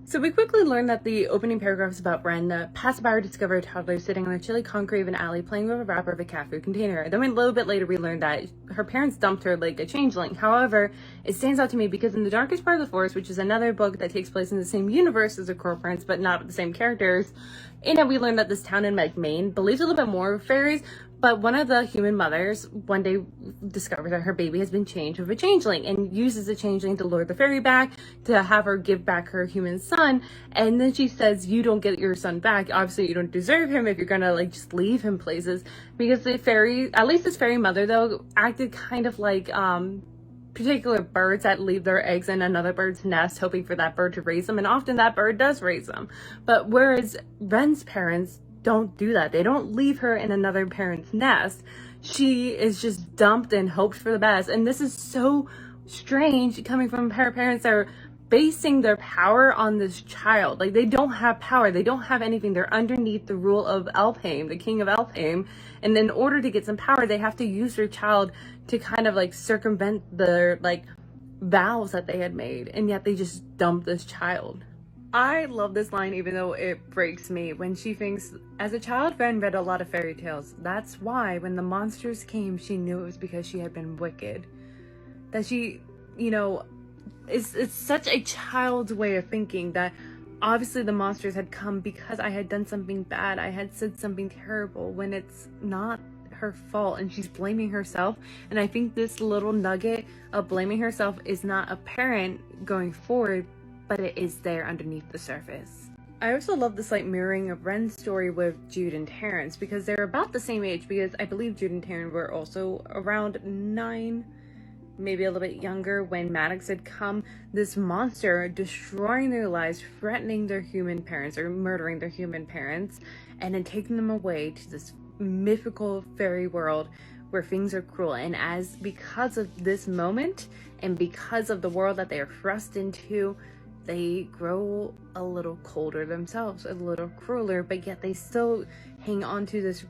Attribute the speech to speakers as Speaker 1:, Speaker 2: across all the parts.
Speaker 1: So we quickly learned that the opening paragraph is about Ren, the pacifier discovered a toddler sitting on the chilly concrete of an alley playing with a wrapper of a cat food container. Then a little bit later we learned that her parents dumped her like a changeling. However, it stands out to me because in The Darkest Part of the Forest, which is another book that takes place in the same universe as the Crow Prince, but not the same characters, in it we learned that this town in Maine believes a little bit more of fairies, but one of the human mothers one day discovers that her baby has been changed with a changeling and uses the changeling to lure the fairy back to have her give back her human son. And then she says, you don't get your son back. Obviously, you don't deserve him if you're gonna like just leave him places. Because the fairy, at least this fairy mother though, acted kind of like particular birds that leave their eggs in another bird's nest hoping for that bird to raise them, and often that bird does raise them. But whereas Ren's parents don't do that, they don't leave her in another parent's nest. She is just dumped and hoped for the best. And this is so strange coming from her parents that are basing their power on this child. Like, they don't have power, they don't have anything, they're underneath the rule of Elfheim, the king of Elfheim, and in order to get some power they have to use their child to kind of like circumvent their like vows that they had made, and yet they just dump this child. I love this line even though it breaks me when she thinks, as a child, Ren read a lot of fairy tales. That's why when the monsters came, she knew it was because she had been wicked. That she, you know, it's such a child's way of thinking that obviously the monsters had come because I had done something bad. I had said something terrible when it's not her fault and she's blaming herself. And I think this little nugget of blaming herself is not apparent going forward, but it is there underneath the surface. I also love the slight mirroring of Ren's story with Jude and Terrence because they're about the same age, because I believe Jude and Terrence were also around 9, maybe a little bit younger when Maddox had come. This monster destroying their lives, threatening their human parents or murdering their human parents, and then taking them away to this mythical fairy world where things are cruel. And because of this moment and because of the world that they are thrust into, they grow a little colder themselves, a little crueler, but yet they still hang on to this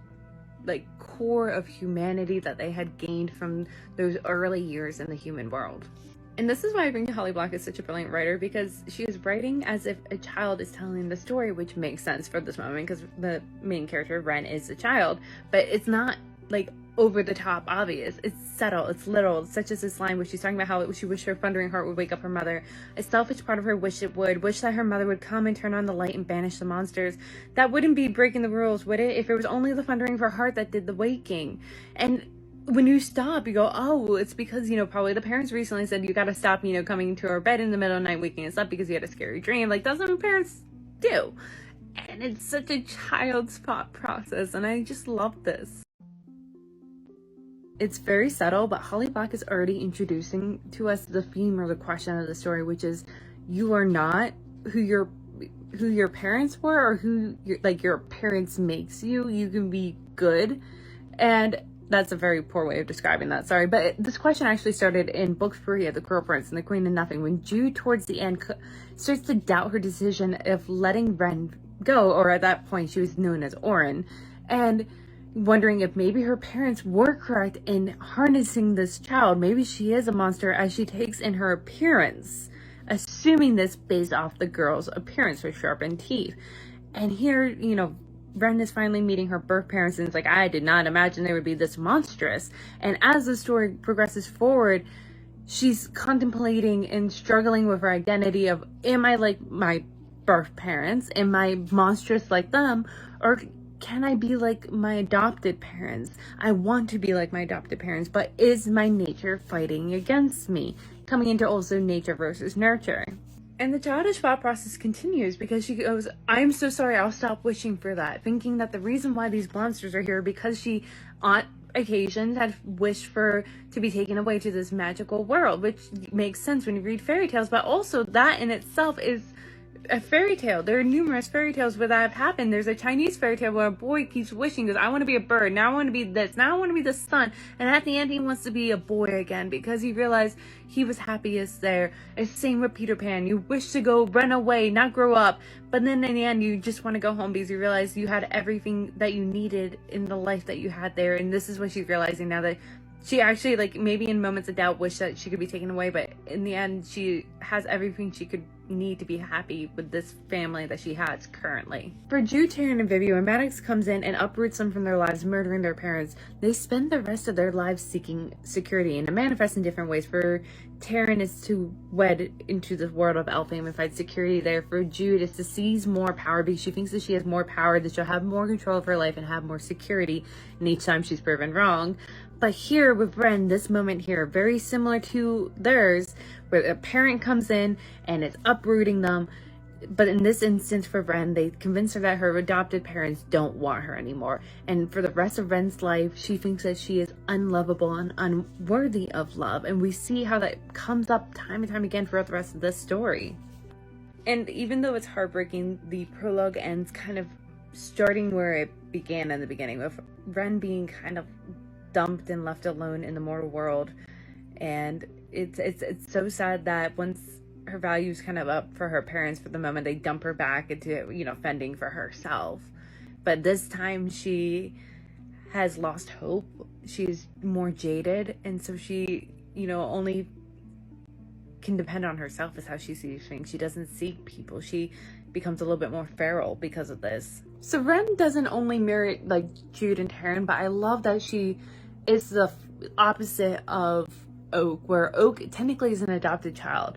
Speaker 1: like core of humanity that they had gained from those early years in the human world. And this is why I think Holly Black is such a brilliant writer, because she is writing as if a child is telling the story, which makes sense for this moment because the main character, Ren, is a child, but it's not like over the top obvious. It's subtle, it's little, such as this line where she's talking about how she wished her thundering heart would wake up her mother. A selfish part of her wished it would, wish that her mother would come and turn on the light and banish the monsters. That wouldn't be breaking the rules, would it, if it was only the thundering of her heart that did the waking? And when you stop, you go, oh, it's because, you know, probably the parents recently said you gotta stop, you know, coming to our bed in the middle of the night waking us up because you had a scary dream. Like, that's what parents do. And it's such a child's thought process, and I just love this. It's very subtle, but Holly Black is already introducing to us the theme or the question of the story, which is you are not who your parents were or who your parents makes you. You can be good, and that's a very poor way of describing that, sorry. But this question actually started in book 3 of The Crow Prince and the Queen of Nothing, when Jude towards the end starts to doubt her decision of letting Ren go, or at that point she was known as Orin, and wondering if maybe her parents were correct in harnessing this child. Maybe she is a monster as she takes in her appearance, assuming this based off the girl's appearance with sharpened teeth. And here, you know, Ren is finally meeting her birth parents, and it's like, I did not imagine they would be this monstrous. And as the story progresses forward, she's contemplating and struggling with her identity of, am I like my birth parents? Am I monstrous like them? Or can I be like my adopted parents? I want to be like my adopted parents, but is my nature fighting against me? Coming into also nature versus nurture. And the childish thought process continues because she goes, I'm so sorry, I'll stop wishing for that. Thinking that the reason why these monsters are here because she, on occasions, had wished for to be taken away to this magical world, which makes sense when you read fairy tales, but also that in itself is a fairy tale. There are numerous fairy tales where that have happened. There's a Chinese fairy tale where a boy keeps wishing, goes, I want to be a bird, now I want to be this, now I want to be the sun, and at the end he wants to be a boy again because he realized he was happiest there. It's the same with Peter Pan. You wish to go run away, not grow up, but then in the end you just want to go home because you realize you had everything that you needed in the life that you had there. And this is what she's realizing now, that she actually, like, maybe in moments of doubt wish that she could be taken away, but in the end she has everything she could need to be happy with this family that she has currently. For Jude, Taryn, and Vivi, when Maddox comes in and uproots them from their lives, murdering their parents, they spend the rest of their lives seeking security, and it manifests in different ways. For Taryn, is to wed into the world of Elfhame and find security there. For Jude, is to seize more power because she thinks that she has more power, that she'll have more control of her life and have more security, and each time she's proven wrong. But here with Ren, this moment here, very similar to theirs, where a parent comes in and it's uprooting them. But in this instance for Ren, they convince her that her adopted parents don't want her anymore. And for the rest of Ren's life, she thinks that she is unlovable and unworthy of love. And we see how that comes up time and time again throughout the rest of this story. And even though it's heartbreaking, the prologue ends kind of starting where it began in the beginning, with Ren being kind of dumped and left alone in the mortal world. And it's so sad that once her value's kind of up for her parents for the moment, they dump her back into, you know, fending for herself. But this time she has lost hope. She's more jaded, and so she, you know, only can depend on herself is how she sees things. She doesn't seek people. She becomes a little bit more feral because of this. So Ren doesn't only mirror like Jude and Taryn, but I love that she is the opposite of Oak, where Oak technically is an adopted child.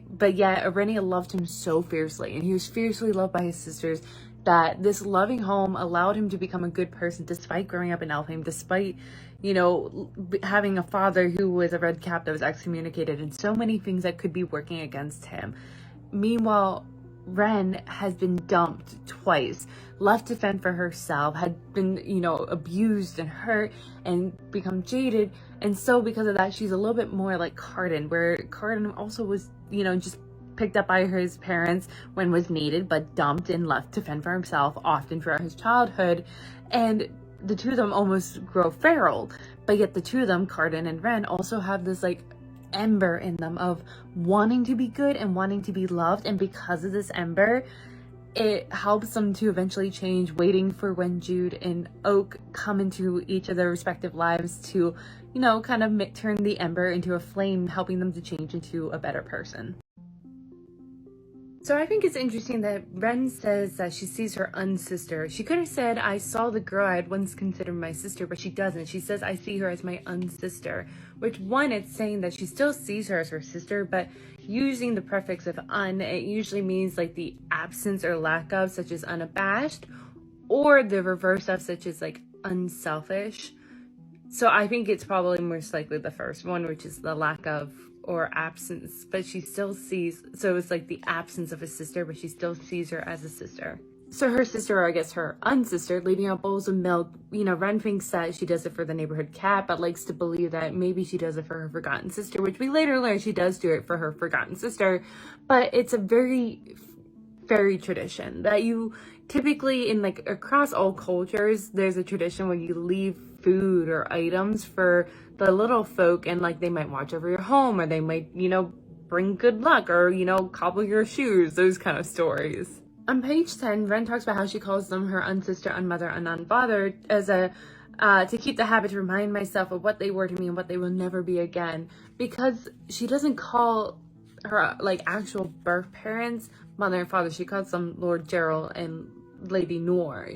Speaker 1: But yet Arenia loved him so fiercely, and he was fiercely loved by his sisters, that this loving home allowed him to become a good person despite growing up in Elfhame, despite, you know, having a father who was a red cap that was excommunicated, and so many things that could be working against him. Meanwhile, Ren has been dumped twice, left to fend for herself, had been, you know, abused and hurt and become jaded. And so because of that, she's a little bit more like Cardin, where Cardin also was, you know, just picked up by his parents when was needed, but dumped and left to fend for himself often throughout his childhood. And the two of them almost grow feral, but yet the two of them, Cardin and Ren, also have this like ember in them of wanting to be good and wanting to be loved. And because of this ember, it helps them to eventually change, waiting for when Jude and Oak come into each of their respective lives to, you know, kind of turn the ember into a flame, helping them to change into a better person. So I think it's interesting that Ren says that she sees her unsister. She could have said, I saw the girl I had once considered my sister, but she doesn't. She says, I see her as my unsister, which, one, it's saying that she still sees her as her sister, but using the prefix of un, it usually means like the absence or lack of, such as unabashed, or the reverse of, such as like unselfish. So I think it's probably most likely the first one, which is the lack of or absence, but she still sees, so it's like the absence of a sister, but she still sees her as a sister. So her sister, or I guess her unsister, leaving out bowls of milk, you know, Ren thinks that she does it for the neighborhood cat, but likes to believe that maybe she does it for her forgotten sister, which we later learn she does do it for her forgotten sister. But it's a very fairy tradition that you typically, in like across all cultures, there's a tradition where you leave food or items for the little folk, and like they might watch over your home, or they might, you know, bring good luck, or, you know, cobble your shoes, those kind of stories. On page 10, Ren talks about how she calls them her unsister, unmother, and unfather as a to keep the habit, to remind myself of what they were to me and what they will never be again, because she doesn't call her like actual birth parents mother and father. She calls them Lord Gerald and Lady Noor,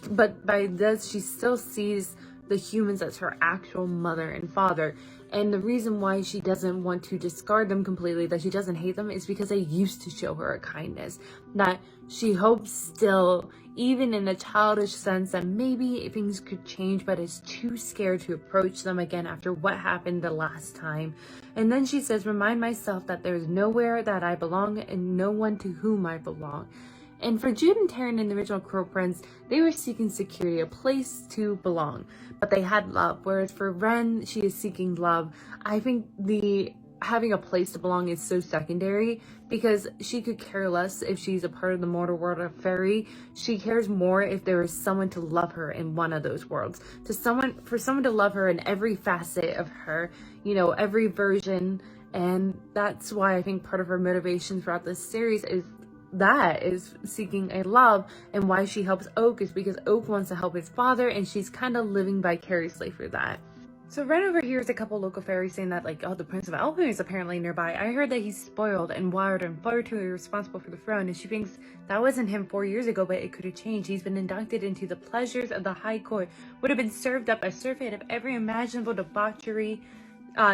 Speaker 1: but by this she still sees the humans as her actual mother and father. And the reason why she doesn't want to discard them completely, that she doesn't hate them, is because they used to show her a kindness, that she hopes still, even in a childish sense, that maybe things could change, but is too scared to approach them again after what happened the last time. And then she says, remind myself that there is nowhere that I belong and no one to whom I belong. And for Jude and Taryn in the original Crow Prince, they were seeking security, a place to belong, but they had love. Whereas for Ren, she is seeking love. I think having a place to belong is so secondary, because she could care less if she's a part of the mortal world of fairy. She cares more if there is someone to love her in one of those worlds. For someone to love her in every facet of her, you know, every version. And that's why I think part of her motivation throughout this series is seeking a love, and why she helps Oak is because Oak wants to help his father, and she's kind of living vicariously for that. So Ren overhears a couple local fairies saying that, like, oh, the Prince of Elfin is apparently nearby. I heard that he's spoiled and wild and far too irresponsible for the throne, and she thinks that wasn't him 4 years ago, but it could have changed. He's been inducted into the pleasures of the High Court, would have been served up a surfeit of every imaginable debauchery,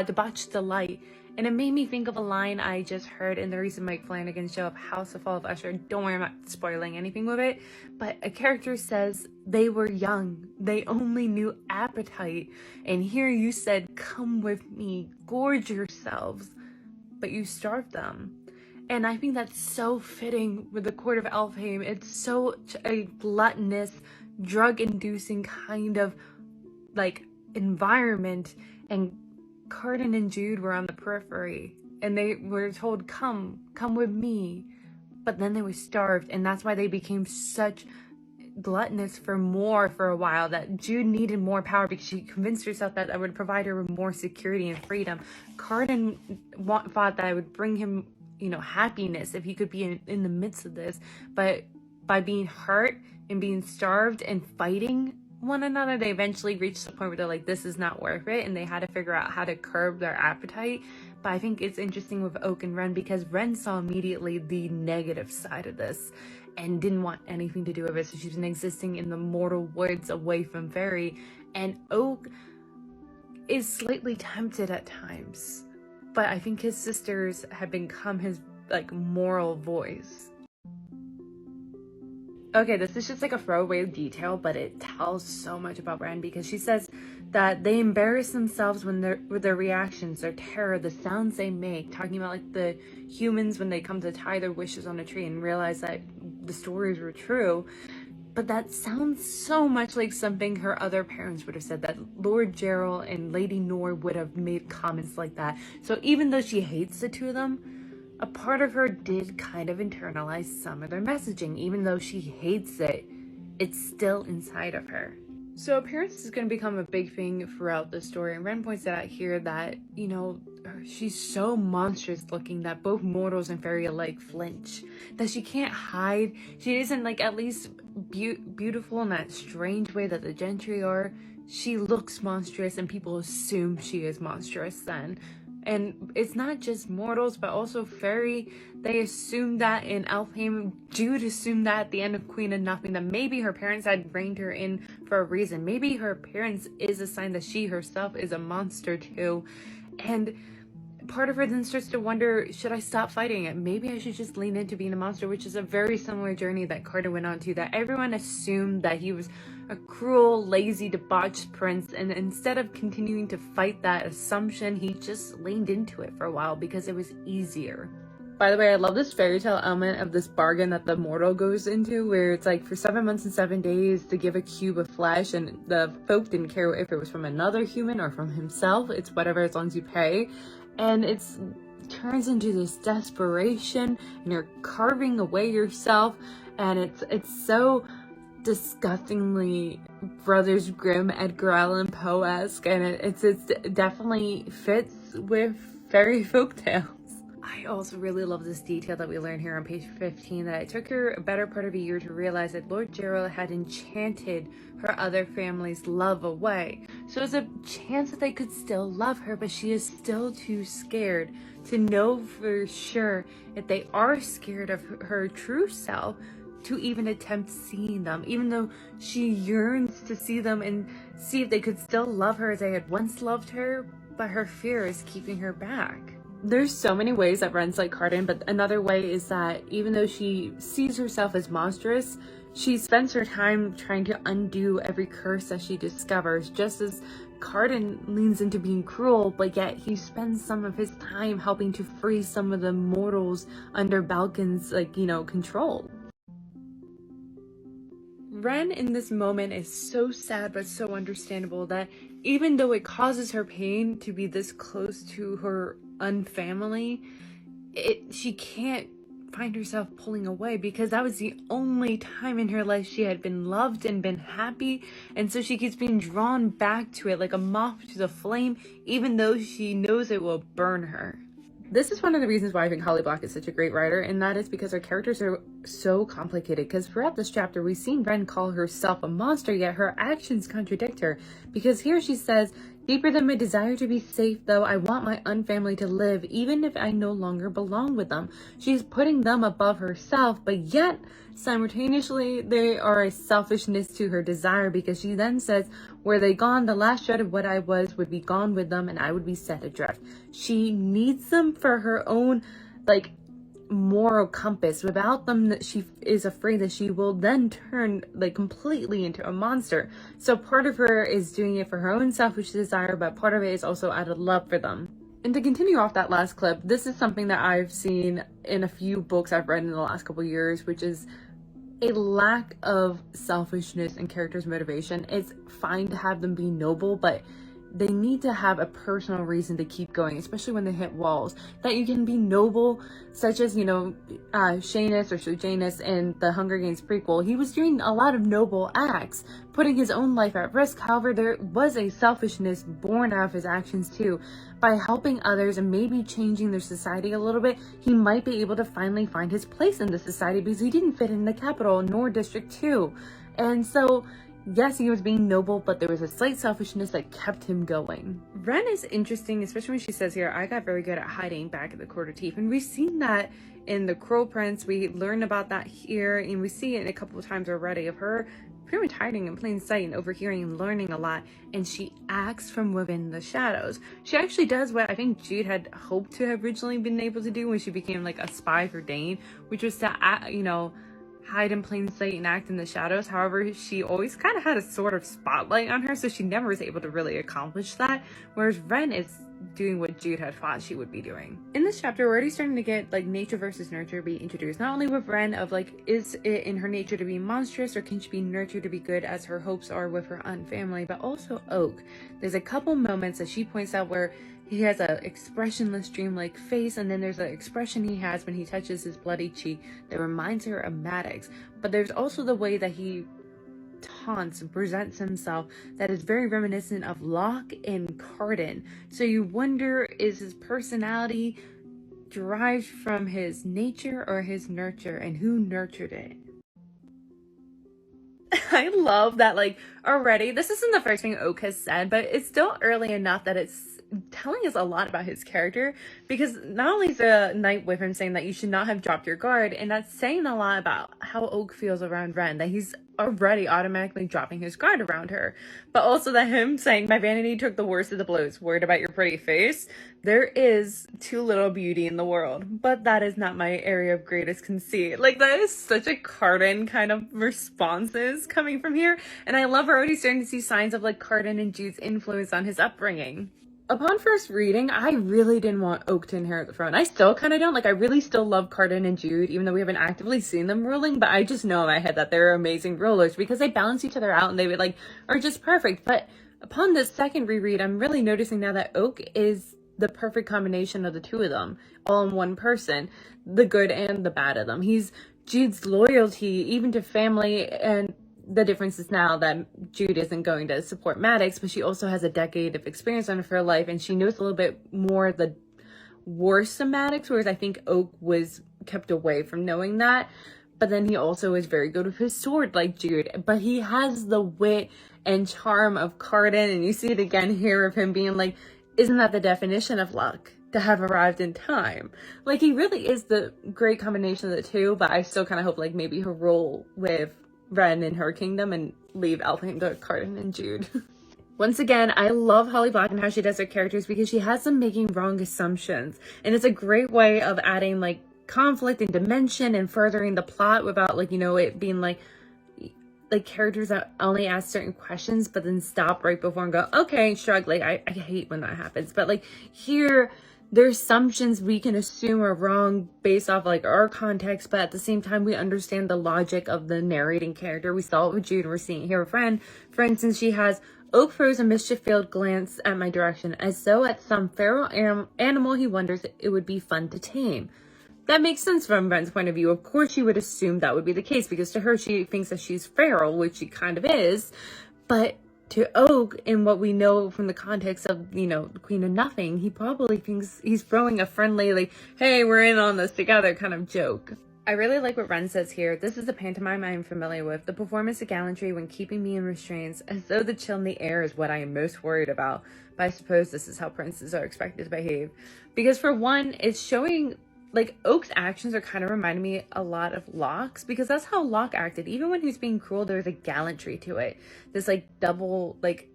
Speaker 1: debauched delight. And it made me think of a line I just heard in the recent Mike Flanagan show of House of Fall of Usher. Don't worry, I'm not spoiling anything with it. But a character says, they were young. They only knew appetite. And here you said, come with me, gorge yourselves. But you starved them. And I think that's so fitting with the Court of Elfhame. It's such a gluttonous, drug-inducing kind of, like, environment. And Cardan and Jude were on the periphery, and they were told, come with me, but then they were starved, and that's why they became such gluttonous for more for a while, that Jude needed more power because she convinced herself that that would provide her with more security and freedom. Cardan thought that it would bring him, happiness if he could be in the midst of this, but by being hurt and being starved and fighting one another, they eventually reached the point where they're like, this is not worth it, and they had to figure out how to curb their appetite. But I think it's interesting with Oak and Ren, because Ren saw immediately the negative side of this and didn't want anything to do with it, so she's been existing in the mortal woods away from Fairy, and Oak is slightly tempted at times, but I think his sisters have become his, like, moral voice. Okay, this is just like a throwaway detail, but it tells so much about Ren, because she says that they embarrass themselves with their reactions, their terror, the sounds they make, talking about, like, the humans when they come to tie their wishes on a tree and realize that the stories were true. But that sounds so much like something her other parents would have said, that Lord Gerald and Lady Nor would have made comments like that. So even though she hates the two of them, a part of her did kind of internalize some of their messaging. Even though she hates it, it's still inside of her. So appearance is going to become a big thing throughout the story, and Ren points out here that, she's so monstrous looking that both mortals and fairy alike flinch, that she can't hide. She isn't, like, at least beautiful in that strange way that the gentry are. She looks monstrous, and people assume she is monstrous then. And it's not just mortals, but also fairy. They assumed that in Elfhame. Jude assumed that at the end of Queen of Nothing, that maybe her parents had reined her in for a reason. Maybe her appearance is a sign that she herself is a monster too. And part of her then starts to wonder, should I stop fighting it? Maybe I should just lean into being a monster, which is a very similar journey that Carter went on to, that everyone assumed that he was a cruel, lazy, debauched prince, and instead of continuing to fight that assumption, he just leaned into it for a while because it was easier. By the way, I love this fairy tale element of this bargain that the mortal goes into, where it's like for 7 months and 7 days to give a cube of flesh, and the folk didn't care if it was from another human or from himself. It's whatever, as long as you pay. And it turns into this desperation, and you're carving away yourself, and it's so disgustingly Brothers Grimm, Edgar Allan Poe-esque, and it definitely fits with fairy folktales. I also really love this detail that we learn here on page 15, that it took her a better part of a year to realize that Lord Gerald had enchanted her other family's love away. So there's a chance that they could still love her, but she is still too scared to know for sure if they are scared of her true self to even attempt seeing them, even though she yearns to see them and see if they could still love her as they had once loved her, but her fear is keeping her back. There's so many ways that Ren's like Cardan, but another way is that even though she sees herself as monstrous, she spends her time trying to undo every curse that she discovers, just as Cardan leans into being cruel, but yet he spends some of his time helping to free some of the mortals under Balkan's, control. Ren in this moment is so sad but so understandable, that even though it causes her pain to be this close to her unfamily, she can't find herself pulling away, because that was the only time in her life she had been loved and been happy, and so she keeps being drawn back to it like a moth to the flame, even though she knows it will burn her. This is one of the reasons why I think Holly Black is such a great writer, and that is because her characters are so complicated. Because throughout this chapter, we've seen Ren call herself a monster, yet her actions contradict her. Because here she says, Deeper than my desire to be safe, though, I want my unfamily to live, even if I no longer belong with them. She's putting them above herself, but yet, simultaneously, there are a selfishness to her desire, because she then says, were they gone, the last shred of what I was would be gone with them, and I would be set adrift. She needs them for her own, moral compass. Without them, that she is afraid that she will then turn completely into a monster. So part of her is doing it for her own selfish desire, but part of it is also out of love for them. And to continue off that last clip, this is something that I've seen in a few books I've read in the last couple of years, which is a lack of selfishness in characters' motivation. It's fine to have them be noble, but they need to have a personal reason to keep going, especially when they hit walls. That you can be noble, such as, Sejanus or Sejanus in the Hunger Games prequel. He was doing a lot of noble acts, putting his own life at risk. However, there was a selfishness born out of his actions too. By helping others and maybe changing their society a little bit, he might be able to finally find his place in the society, because he didn't fit in the capital nor District 2. And so, yes, he was being noble, but there was a slight selfishness that kept him going. Ren is interesting, especially when she says here, I got very good at hiding back at the quarter teeth. And we've seen that in The Crow Prince. We learn about that here, and we see it a couple of times already of her pretty much hiding in plain sight and overhearing and learning a lot. And she acts from within the shadows. She actually does what I think Jude had hoped to have originally been able to do when she became a spy for Dane, which was to, hide in plain sight and act in the shadows. However, she always kind of had a sort of spotlight on her, so she never was able to really accomplish that, whereas Ren is doing what Jude had thought she would be doing. In this chapter, we're already starting to get nature versus nurture be introduced, not only with Ren of is it in her nature to be monstrous, or can she be nurtured to be good as her hopes are with her unfamily, but also Oak. There's a couple moments that she points out where he has a expressionless dreamlike face, and then there's an expression he has when he touches his bloody cheek that reminds her of Maddox. But there's also the way that he taunts and presents himself that is very reminiscent of Locke and Cardan. So you wonder, is his personality derived from his nature or his nurture, and who nurtured it? I love that, already, this isn't the first thing Oak has said, but it's still early enough that it's telling us a lot about his character, because not only is the night with him saying that you should not have dropped your guard, and that's saying a lot about how Oak feels around Ren, that he's already automatically dropping his guard around her, but also that him saying, my vanity took the worst of the blows, worried about your pretty face. There is too little beauty in the world, but that is not my area of greatest conceit. That is such a Cardan kind of responses coming from here, and I love we're already starting to see signs of Cardan and Jude's influence on his upbringing. Upon first reading, I really didn't want Oak to inherit the throne. I still kind of don't. I really still love Cardan and Jude, even though we haven't actively seen them ruling, but I just know in my head that they're amazing rulers because they balance each other out and they would are just perfect. But upon this second reread, I'm really noticing now that Oak is the perfect combination of the two of them, all in one person, the good and the bad of them. He's Jude's loyalty, even to family, and the difference is now that Jude isn't going to support Maddox, but she also has a decade of experience on her life, and she knows a little bit more the worst of Maddox, whereas I think Oak was kept away from knowing that. But then he also is very good with his sword, like Jude, but he has the wit and charm of Cardan, and you see it again here of him being isn't that the definition of luck? To have arrived in time. He really is the great combination of the two, but I still kind of hope maybe her role with Ren in her kingdom and leave Elfhame to Cardan and Jude. Once again, I love Holly Black and how she does her characters, because she has them making wrong assumptions, and it's a great way of adding conflict and dimension and furthering the plot without it being characters that only ask certain questions but then stop right before and go, okay, shrug. I hate when that happens, but here there's assumptions we can assume are wrong based off our context, but at the same time we understand the logic of the narrating character. We saw it with Jude, we're seeing it here with Ren. For instance, she has Oak throws a mischief-filled glance at my direction, as though at some feral animal he wonders it would be fun to tame. That makes sense from Ren's point of view. Of course she would assume that would be the case, because to her she thinks that she's feral, which she kind of is, but to Oak, in what we know from the context of, the Queen of Nothing, he probably thinks he's throwing a friendly, hey, we're in on this together kind of joke. I really like what Ren says here. This is a pantomime I am familiar with. The performance of gallantry when keeping me in restraints, as though the chill in the air is what I am most worried about. But I suppose this is how princes are expected to behave. Because for one, it's showing, like, Oak's actions are kind of reminding me a lot of Locke's, because that's how Locke acted. Even when he was being cruel, there was a gallantry to it. This, like, double, like,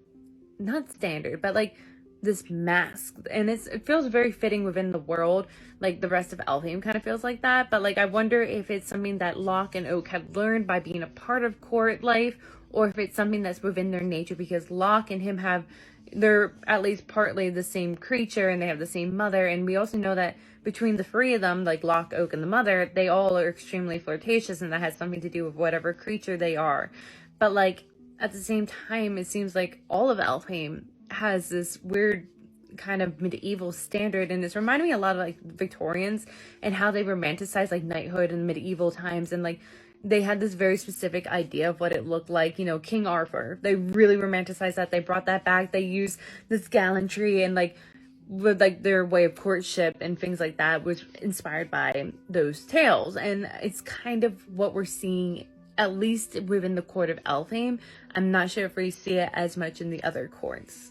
Speaker 1: not standard, but, like, this mask, and it feels very fitting within the world. Like the rest of Elfhame kind of feels like that, but like I wonder if it's something that Locke and Oak have learned by being a part of court life, or if it's something that's within their nature, because Locke and him they're at least partly the same creature and they have the same mother, and we also know that between the three of them, like Locke, Oak, and the mother, they all are extremely flirtatious, and that has something to do with whatever creature they are. But like at the same time, it seems like all of Elfhame has this weird kind of medieval standard, and it's reminding me a lot of like Victorians and how they romanticize like knighthood in medieval times, and like they had this very specific idea of what it looked like. You know, King Arthur, they really romanticized that. They brought that back. They used this gallantry and like with like their way of courtship and things like that was inspired by those tales, and it's kind of what we're seeing at least within the court of Elfhame. I'm not sure if we see it as much in the other courts.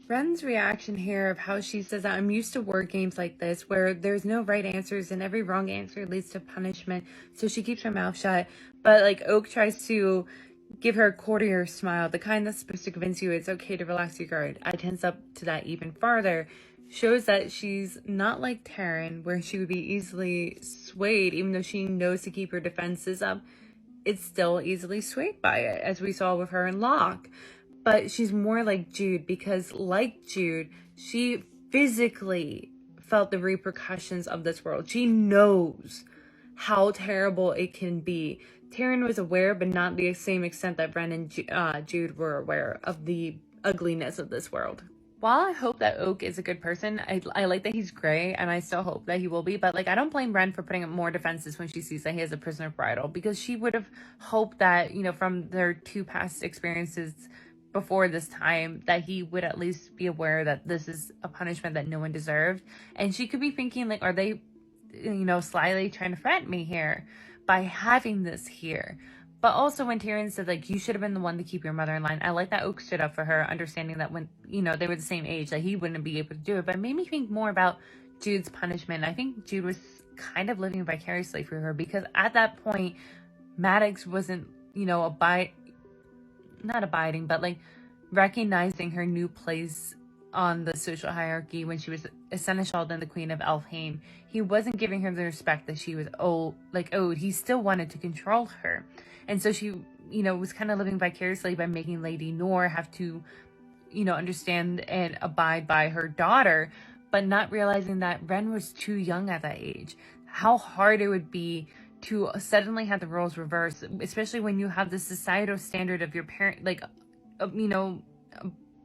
Speaker 1: Ren's reaction here of how she says that I'm used to word games like this where there's no right answers and every wrong answer leads to punishment, so she keeps her mouth shut. But like Oak tries to give her a courtier smile, the kind that's supposed to convince you it's okay to relax your guard. I tense up to that even farther. Shows that she's not like Taryn, where she would be easily swayed, even though she knows to keep her defenses up. It's still easily swayed by it, as we saw with her and Locke. But she's more like Jude, because like Jude, she physically felt the repercussions of this world. She knows how terrible it can be. Taryn was aware, but not the same extent that Ren and Jude were aware of the ugliness of this world. While I hope that Oak is a good person, I like that he's gray, and I still hope that he will be, but like I don't blame Ren for putting up more defenses when she sees that he has a prisoner bridal, because she would have hoped that, you know, from their two past experiences before this time, that he would at least be aware that this is a punishment that no one deserved. And she could be thinking, like, are they, you know, slyly trying to threaten me here by having this here? But also when Tyrion said, like, you should have been the one to keep your mother in line, I like that Oak stood up for her, understanding that when, you know, they were the same age, that he wouldn't be able to do it. But it made me think more about Jude's punishment. I think Jude was kind of living vicariously through her, because at that point, Maddox wasn't, you know, not abiding, but like recognizing her new place on the social hierarchy when she was a seneschal, then the queen of Elfhame. He wasn't giving her the respect that she was owed. He still wanted to control her, and so she, you know, was kind of living vicariously by making Lady Nor have to, you know, understand and abide by her daughter, but not realizing that Ren was too young at that age. How hard it would be to suddenly have the roles reversed, especially when you have the societal standard of your parent, like, you know,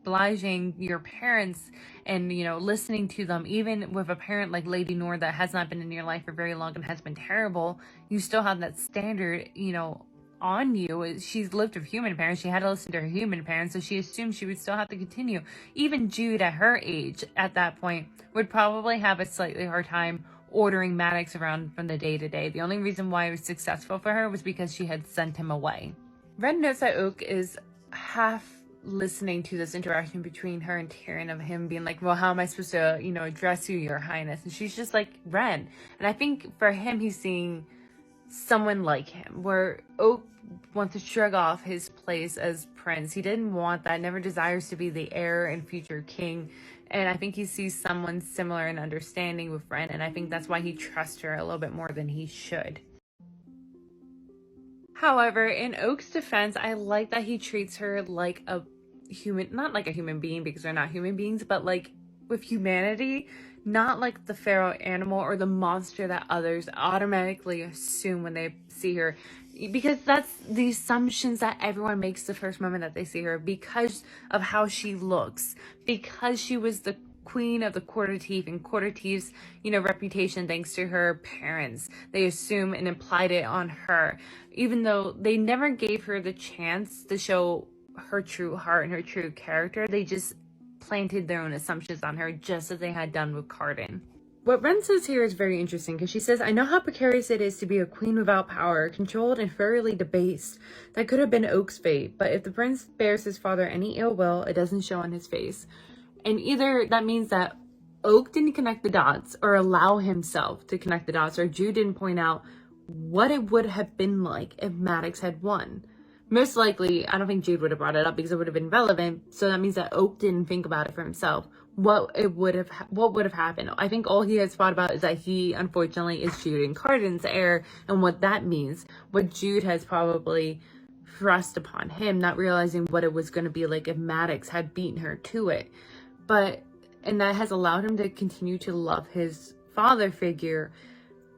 Speaker 1: obliging your parents and, you know, listening to them. Even with a parent like Lady Nor that has not been in your life for very long and has been terrible, you still have that standard, you know, on you. She's lived with human parents. She had to listen to her human parents, so she assumed she would still have to continue. Even Jude at her age at that point would probably have a slightly hard time ordering Maddox around from the day to day. The only reason why it was successful for her was because she had sent him away. Ren notes that Oak is half listening to this interaction between her and Tyrion, of him being like, well, how am I supposed to, you know, address you, your highness? And she's just like, Ren. And I think for him, he's seeing someone like him, where Oak wants to shrug off his place as prince. He didn't want that, never desires to be the heir and future king. And I think he sees someone similar in understanding with Ren, and I think that's why he trusts her a little bit more than he should. However, in Oak's defense, I like that he treats her like a human, not like a human being because they're not human beings, but like with humanity, not like the feral animal or the monster that others automatically assume when they see her. Because that's the assumptions that everyone makes the first moment that they see her, because of how she looks, because she was the queen of the Quarter Teeth, and Quarter Teeth's, you know, reputation thanks to her parents. They assume and implied it on her, even though they never gave her the chance to show her true heart and her true character. They just planted their own assumptions on her, just as they had done with Cardan. What Ren says here is very interesting because she says, I know how precarious it is to be a queen without power, controlled and thoroughly debased. That could have been Oak's fate, but if the prince bears his father any ill will, it doesn't show on his face. And either that means that Oak didn't connect the dots or allow himself to connect the dots, or Jude didn't point out what it would have been like if Maddox had won. Most likely, I don't think Jude would have brought it up because it would have been relevant. So that means that Oak didn't think about it for himself. What would have happened? I think all he has thought about is that he, unfortunately, is Jude and Carden's heir, and what that means. What Jude has probably thrust upon him, not realizing what it was going to be like if Maddox had beaten her to it. And that has allowed him to continue to love his father figure.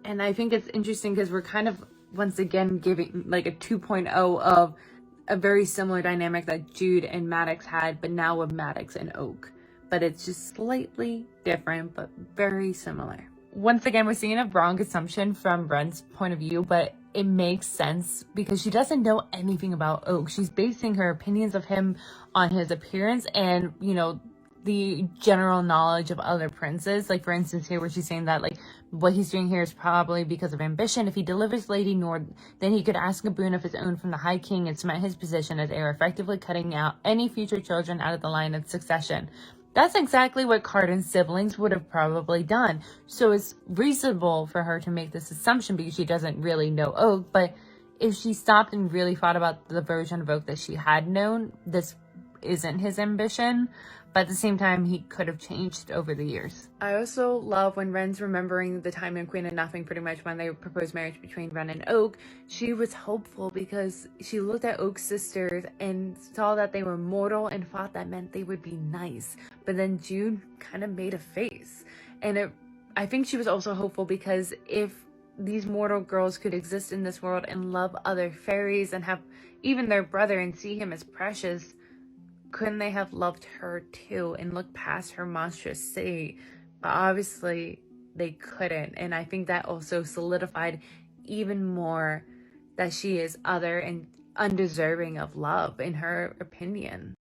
Speaker 1: And I think it's interesting because we're kind of once again giving like a 2.0 of a very similar dynamic that Jude and Maddox had, but now with Maddox and Oak. But it's just slightly different, but very similar. Once again, we're seeing a wrong assumption from Ren's point of view, but it makes sense because she doesn't know anything about Oak. She's basing her opinions of him on his appearance and, you know, the general knowledge of other princes. Like, for instance, here where she's saying that, like, what he's doing here is probably because of ambition. If he delivers Lady Nord, then he could ask a boon of his own from the High King and cement his position as heir, effectively cutting out any future children out of the line of succession. That's exactly what Carden's siblings would have probably done. So it's reasonable for her to make this assumption because she doesn't really know Oak. But if she stopped and really thought about the version of Oak that she had known, this isn't his ambition. But at the same time, he could have changed over the years. I also love when Ren's remembering the time in Queen of Nothing, pretty much when they proposed marriage between Ren and Oak. She was hopeful because she looked at Oak's sisters and saw that they were mortal and thought that meant they would be nice. But then Jude kind of made a face. And I think she was also hopeful because if these mortal girls could exist in this world and love other fairies and have even their brother and see him as precious, couldn't they have loved her too and looked past her monstrous state? But obviously they couldn't. And I think that also solidified even more that she is other and undeserving of love in her opinion.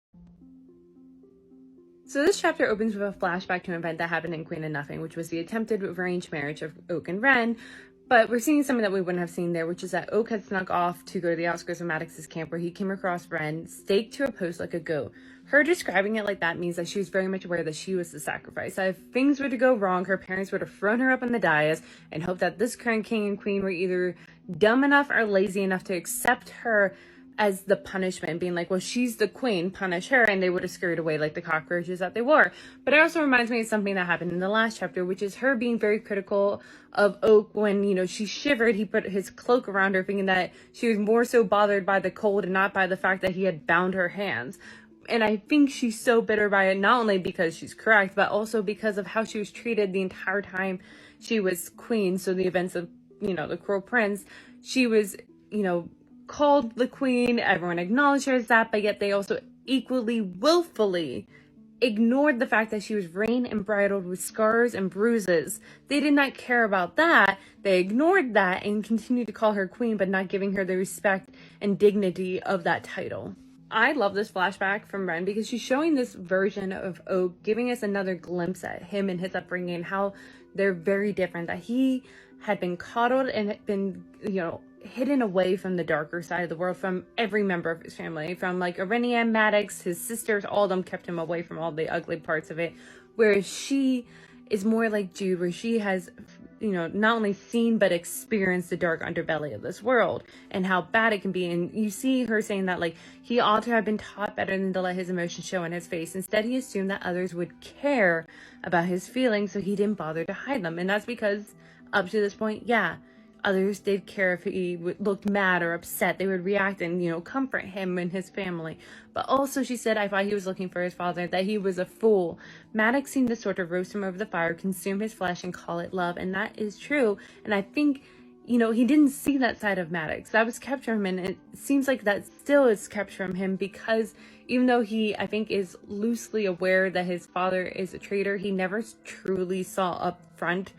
Speaker 1: So this chapter opens with a flashback to an event that happened in Queen of Nothing, which was the attempted arranged marriage of Oak and Ren. But we're seeing something that we wouldn't have seen there, which is that Oak had snuck off to go to the outskirts of Maddox's camp where he came across Ren, staked to a post like a goat. Her describing it like that means that she was very much aware that she was the sacrifice. That if things were to go wrong, her parents would have thrown her up on the dais and hoped that this current king and queen were either dumb enough or lazy enough to accept her as the punishment, being like, well, she's the queen, punish her, and they would have scurried away like the cockroaches that they were. But it also reminds me of something that happened in the last chapter, which is her being very critical of Oak when, you know, she shivered. He put his cloak around her, thinking that she was more so bothered by the cold and not by the fact that he had bound her hands. And I think she's so bitter by it, not only because she's correct, but also because of how she was treated the entire time she was queen. So the events of, you know, the Cruel Prince, she was, you know, called the queen, everyone acknowledged her as that, but yet they also equally willfully ignored the fact that she was reign and bridled with scars and bruises. They did not care about that. They ignored that and continued to call her queen, but not giving her the respect and dignity of that title. I love this flashback from Ren because she's showing this version of Oak, giving us another glimpse at him and his upbringing and how they're very different, that he had been coddled and had been, you know, hidden away from the darker side of the world from every member of his family, from like Irenia, Maddox, his sisters, all of them kept him away from all the ugly parts of it, whereas she is more like Jude, where she has, you know, not only seen but experienced the dark underbelly of this world and how bad it can be. And you see her saying that, like, he ought to have been taught better than to let his emotions show in his face. Instead, he assumed that others would care about his feelings, so he didn't bother to hide them. And that's because up to this point, yeah, others did care if he looked mad or upset. They would react and, you know, comfort him and his family. But also, she said, I thought he was looking for his father, that he was a fool. Maddox seemed to sort of roast him over the fire, consume his flesh, and call it love. And that is true. And I think, you know, he didn't see that side of Maddox. That was kept from him. And it seems like that still is kept from him because even though he, I think, is loosely aware that his father is a traitor, he never truly saw up front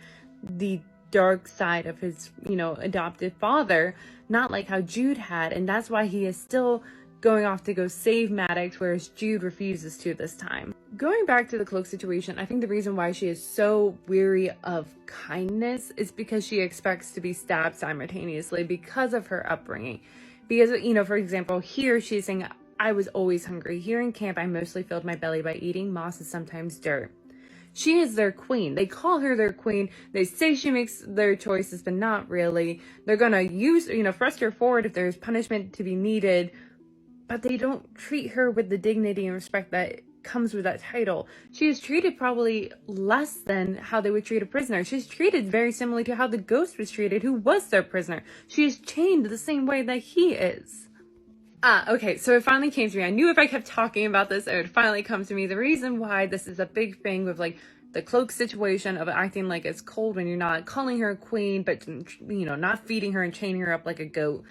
Speaker 1: the dark side of his, you know, adopted father, not like how Jude had. And that's why he is still going off to go save Maddox, whereas Jude refuses to this time. Going back to the cloak situation, I think the reason why she is so weary of kindness is because she expects to be stabbed simultaneously because of her upbringing. Because, you know, for example, here she's saying, I was always hungry. Here in camp, I mostly filled my belly by eating moss and sometimes dirt. She is their queen. They call her their queen. They say she makes their choices, but not really. They're going to use, you know, thrust her forward if there's punishment to be needed, but they don't treat her with the dignity and respect that comes with that title. She is treated probably less than how they would treat a prisoner. She's treated very similarly to how the ghost was treated, who was their prisoner. She is chained the same way that he is. Okay, so it finally came to me. I knew if I kept talking about this, it would finally come to me. The reason why this is a big thing with, like, the cloak situation of acting like it's cold when you're not calling her a queen, but, you know, not feeding her and chaining her up like a goat.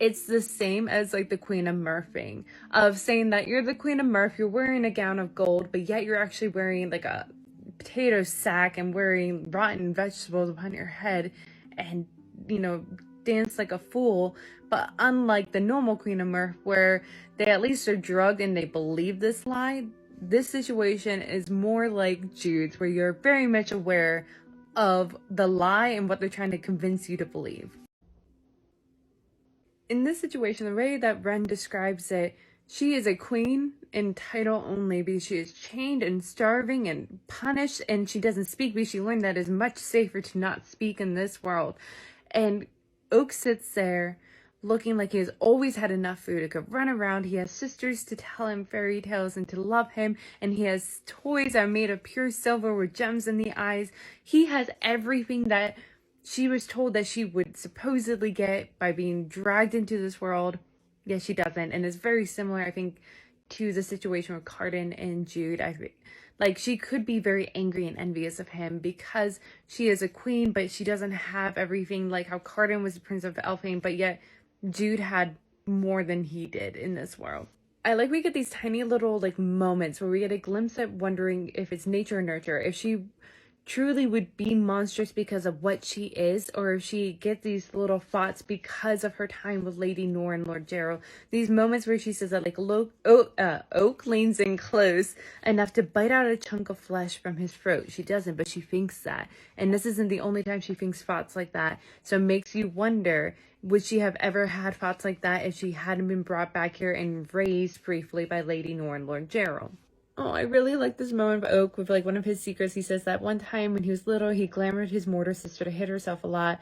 Speaker 1: It's the same as, like, the Queen of Murph thing, of saying that you're the Queen of Murph, you're wearing a gown of gold, but yet you're actually wearing, like, a potato sack and wearing rotten vegetables upon your head and, you know, dance like a fool. But unlike the normal Queen of Murph, where they at least are drugged and they believe this lie, this situation is more like Jude's, where you're very much aware of the lie and what they're trying to convince you to believe. In this situation, the way that Ren describes it, she is a queen in title only because she is chained and starving and punished, and she doesn't speak because she learned that it is much safer to not speak in this world. And Oak sits there looking like he has always had enough food to go run around. He has sisters to tell him fairy tales and to love him, and he has toys that are made of pure silver with gems in the eyes. He has everything that she was told that she would supposedly get by being dragged into this world. Yet she doesn't, and it's very similar, I think, to the situation with Cardan and Jude. Like, she could be very angry and envious of him because she is a queen, but she doesn't have everything, like how Cardan was the Prince of Elfame, but yet Jude had more than he did in this world. I like we get these tiny little, like, moments where we get a glimpse at wondering if it's nature or nurture, if she truly would be monstrous because of what she is, or if she gets these little thoughts because of her time with Lady Nor and Lord Gerald. These moments where she says that, like, Oak leans in close enough to bite out a chunk of flesh from his throat. She doesn't, but she thinks that. And this isn't the only time she thinks thoughts like that. So it makes you wonder, would she have ever had thoughts like that if she hadn't been brought back here and raised briefly by Lady Nor and Lord Gerald? Oh, I really like this moment of Oak with, like, one of his secrets. He says that one time when he was little, he glamored his mortar sister to hit herself a lot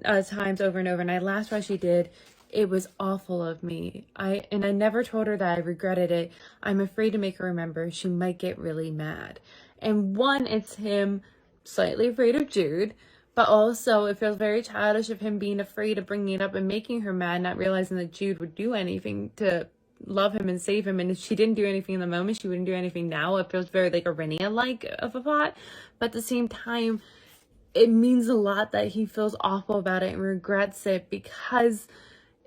Speaker 1: times over and over, and I laughed while she did. It was awful of me. I never told her that I regretted it. I'm afraid to make her remember. She might get really mad. And one, it's him slightly afraid of Jude, but also it feels very childish of him being afraid of bringing it up and making her mad, not realizing that Jude would do anything to love him and save him, and if she didn't do anything in the moment, she wouldn't do anything now. It feels very, like, Arenia-like of a thought, but at the same time, it means a lot that he feels awful about it and regrets it because,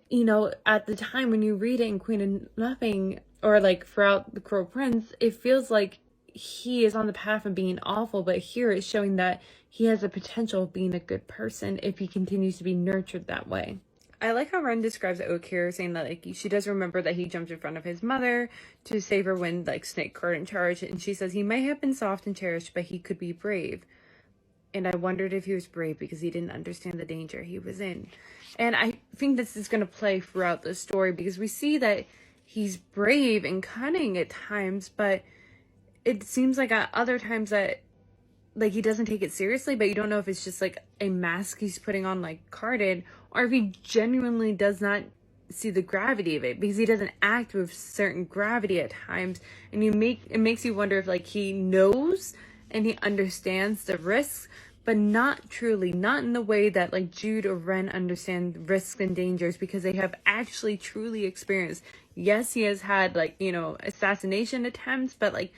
Speaker 1: you know, at the time when you read it in Queen of Nothing, or, like, throughout The Cruel Prince, it feels like he is on the path of being awful, but here it's showing that he has the potential of being a good person if he continues to be nurtured that way. I like how Ren describes Oak here, saying that, like, she does remember that he jumped in front of his mother to save her when, like, Snake caught in charge, and she says he may have been soft and cherished, but he could be brave. And I wondered if he was brave because he didn't understand the danger he was in. And I think this is going to play throughout the story because we see that he's brave and cunning at times, but it seems like at other times that, like, he doesn't take it seriously, but you don't know if it's just, like, a mask he's putting on, like Cardan, or if he genuinely does not see the gravity of it, because he doesn't act with certain gravity at times, and it makes you wonder if, like, he knows and he understands the risks, but not truly, not in the way that, like, Jude or Ren understand risks and dangers, because they have actually truly experienced. Yes, he has had, like, you know, assassination attempts, but, like,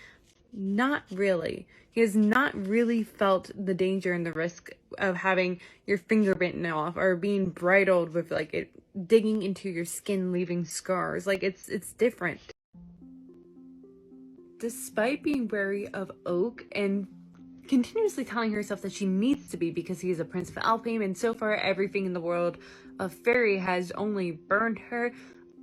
Speaker 1: not really. He has not really felt the danger and the risk of having your finger bitten off or being bridled with, like, it digging into your skin, leaving scars. Like, it's different. Despite being wary of Oak and continuously telling herself that she needs to be because he is a Prince of Elfame, and so far everything in the world of fairy has only burned her,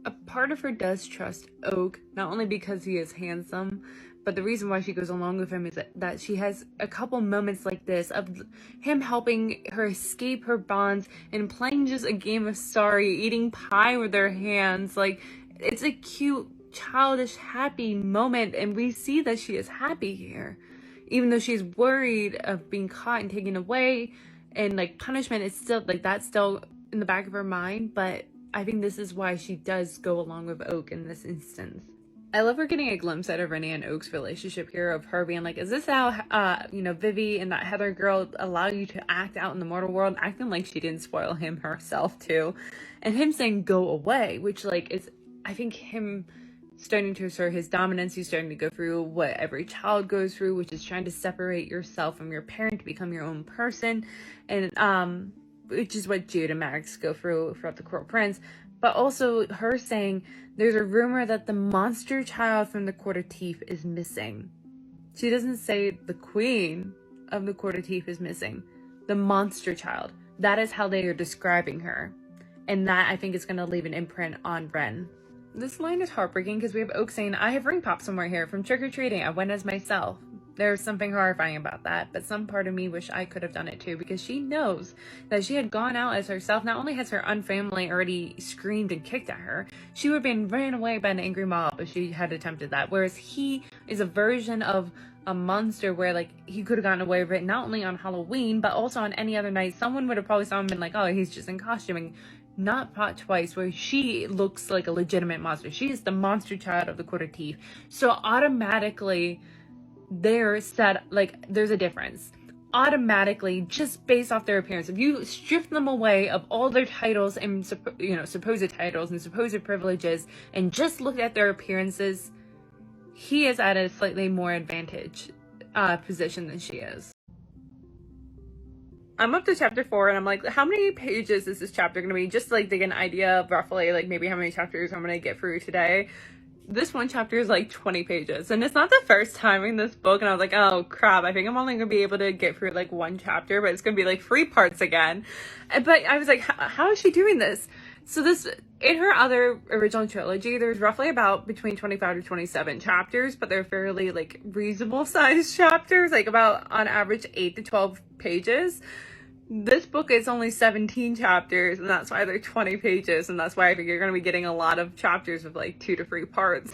Speaker 1: A part of her does trust Oak, not only because he is handsome, but the reason why she goes along with him is that she has a couple moments like this of him helping her escape her bonds and playing just a game of sorry, eating pie with their hands. Like, it's a cute, childish, happy moment, and we see that she is happy here. Even though she's worried of being caught and taken away, and like punishment is still like that's still in the back of her mind, but I think this is why she does go along with Oak in this instance. I love her getting a glimpse out of Rennie and Oak's relationship here, of her being like, is this how, Vivi and that Heather girl allow you to act out in the mortal world? Acting like she didn't spoil him herself too. And him saying, go away, which like is, I think him starting to assert his dominance. He's starting to go through what every child goes through, which is trying to separate yourself from your parent to become your own person. And, which is what Jude and Max go through throughout the Court Prince. But also her saying, there's a rumor that the monster child from the Court of Teeth is missing. She doesn't say the queen of the Court of Teeth is missing. The monster child. That is how they are describing her. And that, I think, is going to leave an imprint on Ren. This line is heartbreaking because we have Oak saying, I have ring pop somewhere here from trick-or-treating. I went as myself. There's something horrifying about that, but some part of me wish I could have done it too, because she knows that she had gone out as herself. Not only has her own family already screamed and kicked at her, she would have been ran away by an angry mob if she had attempted that. Whereas he is a version of a monster where like he could have gotten away with it not only on Halloween, but also on any other night. Someone would have probably saw him and been like, oh, he's just in costuming. Not Pot Twice, where she looks like a legitimate monster. She is the monster child of the Court of Teeth. So automatically there's a difference. Automatically, just based off their appearance, if you strip them away of all their titles and supposed titles and supposed privileges and just look at their appearances, he is at a slightly more advantage position than she is. I'm up to chapter 4 and I'm like, how many pages is this chapter gonna be? Just like to get an idea of roughly like maybe how many chapters I'm gonna get through today. This one chapter is like 20 pages, and it's not the first time in this book, and I was like, oh crap, I think I'm only gonna be able to get through like one chapter, but it's gonna be like 3 parts again. But I was like, how is she doing this? So this, in her other original trilogy, there's roughly about between 25 to 27 chapters, but they're fairly like reasonable sized chapters, like about on average 8 to 12 pages. This book is only 17 chapters, and that's why they're 20 pages, and that's why I think you're going to be getting a lot of chapters with like 2 to 3 parts.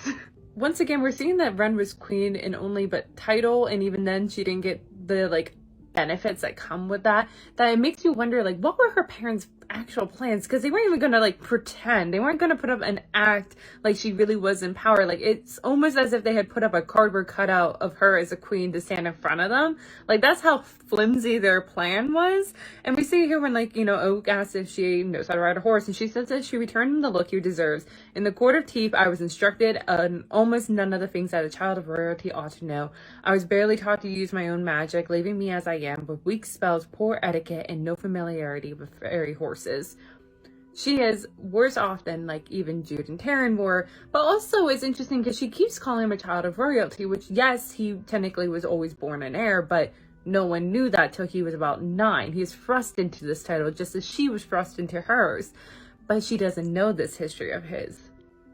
Speaker 1: Once again, we're seeing that Ren was queen in only but title, and even then she didn't get the like benefits that come with that it makes you wonder like what were her parents' actual plans, because they weren't even gonna like pretend, they weren't gonna put up an act like she really was in power. Like it's almost as if they had put up a cardboard cutout of her as a queen to stand in front of them. Like that's how flimsy their plan was. And we see here when like Oak asks if she knows how to ride a horse, and she says that she returned him the look he deserves. In the Court of Teeth, I was instructed on almost none of the things that a child of royalty ought to know. I was barely taught to use my own magic, leaving me as I am, with weak spells, poor etiquette, and no familiarity with fairy horses. She is worse off than like even Jude and Taryn were, but also it's interesting because she keeps calling him a child of royalty, which yes, he technically was always born an heir, but no one knew that till he was about 9. He was thrust into this title just as she was thrust into hers, but she doesn't know this history of his.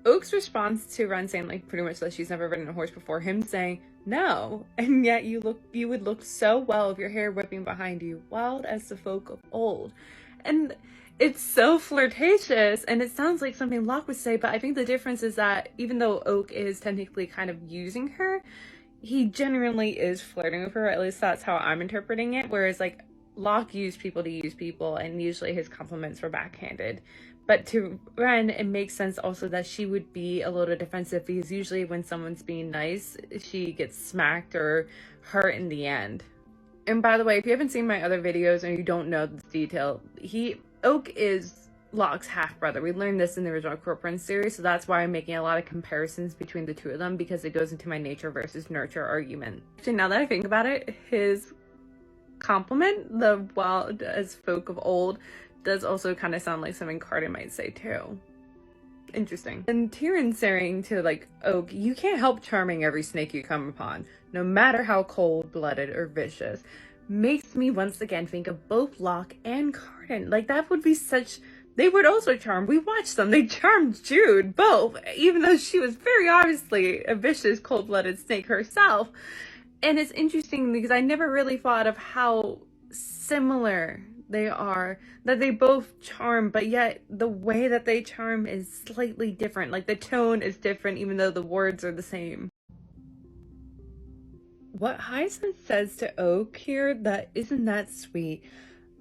Speaker 1: Oak's response to Ren saying like pretty much that she's never ridden a horse before, him saying, no, and yet you would look so well with your hair whipping behind you, wild as the folk of old. And it's so flirtatious, and it sounds like something Locke would say, but I think the difference is that even though Oak is technically kind of using her, he genuinely is flirting with her. At least that's how I'm interpreting it, whereas like Locke used people to use people, and usually his compliments were backhanded. But to Ren, it makes sense also that she would be a little defensive, because usually when someone's being nice, she gets smacked or hurt in the end. And by the way, if you haven't seen my other videos and you don't know this detail, Oak is Locke's half-brother. We learned this in the original Court Prince series, so that's why I'm making a lot of comparisons between the two of them, because it goes into my nature versus nurture argument. Actually, now that I think about it, his compliment, the wild as folk of old, does also kind of sound like something Carden might say too. Interesting. And Tyrion saying to like Oak, you can't help charming every snake you come upon, no matter how cold-blooded or vicious, makes me once again think of both Locke and Carden. Like that would be such they would also charm. We watched them. They charmed Jude, both, even though she was very obviously a vicious, cold-blooded snake herself. And it's interesting because I never really thought of how similar they are, that they both charm, but yet the way that they charm is slightly different. Like the tone is different, even though the words are the same. What Hyacinth says to Oak here, that isn't that sweet.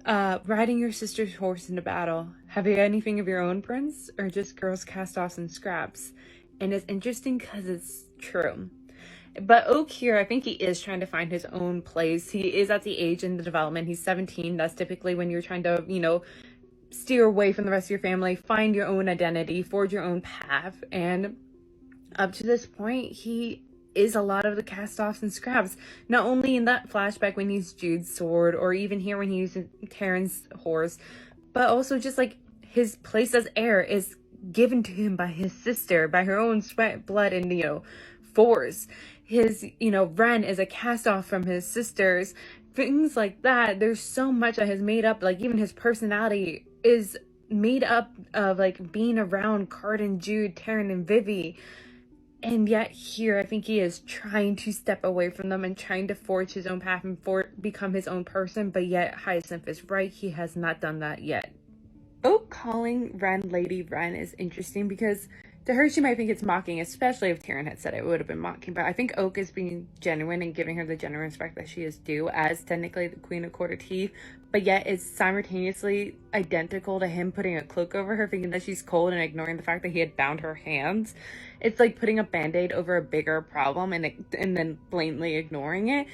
Speaker 1: Riding your sister's horse into battle. Have you anything of your own, Prince? Or just girls' cast-offs and scraps? And it's interesting because it's true. But Oak here, I think he is trying to find his own place. He is at the age in the development. He's 17. That's typically when you're trying to, steer away from the rest of your family, find your own identity, forge your own path. And up to this point, he is a lot of the cast-offs and scraps. Not only in that flashback when he's Jude's sword, or even here when he uses Taryn's horse, but also just like his place as heir is given to him by his sister, by her own sweat, blood, and, force. His, Ren is a cast-off from his sisters. Things like that. There's so much that has made up, like even his personality is made up of like being around Cardan, Jude, Taryn, and Vivi. And yet here, I think he is trying to step away from them and trying to forge his own path and become his own person. But yet Hyacinth is right. He has not done that yet. Oak calling Ren Lady Ren is interesting because to her, she might think it's mocking, especially if Taryn had said it would have been mocking. But I think Oak is being genuine and giving her the genuine respect that she is due as technically the Queen of Quarter Teeth. But yet it's simultaneously identical to him putting a cloak over her, thinking that she's cold and ignoring the fact that he had bound her hands. It's like putting a band-aid over a bigger problem and then blatantly ignoring it.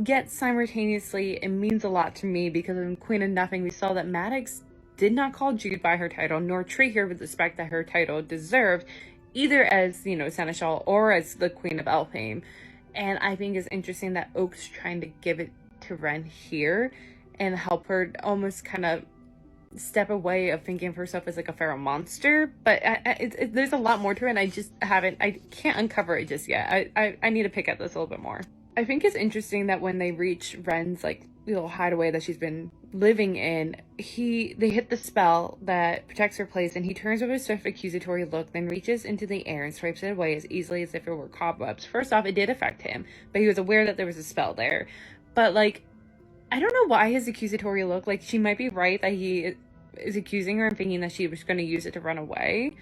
Speaker 1: Yet simultaneously, it means a lot to me because in Queen of Nothing, we saw that Maddox did not call Jude by her title, nor treat her with the respect that her title deserved, either as, Seneschal or as the Queen of Elfhame. And I think it's interesting that Oak's trying to give it to Ren here and help her almost kind of step away of thinking of herself as like a feral monster. But there's a lot more to it, and I can't uncover it just yet. I need to pick at this a little bit more. I think it's interesting that when they reach Ren's like little hideaway that she's been living in, they hit the spell that protects her place, and he turns with a swift accusatory look, then reaches into the air and swipes it away as easily as if it were cobwebs. First off, it did affect him, but he was aware that there was a spell there. But like, I don't know why his accusatory look, like she might be right that he is accusing her and thinking that she was going to use it to run away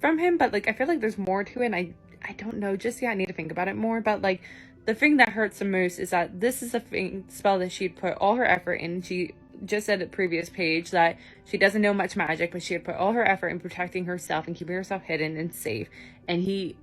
Speaker 1: from him, but like I feel like there's more to it, and I don't know just yet. I need to think about it more. But like, the thing that hurts the most is that this is a spell that she'd put all her effort in. She just said at the previous page that she doesn't know much magic, but she had put all her effort in protecting herself and keeping herself hidden and safe. And he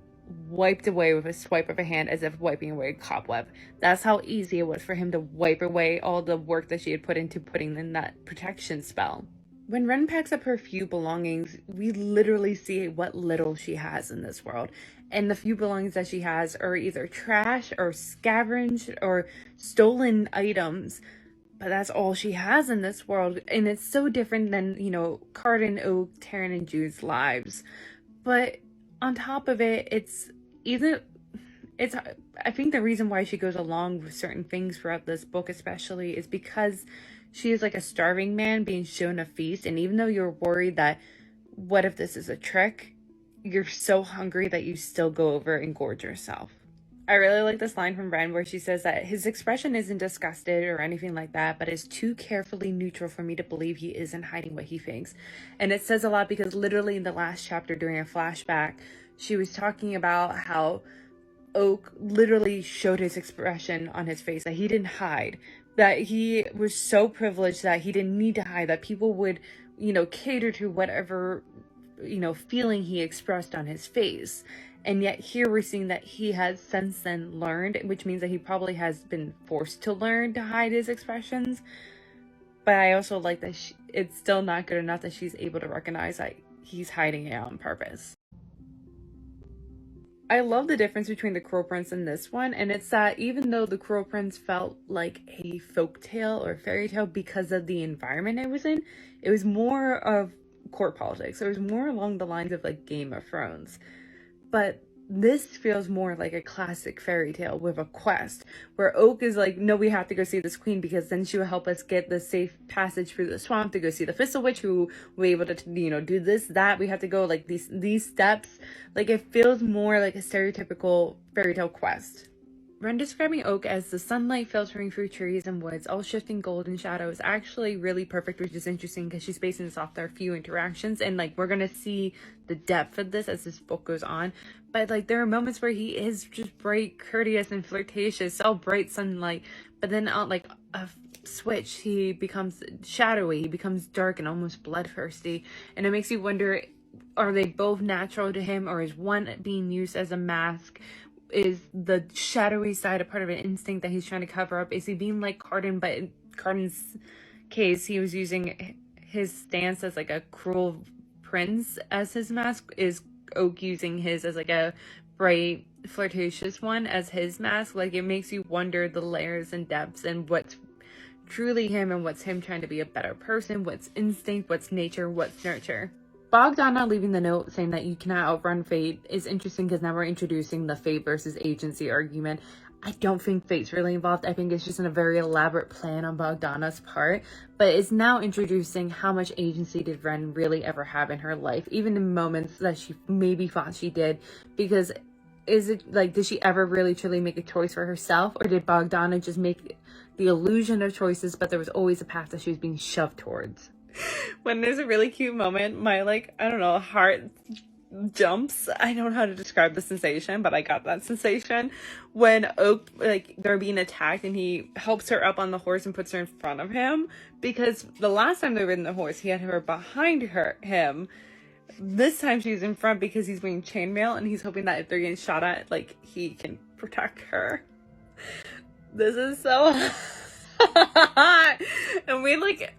Speaker 1: wiped away with a swipe of a hand as if wiping away a cobweb. That's how easy it was for him to wipe away all the work that she had put into putting in that protection spell. When Ren packs up her few belongings, we literally see what little she has in this world. And the few belongings that she has are either trash or scavenged or stolen items. But that's all she has in this world. And it's so different than, Cardan, Oak, Taryn, and Jude's lives. But on top of it, I think the reason why she goes along with certain things throughout this book especially is because she is like a starving man being shown a feast. And even though you're worried that, what if this is a trick? You're so hungry that you still go over and gorge yourself. I really like this line from Ren where she says that his expression isn't disgusted or anything like that, but is too carefully neutral for me to believe he isn't hiding what he thinks. And it says a lot because literally in the last chapter during a flashback, she was talking about how Oak literally showed his expression on his face, that he didn't hide, that he was so privileged that he didn't need to hide, that people would, cater to whatever, feeling he expressed on his face. And yet here we're seeing that he has since then learned, which means that he probably has been forced to learn to hide his expressions. But I also like that it's still not good enough that she's able to recognize that he's hiding it on purpose. I love the difference between the Cruel Prince and this one, and it's that even though the Cruel Prince felt like a folktale or fairy tale because of the environment it was in, it was more of court politics. It was more along the lines of like Game of Thrones. But this feels more like a classic fairy tale with a quest where Oak is like, no, we have to go see this queen because then she will help us get the safe passage through the swamp to go see the Thistle Witch, who will be able to, do this, that. We have to go like these steps. Like, it feels more like a stereotypical fairy tale quest. Ren describing Oak as the sunlight filtering through trees and woods, all shifting golden shadow, is actually really perfect, which is interesting because she's basing this off their few interactions, and like we're gonna see the depth of this as this book goes on. But like there are moments where he is just bright, courteous, and flirtatious, all bright sunlight, but then on like a switch, he becomes shadowy, he becomes dark and almost bloodthirsty, and it makes you wonder, are they both natural to him, or is one being used as a mask? Is the shadowy side a part of an instinct that he's trying to cover up? Is he being like Cardan, but in Cardan's case, he was using his stance as like a cruel prince as his mask? Is Oak using his as like a bright, flirtatious one as his mask? Like, it makes you wonder the layers and depths and what's truly him and what's him trying to be a better person, what's instinct, what's nature, what's nurture. Bogdana leaving the note saying that you cannot outrun fate is interesting because now we're introducing the fate versus agency argument. I don't think fate's really involved. I think it's just in a very elaborate plan on Bogdana's part, but it's now introducing how much agency did Ren really ever have in her life, even in moments that she maybe thought she did, because is it like, did she ever really truly make a choice for herself, or did Bogdana just make the illusion of choices, but there was always a path that she was being shoved towards? When there's a really cute moment, my heart jumps. I don't know how to describe the sensation, but I got that sensation when Oak, they're being attacked and he helps her up on the horse and puts her in front of him, because the last time they were in the horse, he had her behind him. This time she's in front because he's wearing chainmail and he's hoping that if they're getting shot at, he can protect her. This is so and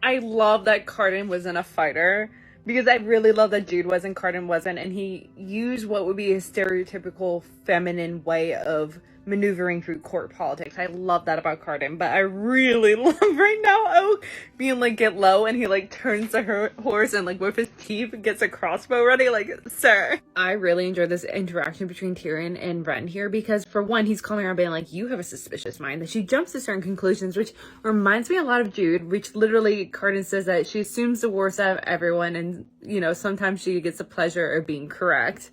Speaker 1: I love that Cardan wasn't a fighter, because I really love that Jude was and Cardan wasn't, and he used what would be a stereotypical feminine way of maneuvering through court politics. I love that about Cardan, but I really love right now Oak being get low, and he turns to her horse and with his teeth gets a crossbow ready, sir. I really enjoyed this interaction between Tyrion and Ren here, because for one, he's calling her out being you have a suspicious mind, that she jumps to certain conclusions, which reminds me a lot of Jude, which literally Cardan says that she assumes the worst out of everyone, and sometimes she gets the pleasure of being correct.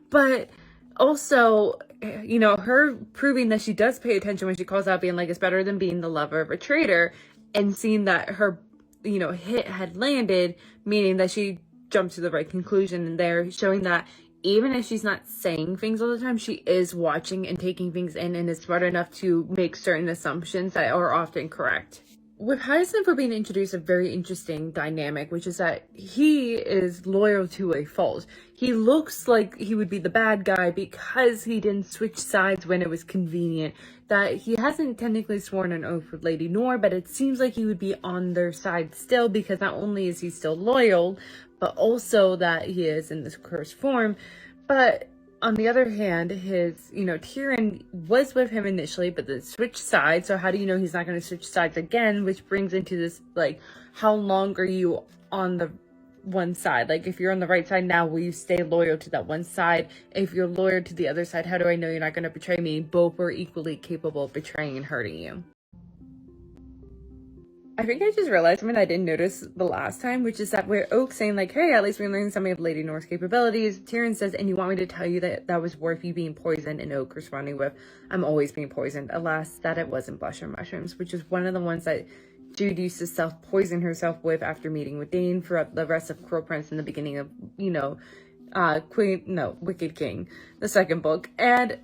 Speaker 1: But also, her proving that she does pay attention when she calls out being it's better than being the lover of a traitor, and seeing that her, hit had landed, meaning that she jumped to the right conclusion, and they're showing that even if she's not saying things all the time, she is watching and taking things in and is smart enough to make certain assumptions that are often correct. With Hyacinth, we're being introduced a very interesting dynamic, which is that he is loyal to a fault. He looks like he would be the bad guy because he didn't switch sides when it was convenient. That he hasn't technically sworn an oath with Lady Nor, but it seems like he would be on their side still, because not only is he still loyal, but also that he is in this cursed form. But on the other hand, his, Tyrion was with him initially, but then switched sides. So how do you know he's not going to switch sides again? Which brings into this, how long are you on the one side? If you're on the right side now, will you stay loyal to that one side? If you're loyal to the other side, how do I know you're not going to betray me? Both were equally capable of betraying and hurting you. I think I just realized something I didn't notice the last time, which is that where Oak's saying hey, at least we learned something of Lady North's capabilities, Tyrion says, and you want me to tell you that that was worth you being poisoned, and Oak responding with, I'm always being poisoned. Alas, that it wasn't blusher mushrooms, which is one of the ones that Jude used to self-poison herself with after meeting with Dane throughout the rest of Cruel Prince in the beginning of, Wicked King, the second book. And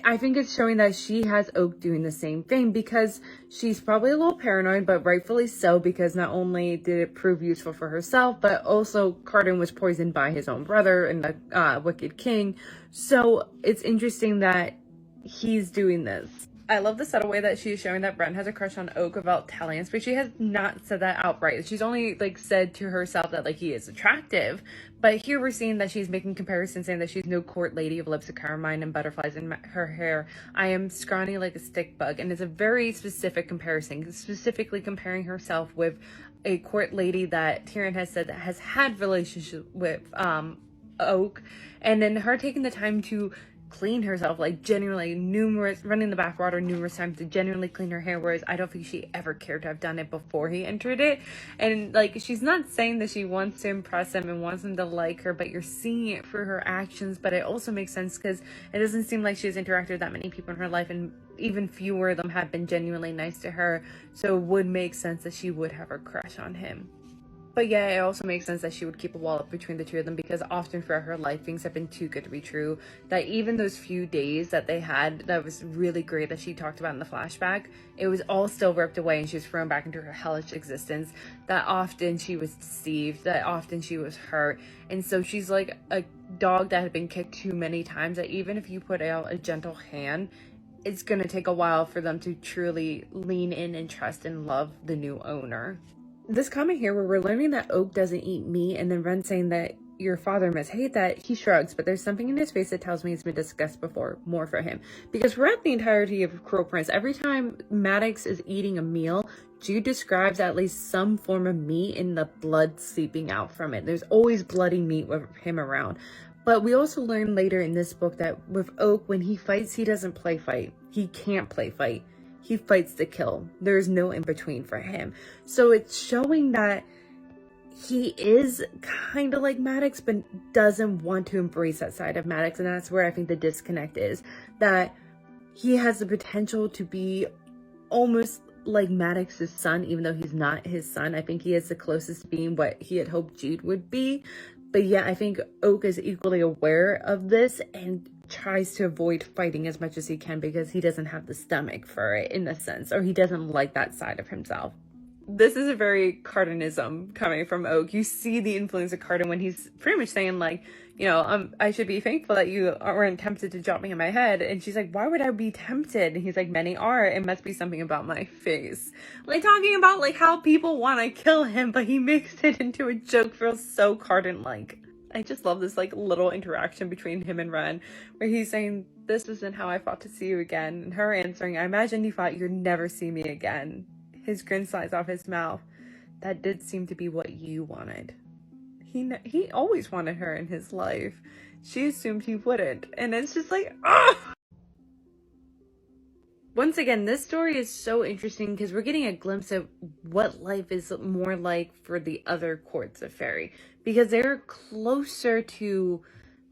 Speaker 1: I think it's showing that she has Oak doing the same thing, because she's probably a little paranoid, but rightfully so, because not only did it prove useful for herself, but also Cardan was poisoned by his own brother in the Wicked King. So it's interesting that he's doing this. I love the subtle way that she's showing that Ren has a crush on Oak without telling us, but she has not said that outright. She's only said to herself that he is attractive, but here we're seeing that she's making comparisons, saying that she's no court lady of lips of carmine and butterflies in her hair. I am scrawny like a stick bug, and it's a very specific comparison, specifically comparing herself with a court lady that Tyrion has said that has had relationship with Oak, and then her taking the time to clean herself, like genuinely running the bathwater numerous times to genuinely clean her hair, whereas I don't think she ever cared to have done it before he entered it. And like, she's not saying that she wants to impress him and wants him to like her, but you're seeing it through her actions. But it also makes sense because it doesn't seem like she's interacted with that many people in her life, and even fewer of them have been genuinely nice to her, so it would make sense that she would have a crush on him. But yeah, it also makes sense that she would keep a wall up between the two of them, because often throughout her life, things have been too good to be true. That even those few days that they had, that was really great that she talked about in the flashback, it was all still ripped away and she was thrown back into her hellish existence. That often she was deceived, that often she was hurt. And so she's like a dog that had been kicked too many times, that even if you put out a gentle hand, it's gonna take a while for them to truly lean in and trust and love the new owner. This comment here where we're learning that Oak doesn't eat meat, and then Ren saying that your father must hate that, he shrugs, but there's something in his face that tells me it's been discussed before, more for him. Because throughout the entirety of Cruel Prince, every time Maddox is eating a meal, Jude describes at least some form of meat and the blood seeping out from it. There's always bloody meat with him around. But we also learn later in this book that with Oak, when he fights, he doesn't play fight. He can't play fight. He fights to kill. There's no in between for him. So it's showing that he is kind of like Maddox, but doesn't want to embrace that side of Maddox. And that's where I think the disconnect is. That he has the potential to be almost like Maddox's son, even though he's not his son. I think he is the closest to being what he had hoped Jude would be. But yeah, I think Oak is equally aware of this and tries to avoid fighting as much as he can because he doesn't have the stomach for it, in a sense, or he doesn't like that side of himself. This is a very Cardinism coming from Oak. You see the influence of Cardin when he's pretty much saying like, you know, I should be thankful that you weren't tempted to drop me in my head. And she's like, why would I be tempted? And he's like, many are. It must be something about my face. Like talking about like how people want to kill him, but he makes it into a joke. Feels so Cardin-like. I just love this like little interaction between him and Ren, where he's saying, this isn't how I thought to see you again. And her answering, I imagine you thought you'd never see me again. His grin slides off his mouth. That did seem to be what you wanted. He always wanted her in his life. She assumed he wouldn't. And it's just like, ah! Once again, this story is so interesting because we're getting a glimpse of what life is more like for the other courts of Fairy. Because they're closer to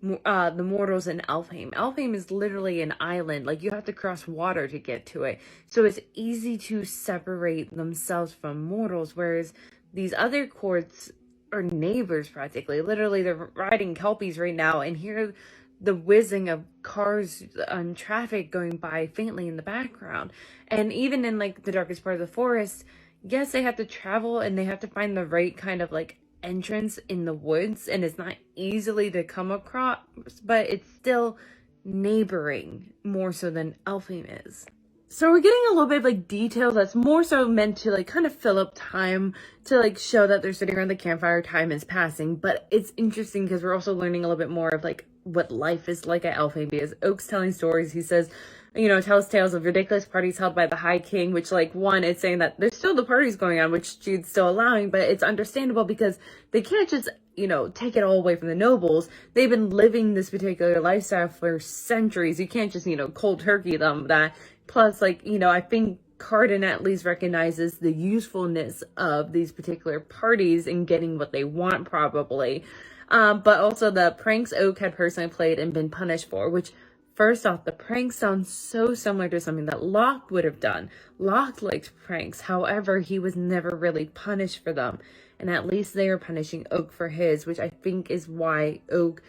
Speaker 1: the mortals in Elfheim. Elfheim is literally an island. Like, you have to cross water to get to it. So it's easy to separate themselves from mortals. Whereas these other courts are neighbors practically. Literally, they're riding kelpies right now and hear the whizzing of cars and traffic going by faintly in the background. And even in like the darkest part of the forest, yes, they have to travel and they have to find the right kind of like entrance in the woods, and it's not easily to come across, but it's still neighboring more so than Elfheim is. So we're getting a little bit of like details that's more so meant to like kind of fill up time, to like show that they're sitting around the campfire, time is passing. But it's interesting because we're also learning a little bit more of like what life is like at Elfheim, because Oak's telling stories. He says, you know, tells tales of ridiculous parties held by the High King, which like one, it's saying that there's still the parties going on, which Jude's still allowing, but it's understandable because they can't just, you know, take it all away from the nobles. They've been living this particular lifestyle for centuries. You can't just, you know, cold turkey them that. Plus, like, you know, I think Cardin at least recognizes the usefulness of these particular parties in getting what they want, probably. But also the pranks Oak had personally played and been punished for, which, first off, the pranks sound so similar to something that Locke would have done. Locke liked pranks. However, he was never really punished for them. And at least they are punishing Oak for his, which I think is why Oak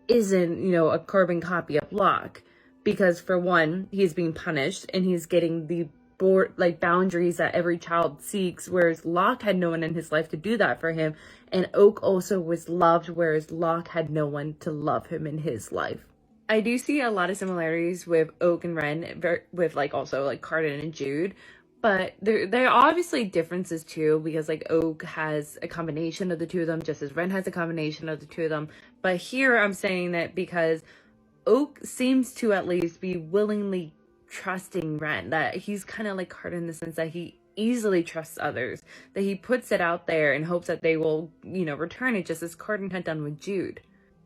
Speaker 1: isn't, you know, a carbon copy of Locke. Because for one, he's being punished and he's getting the boundaries that every child seeks, whereas Locke had no one in his life to do that for him. And Oak also was loved, whereas Locke had no one to love him in his life. I do see a lot of similarities with Oak and Ren, with like also like Cardin and Jude, but there are obviously differences too, because like Oak has a combination of the two of them, just as Ren has a combination of the two of them. But here I'm saying that because Oak seems to at least be willingly trusting Ren, that he's kind of like Cardin in the sense that he easily trusts others, that he puts it out there in hopes that they will, you know, return it, just as Cardin had done with Jude.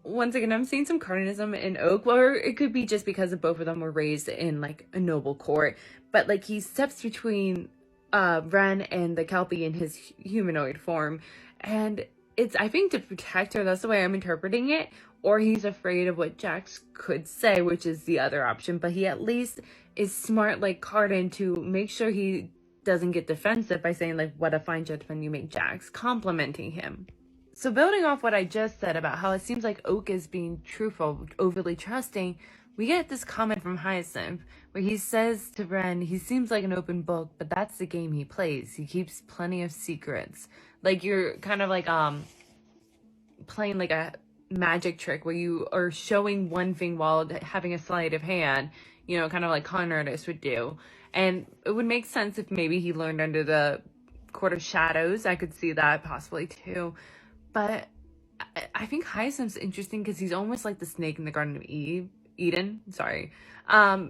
Speaker 1: once again, I'm seeing some carnism in Oak, or it could be just because of both of them were raised in like a noble court. But like he steps between Ren and the Kelpie in his humanoid form, and it's, I think, to protect her. That's the way I'm interpreting it. Or he's afraid of what Jax could say, which is the other option. But he at least is smart like Cardan to make sure he doesn't get defensive by saying like, what a fine judgment you make, Jax, complimenting him. So building off what I just said about how it seems like Oak is being truthful, overly trusting, we get this comment from Hyacinth where he says to Ren, he seems like an open book, but that's the game he plays. He keeps plenty of secrets. Like you're kind of like playing like a magic trick where you are showing one thing while having a sleight of hand, you know, kind of like con artists would do. And it would make sense if maybe he learned under the Court of Shadows. I could see that possibly too. But I think Hyacinth's interesting because he's almost like the snake in the Garden of Eden,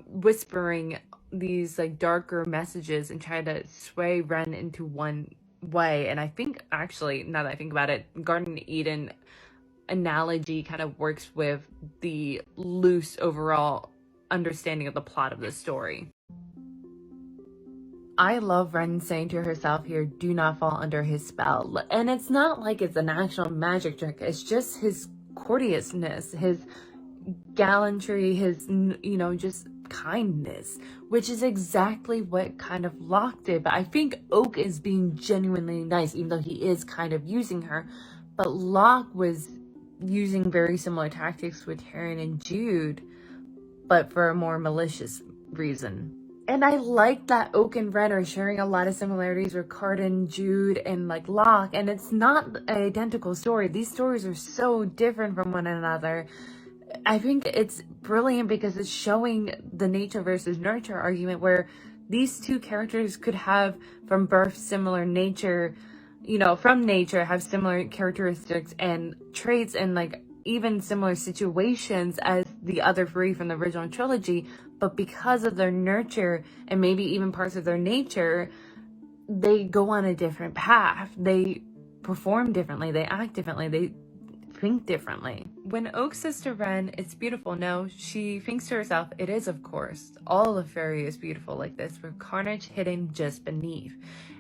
Speaker 1: whispering these like darker messages and trying to sway Ren into one way. And I think actually, now that I think about it, Garden of Eden analogy kind of works with the loose overall understanding of the plot of the story. I love Ren saying to herself here, do not fall under his spell. And it's not like it's an actual magic trick. It's just his courteousness, his gallantry, his, you know, just kindness, which is exactly what kind of Locke did. But I think Oak is being genuinely nice, even though he is kind of using her. But Locke was using very similar tactics with Taryn and Jude, but for a more malicious reason. And I like that Oak and Ren are sharing a lot of similarities with Cardan, Jude, and like Locke. And it's not an identical story. These stories are so different from one another. I think it's brilliant because it's showing the nature versus nurture argument where these two characters could have from birth similar nature, you know, from nature have similar characteristics and traits and like even similar situations as the other three from the original trilogy, but because of their nurture and maybe even parts of their nature, they go on a different path. They perform differently, they act differently, they think differently. When Oak says to Ren, it's beautiful, no, she thinks to herself, it is, of course. All of fairy is beautiful like this, with carnage hidden just beneath.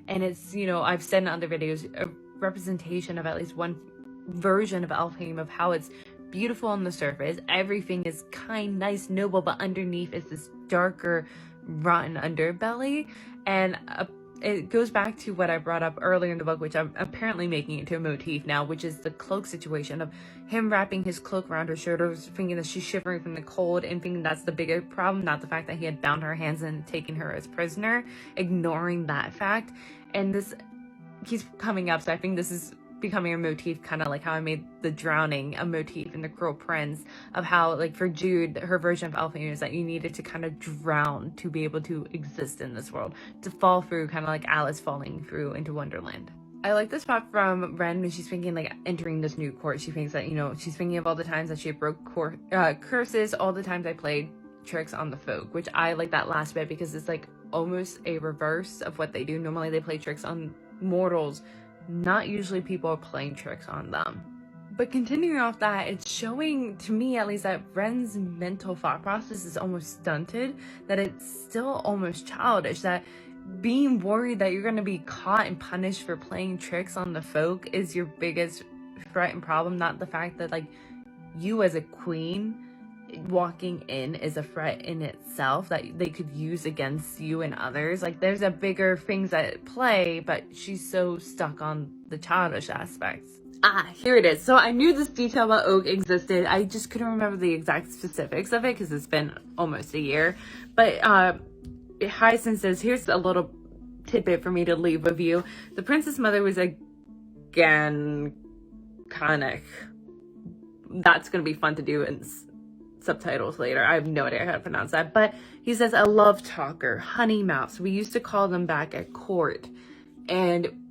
Speaker 1: And it's, you know, I've said in other videos, a representation of at least one version of Elfheim of how it's beautiful on the surface. Everything is kind, nice, noble, but underneath is this darker, rotten underbelly. And it goes back to what I brought up earlier in the book, which I'm apparently making into a motif now, which is the cloak situation of him wrapping his cloak around her shoulders, thinking that she's shivering from the cold and thinking that's the bigger problem, not the fact that he had bound her hands and taken her as prisoner, ignoring that fact. And this keeps coming up, so I think this is becoming a motif, kind of like how I made the drowning a motif in The Cruel Prince, of how, like, for Jude, her version of Elfheim is that you needed to kind of drown to be able to exist in this world, to fall through, kind of like Alice falling through into Wonderland. I like this spot from Ren when she's thinking, like, entering this new court. She thinks that, you know, she's thinking of all the times that she broke curses, all the times I played tricks on the folk, which I like that last bit because it's like almost a reverse of what they do. Normally they play tricks on mortals, not usually people are playing tricks on them. But continuing off that, it's showing to me at least that Ren's mental thought process is almost stunted, that it's still almost childish, that being worried that you're going to be caught and punished for playing tricks on the folk is your biggest threat and problem, not the fact that, like, you as a queen walking in is a threat in itself that they could use against you and others. Like, there's a bigger things at play, but she's so stuck on the childish aspects. Here it is. So I knew this detail about Oak existed. I just couldn't remember the exact specifics of it because it's been almost a year. But Hyacinth says, here's a little tidbit for me to leave with you. The princess mother was a Gancanic. That's going to be fun to do in subtitles later. I have no idea how to pronounce that. But he says, a love talker, honey mouths. We used to call them back at court. And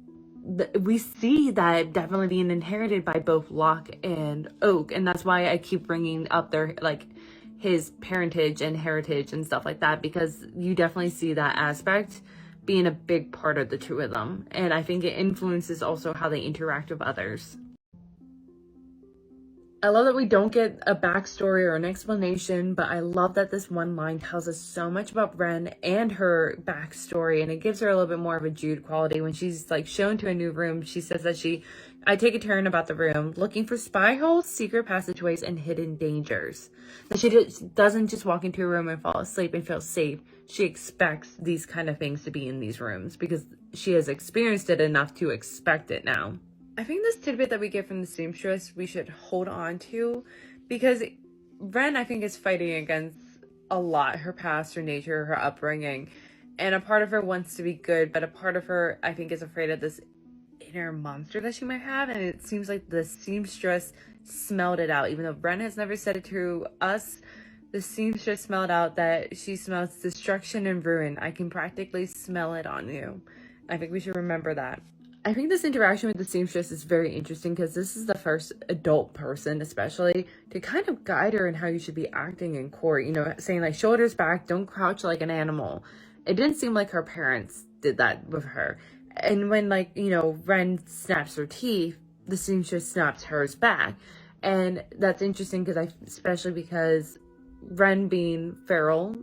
Speaker 1: we see that definitely being inherited by both Locke and Oak. And that's why I keep bringing up their, like, his parentage and heritage and stuff like that, because you definitely see that aspect being a big part of the two of them. And I think it influences also how they interact with others. I love that we don't get a backstory or an explanation, but I love that this one line tells us so much about Ren and her backstory, and it gives her a little bit more of a Jude quality. When she's like shown to a new room, she says that I take a turn about the room, looking for spy holes, secret passageways, and hidden dangers. That she doesn't just walk into a room and fall asleep and feel safe. She expects these kind of things to be in these rooms because she has experienced it enough to expect it now. I think this tidbit that we get from the seamstress we should hold on to, because Ren, I think, is fighting against a lot, her past, her nature, her upbringing, and a part of her wants to be good, but a part of her, I think, is afraid of this inner monster that she might have, and it seems like the seamstress smelled it out. Even though Ren has never said it to us, the seamstress smelled out that she smells destruction and ruin. I can practically smell it on you. I think we should remember that. I think this interaction with the seamstress is very interesting because this is the first adult person, especially, to kind of guide her in how you should be acting in court. You know, saying like, shoulders back, don't crouch like an animal. It didn't seem like her parents did that with her. And when, like, you know, Ren snaps her teeth, the seamstress snaps hers back. And that's interesting because especially because Ren being feral,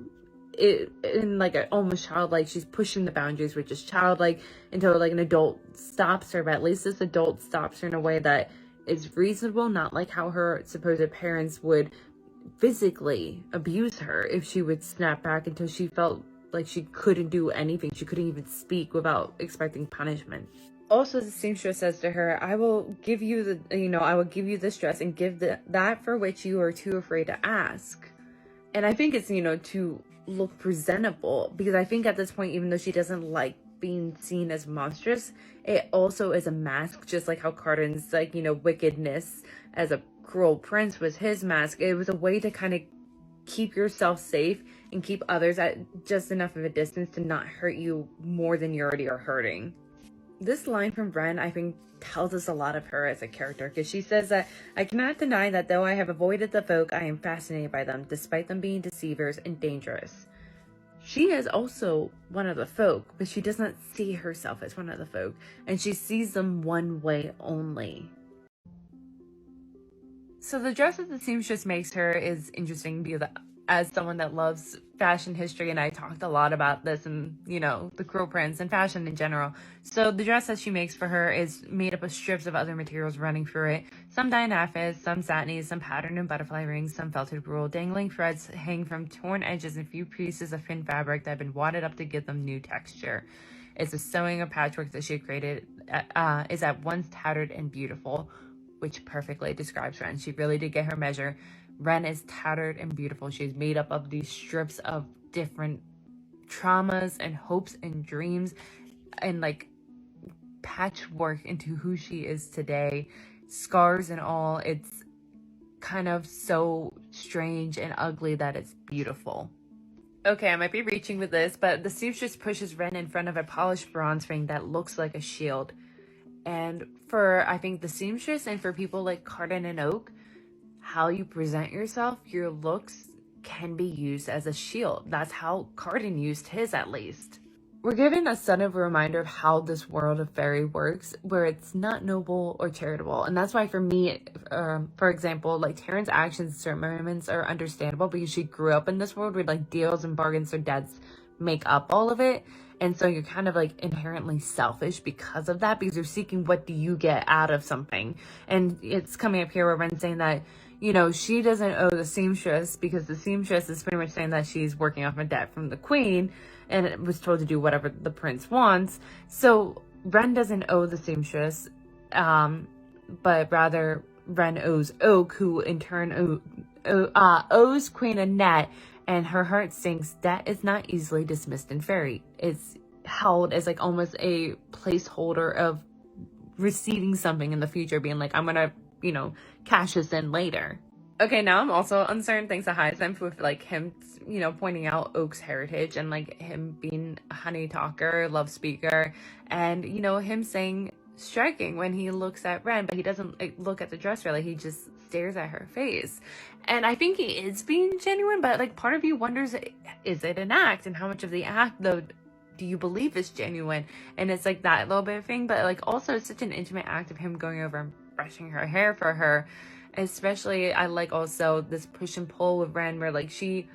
Speaker 1: in like an almost childlike, she's pushing the boundaries, which is childlike, until like an adult stops her. But at least this adult stops her in a way that is reasonable, not like how her supposed parents would physically abuse her if she would snap back until she felt like she couldn't do anything. She couldn't even speak without expecting punishment. Also, the seamstress says to her, I will give you this dress and give that for which you are too afraid to ask. And I think it's, to look presentable, because I think at this point, even though she doesn't like being seen as monstrous, it also is a mask, just like how Carden's wickedness as a cruel prince was his mask. It was a way to kind of keep yourself safe and keep others at just enough of a distance to not hurt you more than you already are hurting. This line from Bren, I think, tells us a lot of her as a character, because she says that, I cannot deny that though I have avoided the folk, I am fascinated by them, despite them being deceivers and dangerous. She is also one of the folk, but she does not see herself as one of the folk, and she sees them one way only. So the dress that the seamstress makes her is interesting, because as someone that loves fashion history, and I talked a lot about this and, the Cruel Prince and fashion in general. So the dress that she makes for her is made up of strips of other materials running through it. Some dianaphis, some satiny, some patterned and butterfly rings, some felted wool. Dangling threads hang from torn edges and few pieces of thin fabric that have been wadded up to give them new texture. It's a sewing of patchwork that she created, is at once tattered and beautiful, which perfectly describes Ren. She really did get her measure. Ren is tattered and beautiful. She's made up of these strips of different traumas and hopes and dreams, and like patchwork into who she is today, scars and all. It's kind of so strange and ugly that it's beautiful. Okay, I might be reaching with this, but the seamstress pushes Ren in front of a polished bronze ring that looks like a shield. And for, I think, the seamstress and for people like Carden and Oak, how you present yourself, your looks can be used as a shield. That's how Carden used his, at least. We're given a sudden reminder of how this world of fairy works, where it's not noble or charitable. And that's why for me, for example, like Taryn's actions in certain moments are understandable, because she grew up in this world where like deals and bargains or debts make up all of it. And so you're kind of like inherently selfish because of that, because you're seeking what do you get out of something. And it's coming up here where Ren's saying that, she doesn't owe the seamstress, because the seamstress is pretty much saying that she's working off a debt from the queen and it was told to do whatever the prince wants. So Ren doesn't owe the seamstress, but rather Ren owes Oak, who in turn owes Queen Annette. And her heart sinks. That is not easily dismissed in fairy. It's held as like almost a placeholder of receiving something in the future, being like, I'm gonna, cash this in later. Okay, now I'm also on certain things at Hyacinth with like him, pointing out Oak's heritage and like him being a honey talker, love speaker, and him saying striking when he looks at Ren, but he doesn't look at the dress really, he just stares at her face. And I think he is being genuine, but like part of you wonders, is it an act, and how much of the act though do you believe is genuine? And it's like that little bit of thing, but like also it's such an intimate act of him going over and brushing her hair for her, Especially, I like also this push and pull with Ren, where like she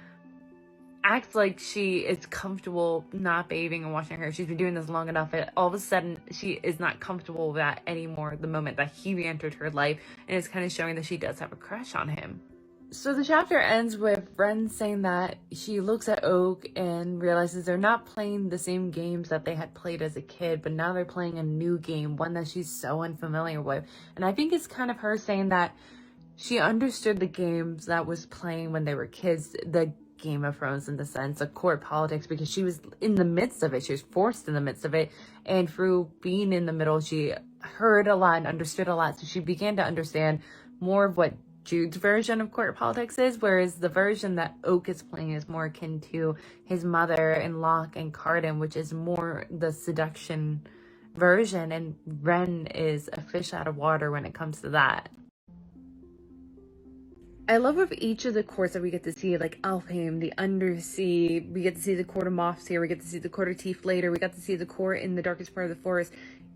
Speaker 1: acts like she is comfortable not bathing and washing her hair. She's been doing this long enough, and all of a sudden she is not comfortable with that anymore the moment that he re-entered her life, and it's kind of showing that she does have a crush on him. So the chapter ends with Ren saying that she looks at Oak and realizes they're not playing the same games that they had played as a kid, but now they're playing a new game, one that she's so unfamiliar with. And I think it's kind of her saying that she understood the games that was playing when they were kids, the Game of Thrones in the sense of court politics, because she was in the midst of it. She was forced in the midst of it. And through being in the middle, she heard a lot and understood a lot. So she began to understand more of what Jude's version of court politics is, whereas the version that Oak is playing is more akin to his mother and Locke and Carden, which is more the seduction version, and Ren is a fish out of water when it comes to that. I love with each of the courts that we get to see, like Alfheim, the Undersea, we get to see the court of Moths here, we get to see the court of Teeth later, we got to see the court in the darkest part of the forest.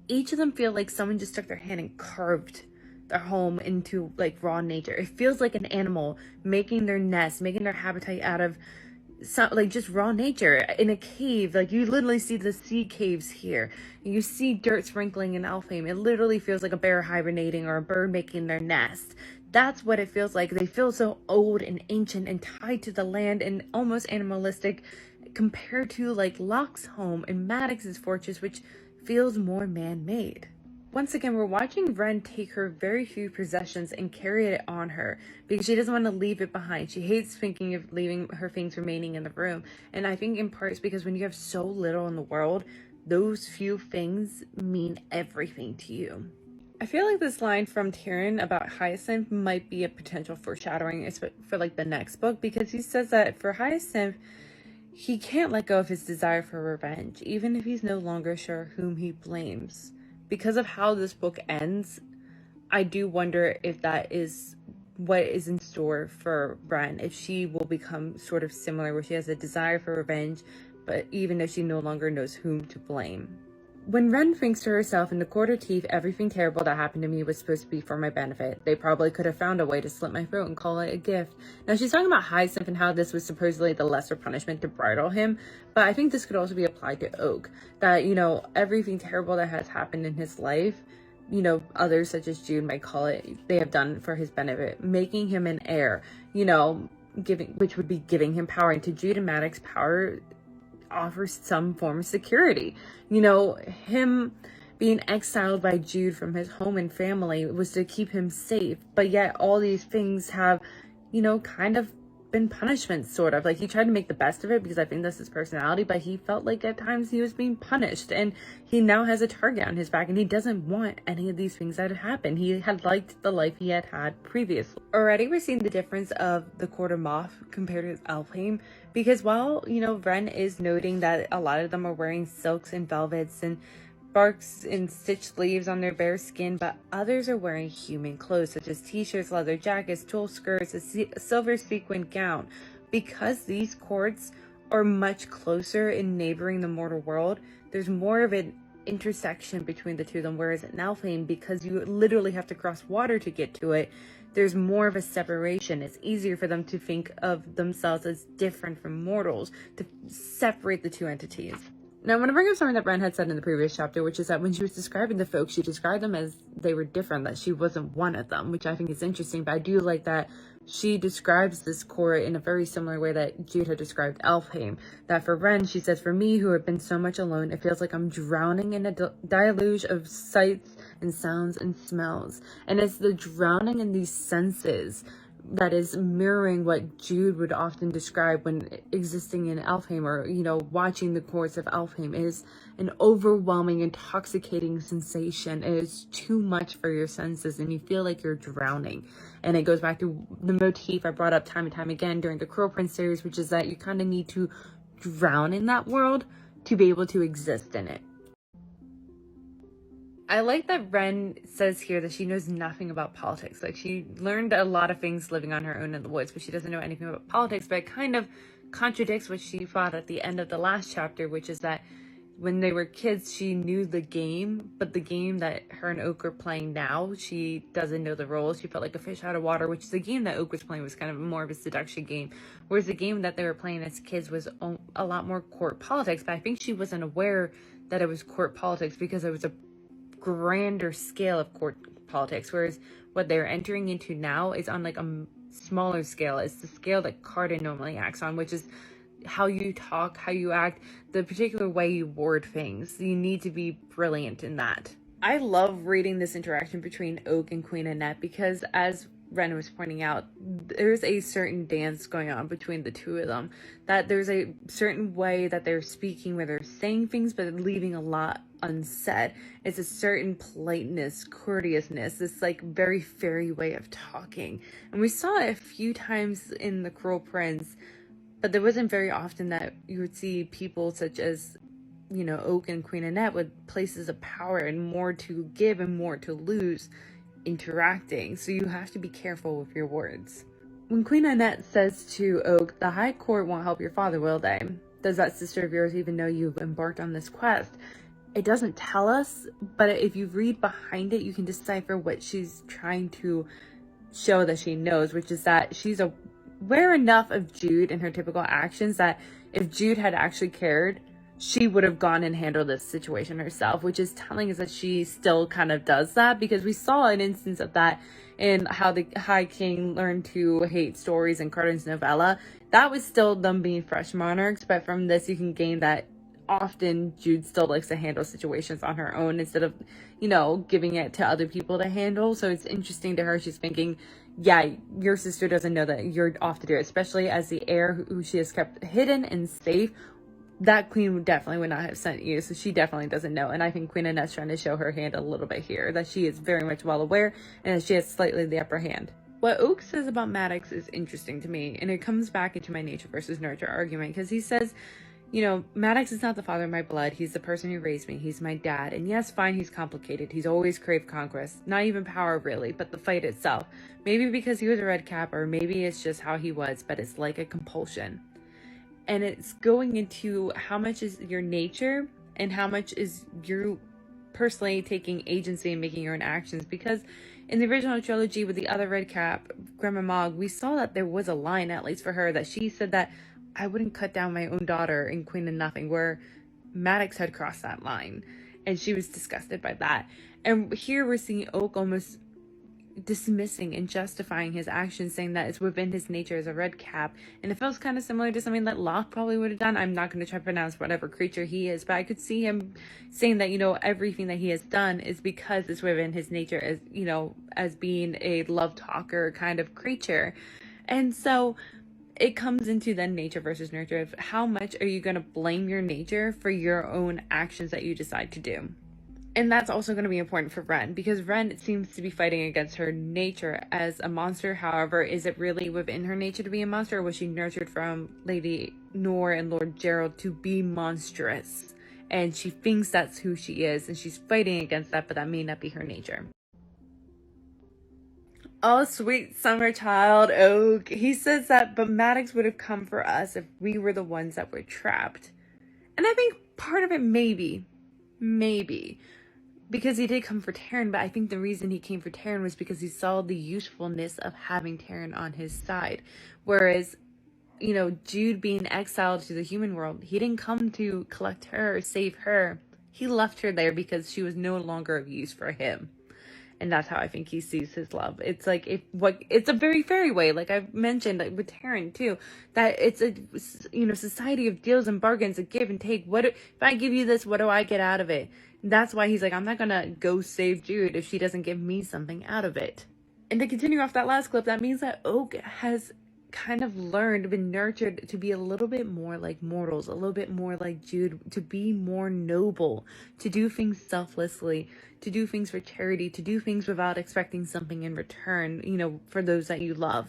Speaker 1: Each of them feel like someone just took their hand and carved their home into like raw nature. It feels like an animal making their nest, making their habitat out of like just raw nature in a cave. Like you literally see the sea caves here. You see dirt sprinkling in Alfheim. It literally feels like a bear hibernating or a bird making their nest. That's what it feels like. They feel so old and ancient and tied to the land and almost animalistic compared to like Locke's home and Maddox's fortress, which feels more man-made. Once again, we're watching Ren take her very few possessions and carry it on her because she doesn't want to leave it behind. She hates thinking of leaving her things remaining in the room. And I think in part it's because when you have so little in the world, those few things mean everything to you. I feel like this line from Tyrion about Hyacinth might be a potential foreshadowing for like the next book, because he says that for Hyacinth, he can't let go of his desire for revenge, even if he's no longer sure whom he blames. Because of how this book ends, I do wonder if that is what is in store for Ren, if she will become sort of similar, where she has a desire for revenge, but even if she no longer knows whom to blame. When Ren thinks to herself, in the court of Teeth, everything terrible that happened to me was supposed to be for my benefit. They probably could have found a way to slit my throat and call it a gift. Now, she's talking about Hyacinth and how this was supposedly the lesser punishment to bridle him, but I think this could also be applied to Oak. That, you know, everything terrible that has happened in his life, you know, others such as Jude might call it, they have done for his benefit, making him an heir, you know, which would be giving him power. And to Jude and Maddox, power offers some form of security. You know, him being exiled by Jude from his home and family was to keep him safe, but yet all these things have, you know, kind of been punishments, sort of. Like, he tried to make the best of it because I think that's his personality, but he felt like at times he was being punished, and he now has a target on his back, and he doesn't want any of these things that had happened. He had liked the life he had had previously. Already we're seeing the difference of the Court of Moth compared to Alfheim, because while, you know, Ren is noting that a lot of them are wearing silks and velvets and barks and stitched leaves on their bare skin, but others are wearing human clothes such as t-shirts, leather jackets, tulle skirts, a silver sequin gown. Because these courts are much closer in neighboring the mortal world, there's more of an intersection between the two of them, whereas in Alfheim, because you literally have to cross water to get to it, there's more of a separation. It's easier for them to think of themselves as different from mortals, to separate the two entities. Now, I want to bring up something that Ren had said in the previous chapter, which is that when she was describing the folks, she described them as they were different, that she wasn't one of them, which I think is interesting. But I do like that she describes this court in a very similar way that Jude had described Alfheim. That for Ren, she says, for me, who have been so much alone, it feels like I'm drowning in a deluge of sights and sounds and smells. And it's the drowning in these senses that is mirroring what Jude would often describe when existing in Alfheim, or, you know, watching the courts of Alfheim. It is an overwhelming, intoxicating sensation. It is too much for your senses, and you feel like you're drowning. And it goes back to the motif I brought up time and time again during the Crow Prince series, which is that you kind of need to drown in that world to be able to exist in it. I like that Ren says here that she knows nothing about politics. Like, she learned a lot of things living on her own in the woods, but she doesn't know anything about politics. But it kind of contradicts what she thought at the end of the last chapter, which is that when they were kids, she knew the game, but the game that her and Oak are playing now, she doesn't know the rules. She felt like a fish out of water, which is the game that Oak was playing was kind of more of a seduction game, whereas the game that they were playing as kids was a lot more court politics. But I think she wasn't aware that it was court politics because it was a grander scale of court politics, whereas what they're entering into now is on like a smaller scale. It's the scale that Carden normally acts on, which is how you talk, how you act, the particular way you word things. You need to be brilliant in that. I love reading this interaction between Oak and Queen Annette because, as Ren was pointing out, there's a certain dance going on between the two of them. That there's a certain way that they're speaking where they're saying things but leaving a lot unsaid. It's a certain politeness, courteousness, this like very fairy way of talking. And we saw it a few times in The Cruel Prince, but there wasn't very often that you would see people such as, you know, Oak and Queen Annette with places of power and more to give and more to lose interacting. So you have to be careful with your words. When Queen Annette says to Oak, the High Court won't help your father, will they? Does that sister of yours even know you've embarked on this quest? It doesn't tell us, but if you read behind it, you can decipher what she's trying to show that she knows, which is that she's aware enough of Jude and her typical actions that if Jude had actually cared, she would have gone and handled this situation herself, which is telling us that she still kind of does that, because we saw an instance of that in how the High King learned to hate stories in Carden's novella. That was still them being fresh monarchs, but from this you can gain that often Jude still likes to handle situations on her own instead of, you know, giving it to other people to handle. So it's interesting to her. She's thinking, yeah, your sister doesn't know that you're off to do it, especially as the heir who she has kept hidden and safe. That queen definitely would not have sent you, so she definitely doesn't know. And I think Queen Annette's trying to show her hand a little bit here, that she is very much well aware and that she has slightly the upper hand. What Oak says about Maddox is interesting to me, and it comes back into my nature versus nurture argument, because he says, you know, Maddox is not the father of my blood. He's the person who raised me. He's my dad. And yes, fine, he's complicated. He's always craved conquest. Not even power, really, but the fight itself. Maybe because he was a red cap, or maybe it's just how he was, but it's like a compulsion. And it's going into how much is your nature and how much is you personally taking agency and making your own actions. Because in the original trilogy with the other red cap, Grandma Mog, we saw that there was a line, at least for her, that she said that I wouldn't cut down my own daughter in Queen of Nothing, where Maddox had crossed that line and she was disgusted by that. And here we're seeing Oak almost dismissing and justifying his actions, saying that it's within his nature as a red cap. And it feels kind of similar to something that Locke probably would have done. I'm not going to try to pronounce whatever creature he is, but I could see him saying that, you know, everything that he has done is because it's within his nature as, you know, as being a love talker kind of creature. And so it comes into then nature versus nurture of how much are you going to blame your nature for your own actions that you decide to do. And that's also going to be important for Ren, because Ren seems to be fighting against her nature as a monster. However, is it really within her nature to be a monster, or was she nurtured from Lady Nor and Lord Gerald to be monstrous? And she thinks that's who she is, and she's fighting against that, but that may not be her nature. Oh, sweet summer child, Oak. He says that, but Maddox would have come for us if we were the ones that were trapped. And I think part of it maybe, because he did come for Taryn, but I think the reason he came for Taryn was because he saw the usefulness of having Taryn on his side. Whereas, you know, Jude being exiled to the human world, he didn't come to collect her or save her. He left her there because she was no longer of use for him. And that's how I think he sees his love. It's like, it's a very fairy way, like I've mentioned, like with Taryn too, that it's a, you know, society of deals and bargains, a give and take. If I give you this, what do I get out of it? And that's why he's like, I'm not gonna go save Jude if she doesn't give me something out of it. And to continue off that last clip, that means that Oak has kind of learned, been nurtured to be a little bit more like mortals, a little bit more like Jude, to be more noble, to do things selflessly, to do things for charity, to do things without expecting something in return, you know, for those that you love.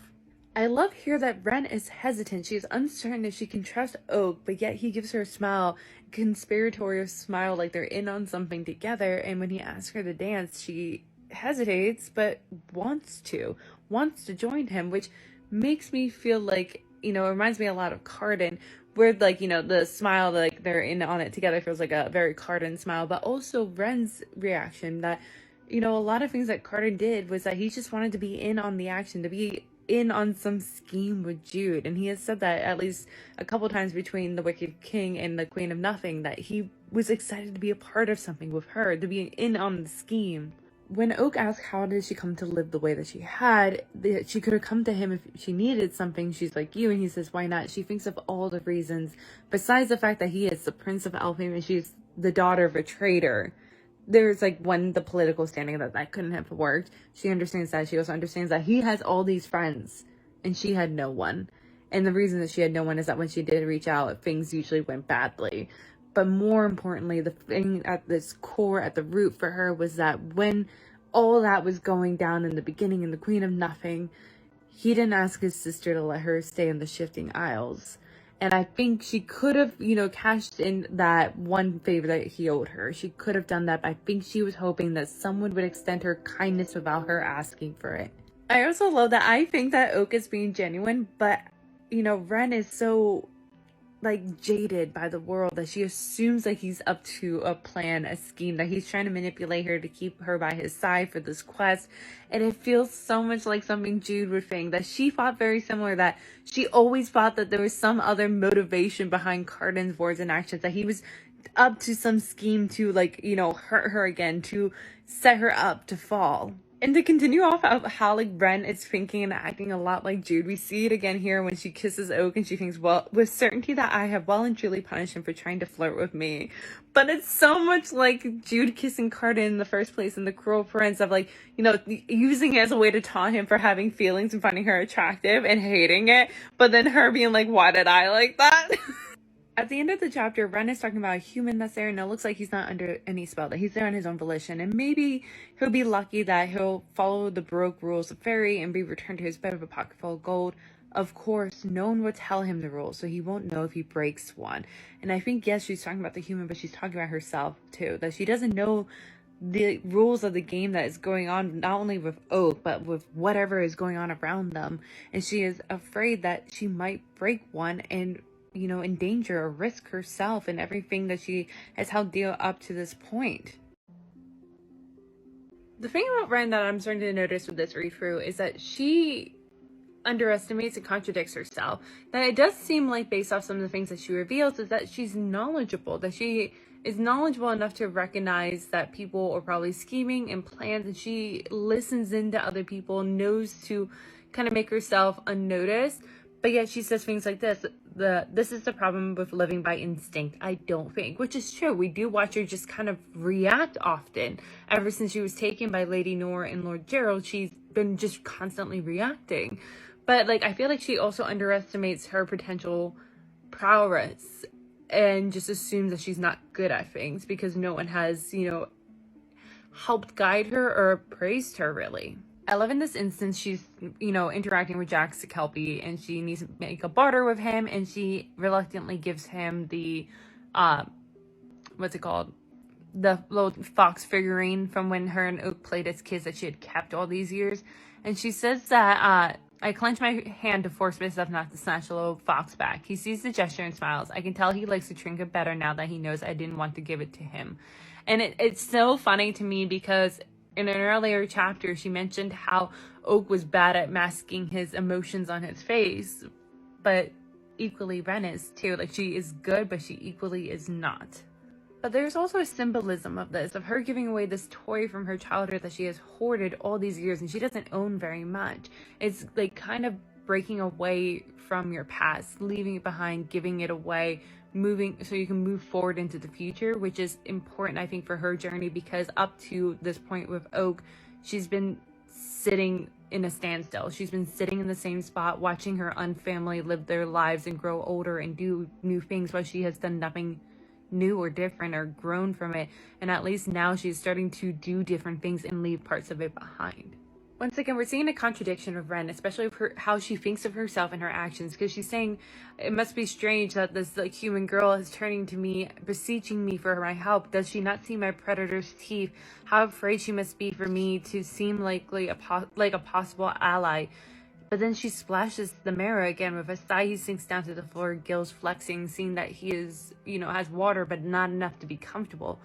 Speaker 1: I love here that Ren is hesitant. She is uncertain if she can trust Oak, but yet he gives her a smile, conspiratorial smile, like they're in on something together. And when he asks her to dance, she hesitates, but wants to join him, which makes me feel like, you know, it reminds me a lot of Carden, where, like, you know, the smile, like, they're in on it together feels like a very Carden smile, but also Ren's reaction that, you know, a lot of things that Carden did was that he just wanted to be in on the action, to be in on some scheme with Jude. And he has said that at least a couple times between the Wicked King and the Queen of Nothing, that he was excited to be a part of something with her, to be in on the scheme. When Oak asked how did she come to live the way that she had, that she could have come to him if she needed something, she's like you, and he says, why not? She thinks of all the reasons, besides the fact that he is the Prince of Elfhame and she's the daughter of a traitor. There's like the political standing that couldn't have worked. She understands that. She also understands that he has all these friends and she had no one. And the reason that she had no one is that when she did reach out, things usually went badly. But more importantly, the thing at this core, at the root for her, was that when all that was going down in the beginning in the Queen of Nothing, he didn't ask his sister to let her stay in the Shifting Isles. And I think she could have, you know, cashed in that one favor that he owed her. She could have done that, but I think she was hoping that someone would extend her kindness without her asking for it. I also love that I think that Oak is being genuine, but, you know, Ren is so, like, jaded by the world that she assumes that he's up to a plan, a scheme, that he's trying to manipulate her to keep her by his side for this quest. And it feels so much like something Jude would think, that she thought very similar, that she always thought that there was some other motivation behind Carden's words and actions, that he was up to some scheme to, like, you know, hurt her again, to set her up to fall. And to continue off of how, like, Ren is thinking and acting a lot like Jude, we see it again here when she kisses Oak and she thinks, well, with certainty that I have well and truly punished him for trying to flirt with me. But it's so much like Jude kissing Carden in the first place in The Cruel Prince, of, like, you know, using it as a way to taunt him for having feelings and finding her attractive and hating it. But then her being like, why did I like that? At the end of the chapter, Ren is talking about a human that's there, and it looks like he's not under any spell, that he's there on his own volition, and maybe he'll be lucky that he'll follow the Baroque rules of fairy and be returned to his bed with a pocket full of gold. Of course, no one will tell him the rules, so he won't know if he breaks one. And I think, yes, she's talking about the human, but she's talking about herself, too, that she doesn't know the rules of the game that is going on, not only with Oak, but with whatever is going on around them, and she is afraid that she might break one and, you know, endanger or risk herself and everything that she has held dear up to this point. The thing about Ren that I'm starting to notice with this read-through is that she underestimates and contradicts herself. That it does seem like, based off some of the things that she reveals, is that she's knowledgeable, that she is knowledgeable enough to recognize that people are probably scheming and plans, and she listens into other people, knows to kind of make herself unnoticed. But yet she says things like this, this is the problem with living by instinct, I don't think, which is true. We do watch her just kind of react often. Ever since she was taken by Lady Nor and Lord Gerald, she's been just constantly reacting. But, like, I feel like she also underestimates her potential prowess and just assumes that she's not good at things because no one has, you know, helped guide her or praised her, really. I love in this instance, she's, you know, interacting with Jax the Kelpie, and she needs to make a barter with him, and she reluctantly gives him the, what's it called? The little fox figurine from when her and Oak played as kids that she had kept all these years. And she says that, I clench my hand to force myself not to snatch the little fox back. He sees the gesture and smiles. I can tell he likes the trinket better now that he knows I didn't want to give it to him. And it's so funny to me because in an earlier chapter, she mentioned how Oak was bad at masking his emotions on his face, but equally Ren is too. Like, she is good, but she equally is not. But there's also a symbolism of this, of her giving away this toy from her childhood that she has hoarded all these years and she doesn't own very much. It's like kind of breaking away from your past, leaving it behind, giving it away, moving so you can move forward into the future, which is important, I think, for her journey, because up to this point with Oak, she's been sitting in a standstill. She's been sitting in the same spot, watching her own family live their lives and grow older and do new things while she has done nothing new or different or grown from it. And at least now she's starting to do different things and leave parts of it behind. Once again, we're seeing a contradiction of Ren, especially with her, how she thinks of herself and her actions, because she's saying it must be strange that this, like, human girl is turning to me, beseeching me for my help. Does she not see my predator's teeth? How afraid she must be for me to seem like a possible ally. But then she splashes the mirror again with a sigh. He sinks down to the floor, gills flexing, seeing that he is, has water, but not enough to be comfortable.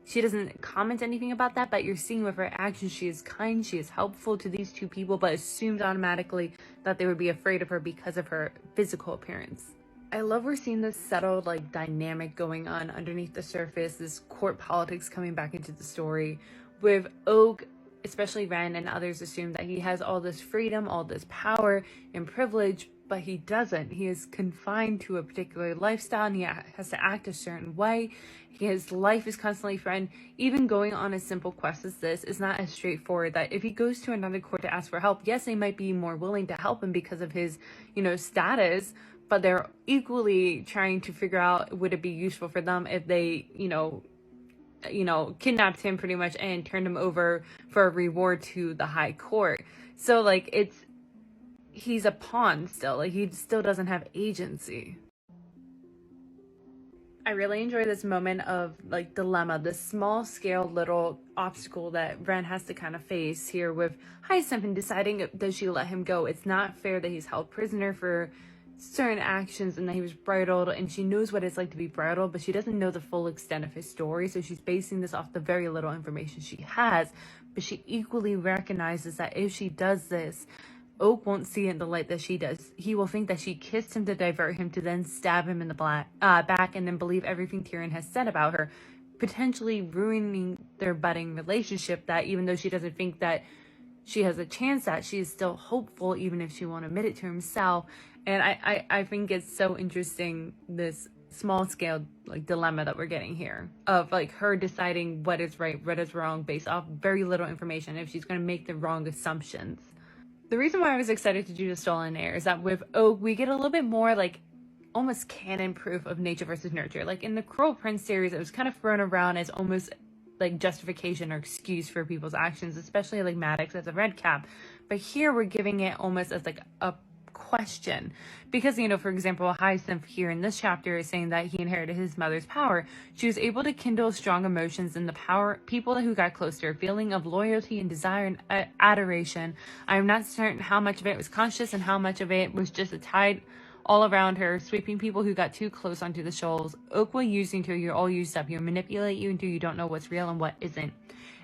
Speaker 1: She doesn't comment anything about that, but you're seeing with her actions, she is kind, she is helpful to these two people, but assumes automatically that they would be afraid of her because of her physical appearance. I love we're seeing this settled dynamic going on underneath the surface, this court politics coming back into the story, with Oak, especially Ren and others, assume that he has all this freedom, all this power and privilege, but he doesn't. He is confined to a particular lifestyle and he has to act a certain way. His life is constantly threatened. Even going on a simple quest as this is not as straightforward, that if he goes to another court to ask for help, yes, they might be more willing to help him because of his, status, but they're equally trying to figure out, would it be useful for them if they, kidnapped him pretty much and turned him over for a reward to the high court. So he's a pawn still. He still doesn't have agency. I really enjoy this moment of dilemma, this small scale little obstacle that Ren has to kind of face here with Hyacinth and deciding, does she let him go? It's not fair that he's held prisoner for certain actions and that he was bridled, and she knows what it's like to be bridled, but she doesn't know the full extent of his story, so she's basing this off the very little information she has. But she equally recognizes that if she does this, Oak won't see it in the light that she does. He will think that she kissed him to divert him, to then stab him in the back and then believe everything Tyrion has said about her, potentially ruining their budding relationship, that even though she doesn't think that she has a chance at, she is still hopeful, even if she won't admit it to himself. And I think it's so interesting, this small scale dilemma that we're getting here of her deciding what is right, what is wrong based off very little information, if she's going to make the wrong assumptions. The reason why I was excited to do the Stolen Heir is that with Oak, we get a little bit more almost canon proof of nature versus nurture. In the Cruel Prince series, it was kind of thrown around as almost justification or excuse for people's actions, especially Maddox as a red cap. But here we're giving it almost as a question, because for example, Hyacinth here in this chapter is saying that he inherited his mother's power. She was able to kindle strong emotions in the people who got close to her, feeling of loyalty and desire and adoration. I'm not certain how much of it was conscious and how much of it was just a tide all around her, sweeping people who got too close onto the shoals. Oak will use you until you're all used up. He'll manipulate you until you don't know what's real and what isn't.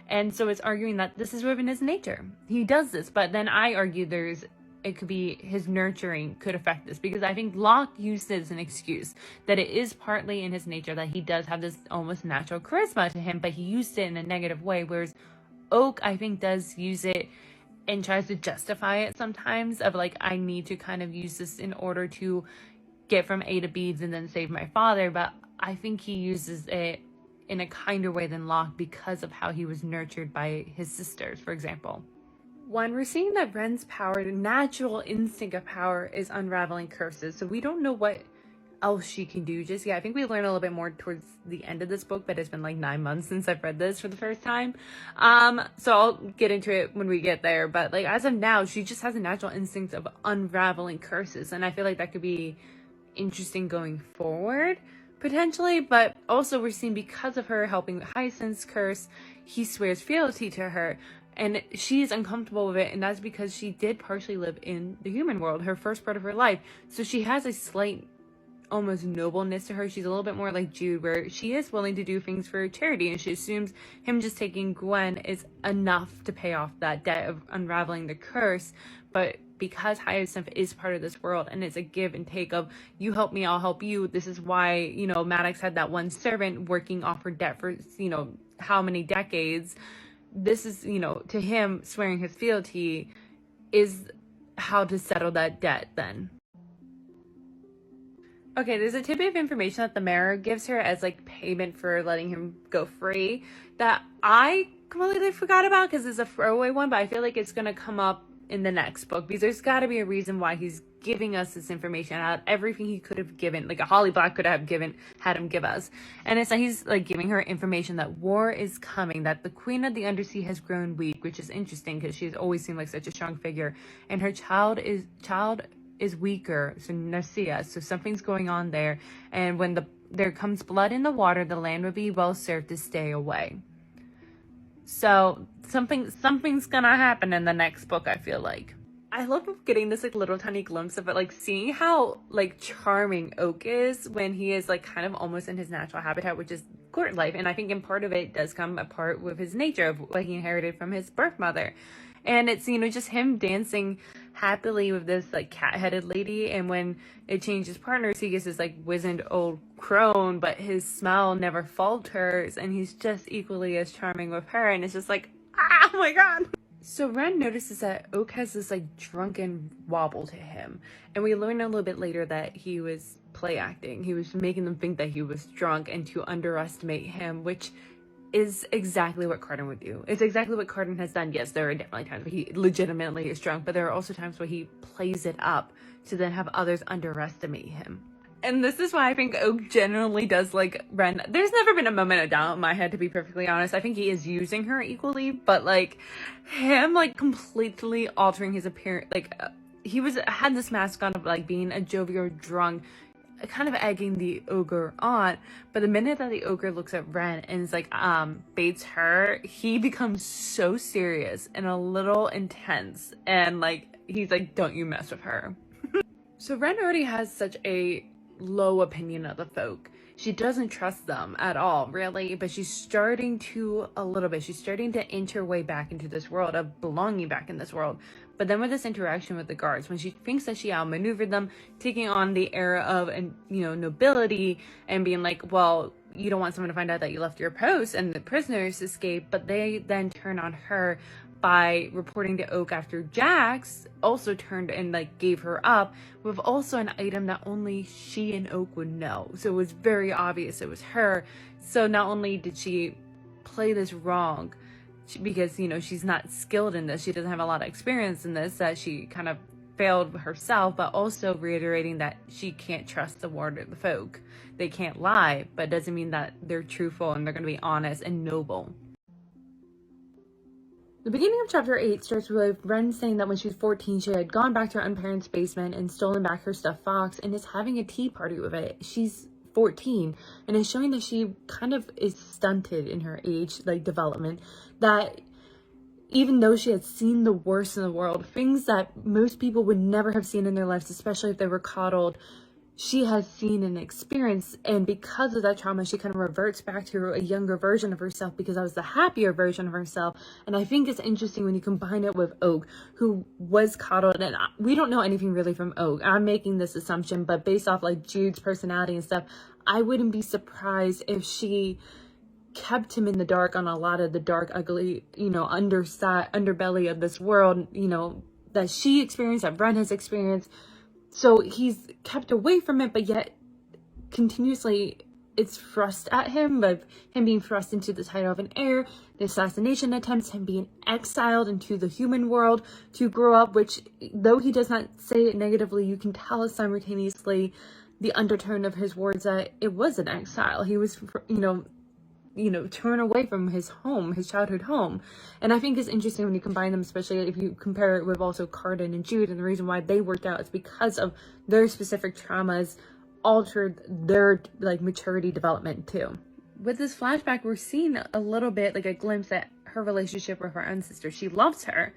Speaker 1: And so it's arguing that this is within his nature. He does this, but then I argue it could be his nurturing could affect this, because I think Locke used it as an excuse that it is partly in his nature that he does have this almost natural charisma to him, but he used it in a negative way, whereas Oak, I think, does use it and tries to justify it sometimes of I need to kind of use this in order to get from A to B and then save my father. But I think he uses it in a kinder way than Locke because of how he was nurtured by his sisters, for example. One, we're seeing that Ren's power, the natural instinct of power, is unraveling curses. So we don't know what else she can do just yet. I think we learn a little bit more towards the end of this book, but it's been 9 months since I've read this for the first time. So I'll get into it when we get there. But as of now, she just has a natural instinct of unraveling curses. And I feel that could be interesting going forward, potentially. But also we're seeing, because of her helping with Hyacinth's curse, he swears fealty to her. And she is uncomfortable with it, and that's because she did partially live in the human world, her first part of her life. So she has a slight, almost nobleness to her. She's a little bit more like Jude, where she is willing to do things for charity, and she assumes him just taking Gwen is enough to pay off that debt of unraveling the curse. But because Hyacinth is part of this world, and it's a give and take of, you help me, I'll help you. This is why, Maddox had that one servant working off her debt for, how many decades. This is, to him, swearing his fealty is how to settle that debt then. Okay, there's a tidbit of information that the Mirror gives her as payment for letting him go free that I completely forgot about because it's a throwaway one, but I feel it's going to come up in the next book, because there's got to be a reason why he's giving us this information out of everything he could have given, a Holly Black could have had him give us. And it's he's giving her information that war is coming, that the Queen of the Undersea has grown weak, which is interesting because she's always seemed such a strong figure, and her child is weaker, so Narcia, so something's going on there, and when there comes blood in the water, the land would be well served to stay away. So something's gonna happen in the next book, I feel like. I love getting this like little tiny glimpse of it, like seeing how like charming Oak is when he is like kind of almost in his natural habitat, which is court life. And I think in part of it does come apart with his nature of what he inherited from his birth mother. And it's, you know, just him dancing happily with this like cat-headed lady. And when it changes partners, he gets this like wizened old crone, but his smile never falters, and he's just equally as charming with her. And it's just like, ah, oh my god. So Ren notices that Oak has this like drunken wobble to him, and we learn a little bit later that he was play acting. He was making them think that he was drunk and to underestimate him, which is exactly what Carden would do. It's exactly what Carden has done. Yes, there are definitely times where he legitimately is drunk, but there are also times where he plays it up to then have others underestimate him. And this is why I think Oak generally does like Ren. There's never been a moment of doubt in my head, to be perfectly honest. I think he is using her equally, but like him like completely altering his appearance. Like he had this mask on of like being a jovial drunk, kind of egging the ogre on. But the minute that the ogre looks at Ren and is like baits her, he becomes so serious and a little intense, and like he's like, don't you mess with her. So Ren already has such a low opinion of the folk. She doesn't trust them at all, really, but she's starting to a little bit. She's starting to inch her way back into this world, of belonging back in this world. But then with this interaction with the guards, when she thinks that she outmaneuvered them, taking on the era of, you know, nobility, and being like, well, you don't want someone to find out that you left your post, and the prisoners escape, but they then turn on her by reporting to Oak after Jax also turned and like gave her up with also an item that only she and Oak would know. So it was very obvious it was her. So not only did she play this wrong, because, you know, she's not skilled in this, she doesn't have a lot of experience in this, that she kind of failed herself, but also reiterating that she can't trust the word of the folk. They can't lie, but it doesn't mean that they're truthful and they're going to be honest and noble. The beginning of chapter 8 starts with Ren saying that when she was 14, she had gone back to her unparents' basement and stolen back her stuffed fox and is having a tea party with it. She's 14 and is showing that she kind of is stunted in her age, like development, that even though she had seen the worst in the world, things that most people would never have seen in their lives, especially if they were coddled, she has seen and experienced, and because of that trauma, she kind of reverts back to a younger version of herself, because that was the happier version of herself. And I think it's interesting when you combine it with Oak, who was coddled, and we don't know anything really from Oak. I'm making this assumption, but based off like Jude's personality and stuff, I wouldn't be surprised if she kept him in the dark on a lot of the dark, ugly, you know, underbelly of this world, you know, that she experienced, that Bren has experienced. So he's kept away from it, but yet continuously it's thrust at him, of him being thrust into the title of an heir, the assassination attempts, him being exiled into the human world to grow up, which, though he does not say it negatively, you can tell simultaneously the undertone of his words that it was an exile. He was, turn away from his home, his childhood home. And I think it's interesting when you combine them, especially if you compare it with also Carden and Jude, and the reason why they worked out is because of their specific traumas altered their like maturity development too. With this flashback, we're seeing a little bit like a glimpse at her relationship with her own sister. She loves her,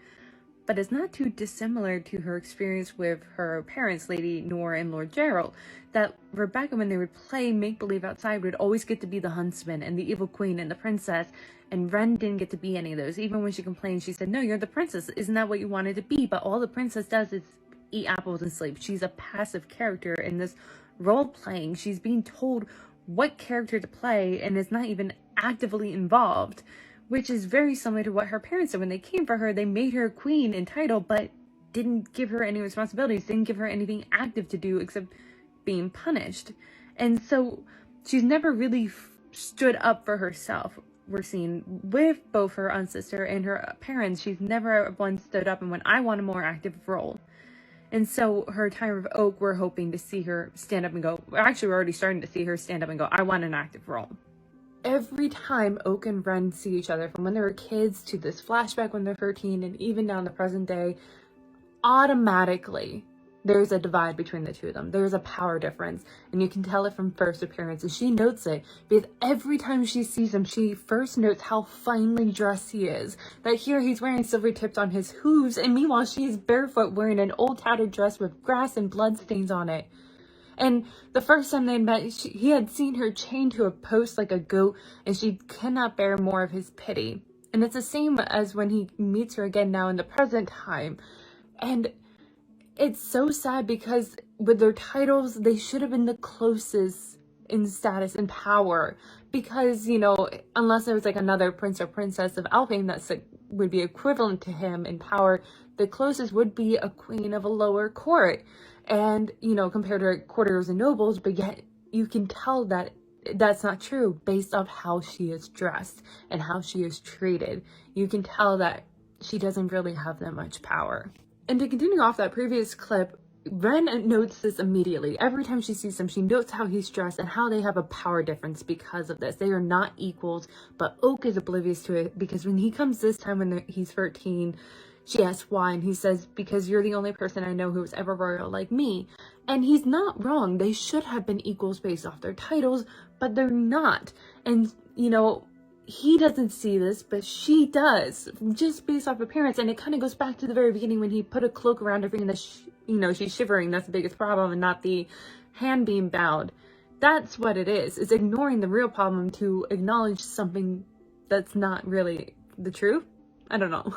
Speaker 1: but it's not too dissimilar to her experience with her parents, Lady Nora and Lord Gerald, that Rebecca, when they would play make-believe outside, would always get to be the huntsman and the evil queen and the princess, and Ren didn't get to be any of those. Even when she complained, she said, no, you're the princess. Isn't that what you wanted to be? But all the princess does is eat apples and sleep. She's a passive character in this role-playing. She's being told what character to play and is not even actively involved, which is very similar to what her parents did. When they came for her, they made her queen in title, but didn't give her any responsibilities, didn't give her anything active to do except being punished. And so she's never really stood up for herself. We're seeing with both her own sister and her parents, she's never once stood up and went, I want a more active role. And so her time of Oak, we're hoping to see her stand up and go, actually, we're already starting to see her stand up and go, I want an active role. Every time Oak and Ren see each other, from when they were kids to this flashback when they're 13 and even now in the present day, automatically there's a divide between the two of them. There's a power difference, and you can tell it from first appearance, and she notes it because every time she sees him, she first notes how finely dressed he is. That here he's wearing silver tips on his hooves, and meanwhile she's barefoot wearing an old tattered dress with grass and blood stains on it. And the first time they met, he had seen her chained to a post like a goat, and she cannot bear more of his pity. And it's the same as when he meets her again now in the present time. And it's so sad because with their titles, they should have been the closest in status and power. Because, you know, unless there was like another prince or princess of Alpine that would be equivalent to him in power, the closest would be a queen of a lower court. And, you know, compared to courtiers and nobles, but yet you can tell that that's not true based off how she is dressed and how she is treated. You can tell that she doesn't really have that much power. And to continue off that previous clip, Ren notes this immediately. Every time she sees him, she notes how he's dressed and how they have a power difference because of this. They are not equals, but Oak is oblivious to it because when he comes this time when he's 13, she asks why, and he says, because you're the only person I know who was ever royal like me. And he's not wrong. They should have been equals based off their titles, but they're not. And, you know, he doesn't see this, but she does, just based off appearance. And it kind of goes back to the very beginning when he put a cloak around her finger, you know, she's shivering. That's the biggest problem, and not the hand being bound. That's what it is. It's ignoring the real problem to acknowledge something that's not really the truth. I don't know.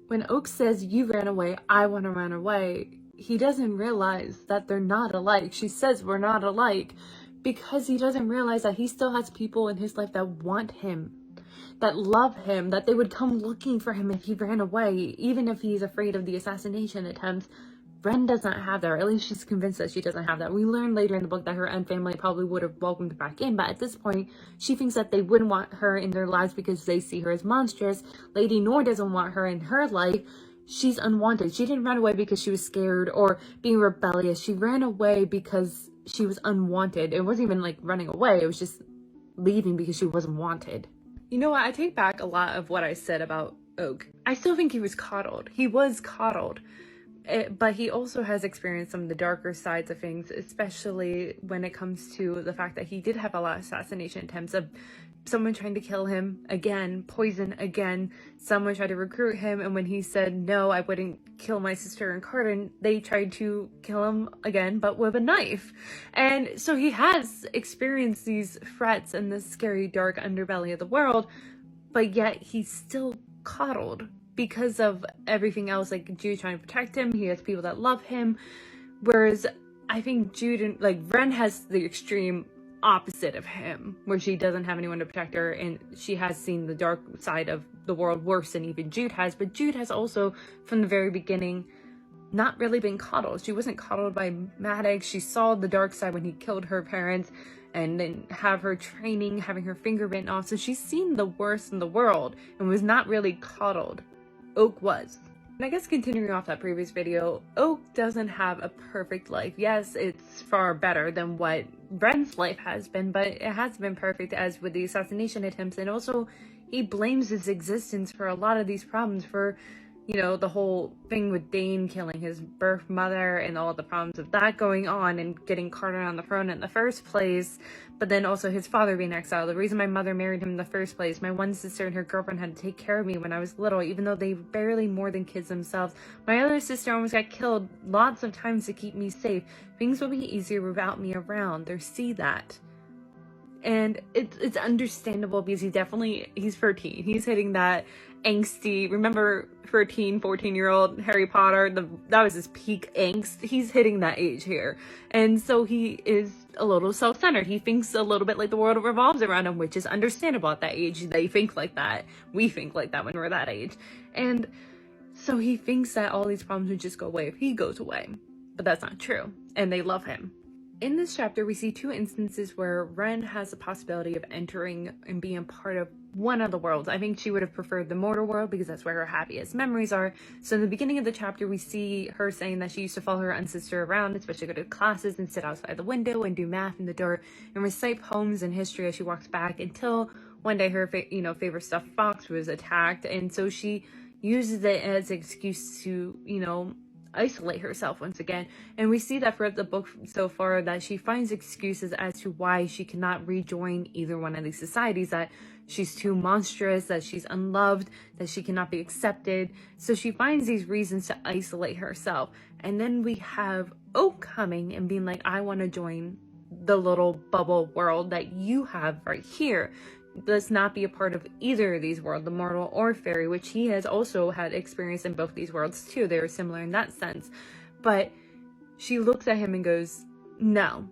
Speaker 1: When Oak says, you ran away, I want to run away, he doesn't realize that they're not alike. She says we're not alike because he doesn't realize that he still has people in his life that want him, that love him, that they would come looking for him if he ran away, even if he's afraid of the assassination attempts. Ren does not have that, or at least she's convinced that she doesn't have that. We learn later in the book that her own family probably would have welcomed her back in, but at this point, she thinks that they wouldn't want her in their lives because they see her as monstrous. Lady Nor doesn't want her in her life. She's unwanted. She didn't run away because she was scared or being rebellious. She ran away because she was unwanted. It wasn't even like running away. It was just leaving because she wasn't wanted. You know what? I take back a lot of what I said about Oak. I still think he was coddled. He was coddled. But he also has experienced some of the darker sides of things, especially when it comes to the fact that he did have a lot of assassination attempts of someone trying to kill him again, poison again, someone tried to recruit him, and when he said, no, I wouldn't kill my sister in Carden, they tried to kill him again, but with a knife. And so he has experienced these threats and this scary, dark underbelly of the world, but yet he's still coddled. Because of everything else, like Jude trying to protect him, he has people that love him. Whereas I think Jude and like Ren has the extreme opposite of him, where she doesn't have anyone to protect her, and she has seen the dark side of the world worse than even Jude has. But Jude has also, from the very beginning, not really been coddled. She wasn't coddled by Maddox. She saw the dark side when he killed her parents, and then have her training, having her finger bitten off. So she's seen the worst in the world and was not really coddled. Oak was. And I guess continuing off that previous video, Oak doesn't have a perfect life. Yes, it's far better than what Ren's life has been, but it hasn't been perfect, as with the assassination attempts. And also, he blames his existence for a lot of these problems, for, you know, the whole thing with Dane killing his birth mother and all the problems of that going on and getting Carter on the throne in the first place. But then also his father being exiled. The reason my mother married him in the first place. My one sister and her girlfriend had to take care of me when I was little, even though they barely more than kids themselves. My other sister almost got killed lots of times to keep me safe. Things will be easier without me around. They see that. And it's understandable because he's 13. He's hitting that angsty, remember 13, 14-year-old Harry Potter? That was his peak angst. He's hitting that age here. And so he is a little self-centered. He thinks a little bit like the world revolves around him, which is understandable at that age. They think like that. We think like that when we're that age. And so he thinks that all these problems would just go away if he goes away. But that's not true. And they love him. In this chapter, we see two instances where Ren has the possibility of entering and being part of one of the worlds. I think she would have preferred the mortal world because that's where her happiest memories are. So in the beginning of the chapter, we see her saying that she used to follow her own sister around, especially go to classes and sit outside the window and do math in the dark and recite poems and history as she walks back, until one day her favorite stuffed fox was attacked. And so she uses it as an excuse to, isolate herself once again. And we see that throughout the book so far, that she finds excuses as to why she cannot rejoin either one of these societies, that she's too monstrous, that she's unloved, that she cannot be accepted. So she finds these reasons to isolate herself. And then we have Oak coming and being like, I want to join the little bubble world that you have right here. Let's not be a part of either of these worlds, the mortal or fairy, which he has also had experience in both these worlds too. They're similar in that sense. But she looks at him and goes, no.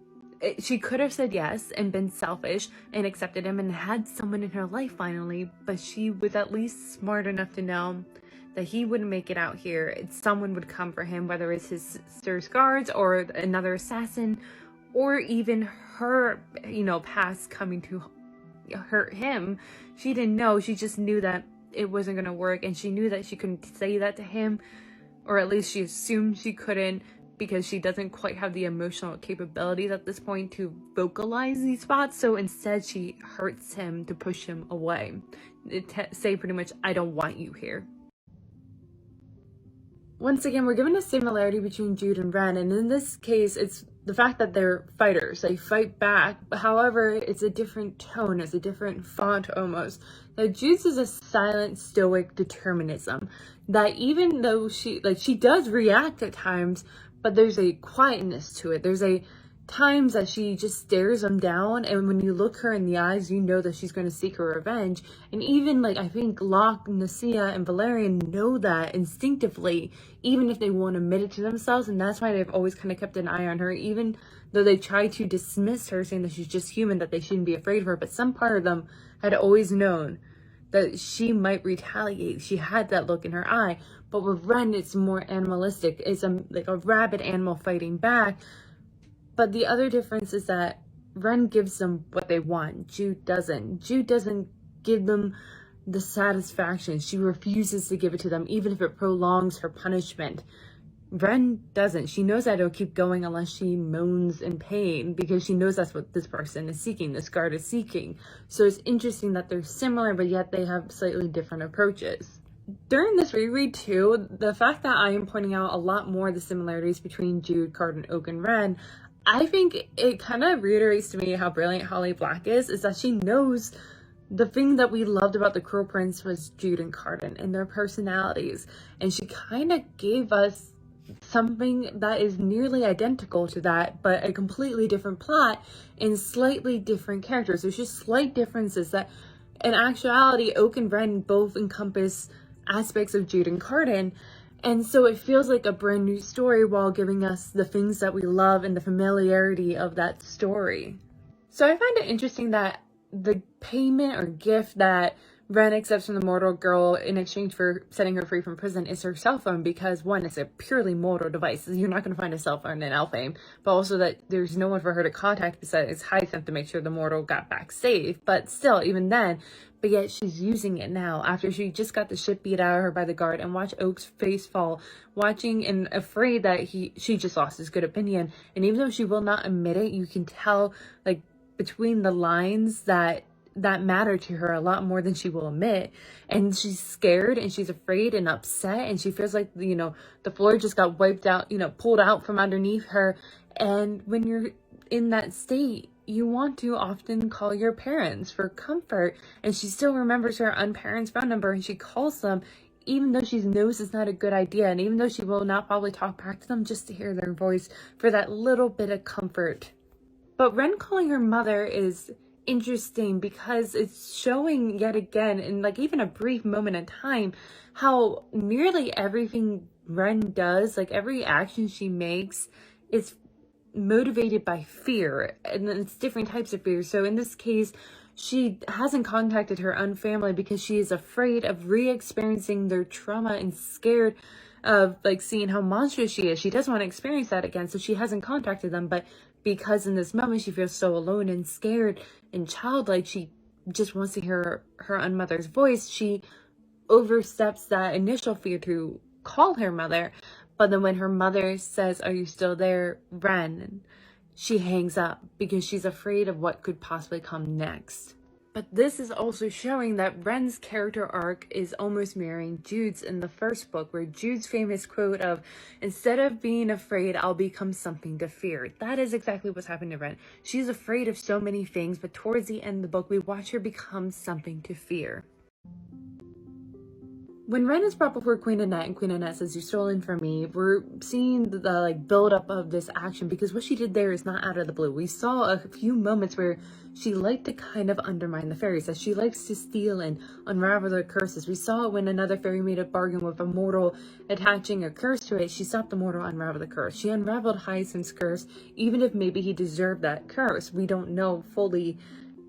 Speaker 1: She could have said yes and been selfish and accepted him and had someone in her life finally, but she was at least smart enough to know that he wouldn't make it out here. Someone would come for him, whether it's his sister's guards or another assassin, or even her, past coming to hurt him. She didn't know. She just knew that it wasn't going to work, and she knew that she couldn't say that to him, or at least she assumed she couldn't, because she doesn't quite have the emotional capabilities at this point to vocalize these thoughts. So instead she hurts him to push him away, say pretty much, I don't want you here. Once again, we're given a similarity between Jude and Ren, and in this case, it's the fact that they're fighters. They fight back. However, it's a different tone. It's a different font almost. Now, Jude's is a silent, stoic determinism. That even though she does react at times, but there's a quietness to it. There's times that she just stares him down, and when you look her in the eyes, you know that she's going to seek her revenge. And even I think Locke, Nasia, and Valerian know that instinctively, even if they won't admit it to themselves, and that's why they've always kind of kept an eye on her, even though they try to dismiss her, saying that she's just human, that they shouldn't be afraid of her. But some part of them had always known that she might retaliate. She had that look in her eye. But with Ren, it's more animalistic. It's like a rabid animal fighting back. But the other difference is that Ren gives them what they want. Jude doesn't. Jude doesn't give them the satisfaction. She refuses to give it to them, even if it prolongs her punishment. Ren doesn't. She knows that it'll keep going unless she moans in pain, because she knows that's what this person is seeking, this guard is seeking. So it's interesting that they're similar, but yet they have slightly different approaches. During this reread too, the fact that I am pointing out a lot more of the similarities between Jude, Cardan, Oak, and Ren, I think it kind of reiterates to me how brilliant Holly Black is that she knows the thing that we loved about the Cruel Prince was Jude and Cardan and their personalities. And she kind of gave us something that is nearly identical to that, but a completely different plot and slightly different characters. There's just slight differences that, in actuality, Oak and Ren both encompass aspects of Jude and Cardan. And so it feels like a brand new story while giving us the things that we love and the familiarity of that story. So I find it interesting that the payment or gift that Ren accepts from the mortal girl in exchange for setting her free from prison is her cell phone, because one, it's a purely mortal device. You're not going to find a cell phone in Elfhame, but also that there's no one for her to contact besides Hyacinth to make sure the mortal got back safe. But still, even then, but yet she's using it now after she just got the shit beat out of her by the guard, and watch Oak's face fall, watching and afraid that she just lost his good opinion. And even though she will not admit it, you can tell between the lines that matter to her a lot more than she will admit. And she's scared and she's afraid and upset, and she feels like the floor just got wiped out, pulled out from underneath her. And when you're in that state, you want to often call your parents for comfort, and she still remembers her unparents' phone number, and she calls them even though she knows it's not a good idea, and even though she will not probably talk back to them, just to hear their voice for that little bit of comfort. But Ren calling her mother is interesting because it's showing yet again, in even a brief moment in time, how nearly everything Ren does, every action she makes, is motivated by fear, and it's different types of fear. So in this case, she hasn't contacted her own family because she is afraid of re-experiencing their trauma and scared of seeing how monstrous she is. She doesn't want to experience that again, so she hasn't contacted them. But because in this moment she feels so alone and scared and childlike, she just wants to hear her own mother's voice. She oversteps that initial fear to call her mother. But then when her mother says, "Are you still there, Ren?" she hangs up because she's afraid of what could possibly come next. But this is also showing that Ren's character arc is almost mirroring Jude's in the first book, where Jude's famous quote of, "Instead of being afraid, I'll become something to fear." That is exactly what's happening to Ren. She's afraid of so many things, but towards the end of the book, we watch her become something to fear. When Ren is brought before Queen Annette and Queen Annette says, "You're stolen from me," we're seeing the like build up of this action, because what she did there is not out of the blue. We saw a few moments where she liked to kind of undermine the fairies, that she likes to steal and unravel their curses. We saw it when another fairy made a bargain with a mortal attaching a curse to it. She stopped the mortal unravel the curse. She unraveled Hyacinth's curse, even if maybe he deserved that curse. We don't know fully.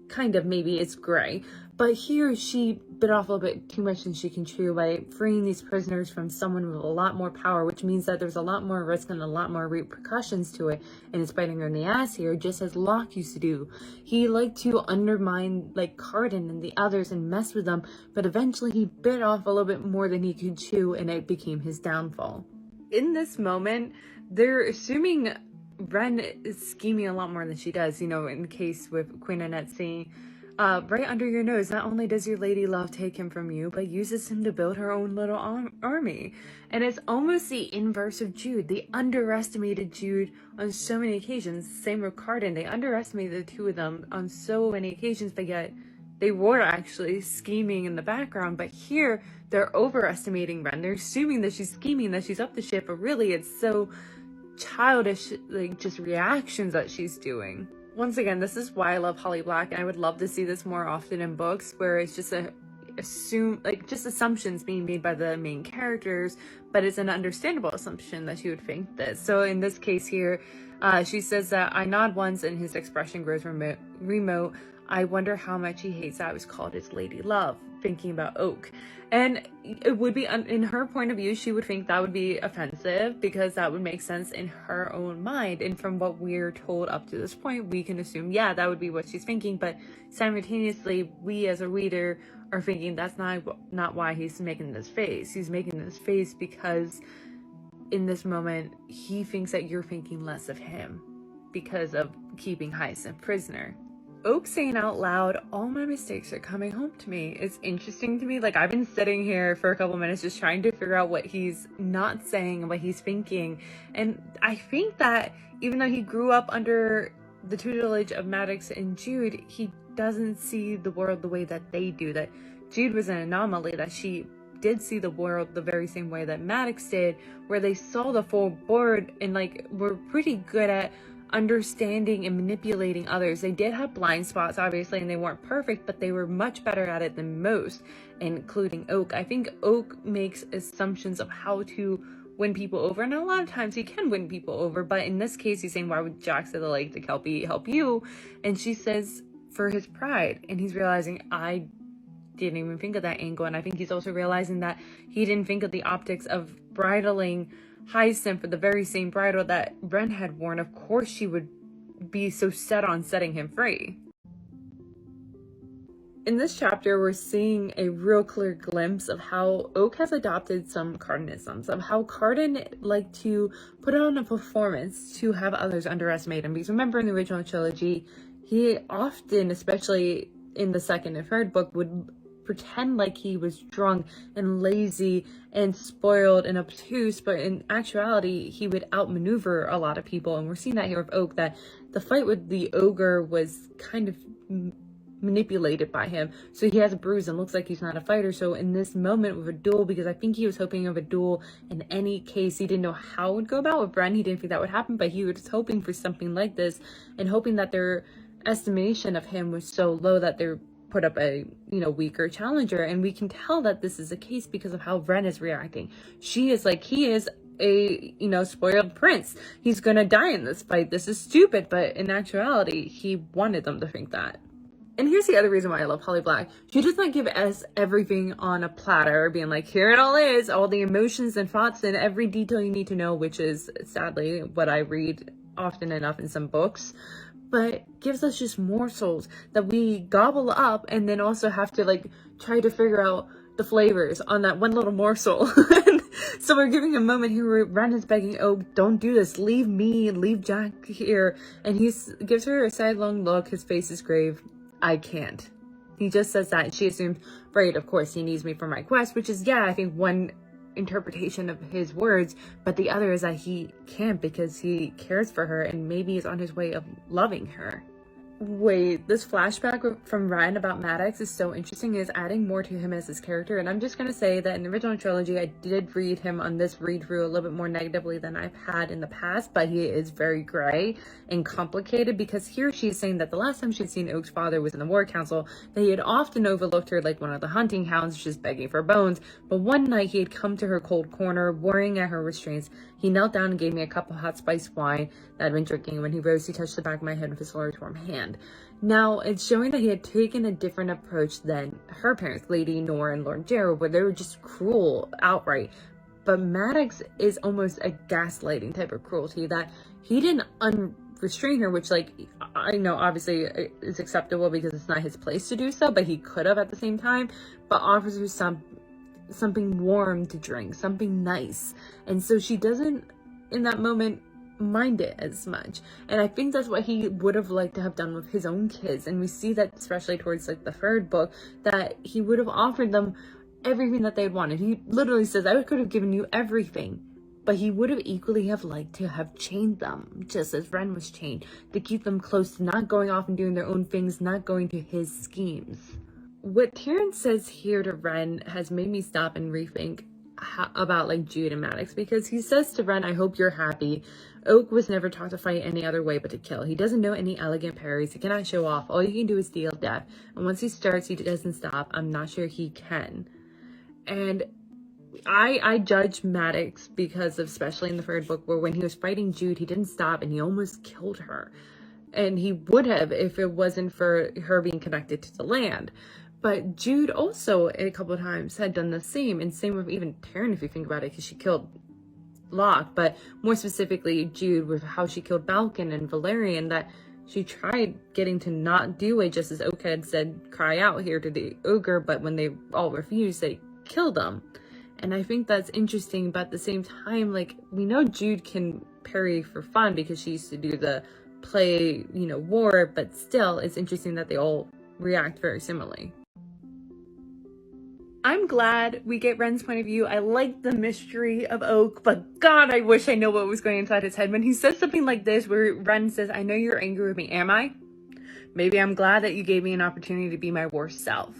Speaker 1: Kind of, maybe it's gray, but here she bit off a little bit too much than she can chew by freeing these prisoners from someone with a lot more power, which means that there's a lot more risk and a lot more repercussions to it, and it's biting her in the ass here, just as Locke used to do. He liked to undermine like Cardan and the others and mess with them, but eventually he bit off a little bit more than he could chew, and it became his downfall. In this moment, they're assuming Ren is scheming a lot more than she does, in the case with Queen Annette saying, right under your nose, not only does your lady love take him from you, but uses him to build her own little army. And it's almost the inverse of Jude. They underestimated Jude on so many occasions. Same with Cardan. They underestimated the two of them on so many occasions, but yet they were actually scheming in the background. But here, they're overestimating Ren. They're assuming that she's scheming, that she's up to shit, but really it's so childish, like just reactions that she's doing. Once again, this is why I love Holly Black, and I would love to see this more often in books, where it's just just assumptions being made by the main characters, but it's an understandable assumption that she would think this. So in this case here, she says that, "I nod once and his expression grows remote. I wonder how much he hates that I was called his lady love," thinking about Oak. And it would be, in her point of view, she would think that would be offensive, because that would make sense in her own mind. And from what we're told up to this point, we can assume, yeah, that would be what she's thinking. But simultaneously, we as a reader are thinking that's not why he's making this face. He's making this face because in this moment, he thinks that you're thinking less of him because of keeping Hyacinth prisoner. Oak saying out loud, "All my mistakes are coming home to me." It's interesting to me. Like, I've been sitting here for a couple minutes just trying to figure out what he's not saying and what he's thinking. And I think that even though he grew up under the tutelage of Maddox and Jude, he doesn't see the world the way that they do. That Jude was an anomaly, that she did see the world the very same way that Maddox did, where they saw the full board and like were pretty good at understanding and manipulating others. They did have blind spots, obviously, and they weren't perfect, but they were much better at it than most, including Oak. I think Oak makes assumptions of how to win people over, and a lot of times he can win people over, but in this case, he's saying, "Why would Jack say the Lake to Kelpie help you?" And she says, "For his pride." And he's realizing, I didn't even think of that angle. And I think he's also realizing that he didn't think of the optics of bridling Hyacinth for the very same bridle that Ren had worn. Of course she would be so set on setting him free. In this chapter, we're seeing a real clear glimpse of how Oak has adopted some Cardanisms, of how Cardan liked to put on a performance to have others underestimate him. Because remember, in the original trilogy, he often, especially in the second and third book, would pretend like he was drunk and lazy and spoiled and obtuse, but in actuality he would outmaneuver a lot of people. And we're seeing that here with Oak, that the fight with the ogre was kind of manipulated by him, so he has a bruise and looks like he's not a fighter. So in this moment with a duel, because I think he was hoping of a duel in any case, he didn't know how it would go about with Bren. He didn't think that would happen, but he was hoping for something like this, and hoping that their estimation of him was so low that they're put up a weaker challenger. And we can tell that this is the case because of how Ren is reacting. She is like, he is a spoiled prince, he's gonna die in this fight, this is stupid. But in actuality, he wanted them to think that. And here's the other reason why I love Holly Black. She does not give us everything on a platter, being like, here it all is, all the emotions and thoughts and every detail you need to know, which is sadly what I read often enough in some books, but gives us just morsels that we gobble up and then also have to try to figure out the flavors on that one little morsel. So we're giving a moment here where Ren is begging, "Oh, don't do this, leave me, leave Jack here." And he gives her a sidelong look, his face is grave. "I can't." He just says that she assumes, right, of course, he needs me for my quest, which is, yeah, I think one interpretation of his words, but the other is that he can't because he cares for her and maybe is on his way of loving her. Wait, this flashback from Ren about Maddox is so interesting. It is adding more to him as his character, and I'm just going to say that in the original trilogy, I did read him on this read-through a little bit more negatively than I've had in the past, but he is very gray and complicated because here she's saying that the last time she'd seen Oak's father was in the War Council, that he had often overlooked her like one of the hunting hounds just begging for bones, but one night he had come to her cold corner, worrying at her restraints. He knelt down and gave me a cup of hot spiced wine that I'd been drinking. When he rose, he touched the back of my head with his large warm hand. Now, it's showing that he had taken a different approach than her parents, Lady Nora and Lord Gerald, where they were just cruel outright. But Maddox is almost a gaslighting type of cruelty, that he didn't unrestrain her, which, like, I know obviously is acceptable because it's not his place to do so, but he could have at the same time, but offers her something warm to drink, something nice. And so she doesn't, in that moment, mind it as much. And I think that's what he would have liked to have done with his own kids. And we see that especially towards like the third book, that he would have offered them everything that they had wanted. He literally says, I could have given you everything. But he would have equally have liked to have chained them, just as Ren was chained, to keep them close, to not going off and doing their own things, not going to his schemes. What Tyrion says here to Ren has made me stop and rethink about like Jude and Maddox, because he says to Ren, I hope you're happy. Oak was never taught to fight any other way but to kill. He doesn't know any elegant parries. He cannot show off. All you can do is deal death. And once he starts, he doesn't stop. I'm not sure he can. And I judge Maddox because of, especially in the third book, where when he was fighting Jude, he didn't stop and he almost killed her. And he would have if it wasn't for her being connected to the land. But Jude also a couple of times had done the same, and same with even Taryn, if you think about it, because she killed Locke, but more specifically Jude with how she killed Balkan and Valerian, that she tried getting to not do it, just as Oak had said, cry out here to the ogre, but when they all refused, they killed them. And I think that's interesting, but at the same time, like, we know Jude can parry for fun because she used to do the play, war, but still, it's interesting that they all react very similarly. I'm glad we get Ren's point of view. I like the mystery of Oak, but God, I wish I know what was going inside his head when he says something like this, where Ren says, I know you're angry with me. Am I? Maybe I'm glad that you gave me an opportunity to be my worst self.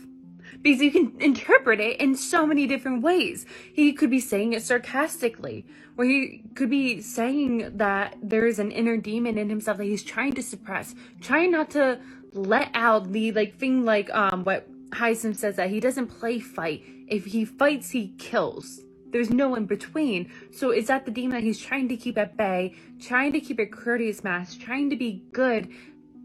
Speaker 1: Because you can interpret it in so many different ways. He could be saying it sarcastically, or he could be saying that there is an inner demon in himself that he's trying to suppress, trying not to let out the thing what Hyacinth says, that he doesn't play fight. If he fights, he kills. There's no in between. So is that the demon that he's trying to keep at bay, trying to keep a courteous mask, trying to be good?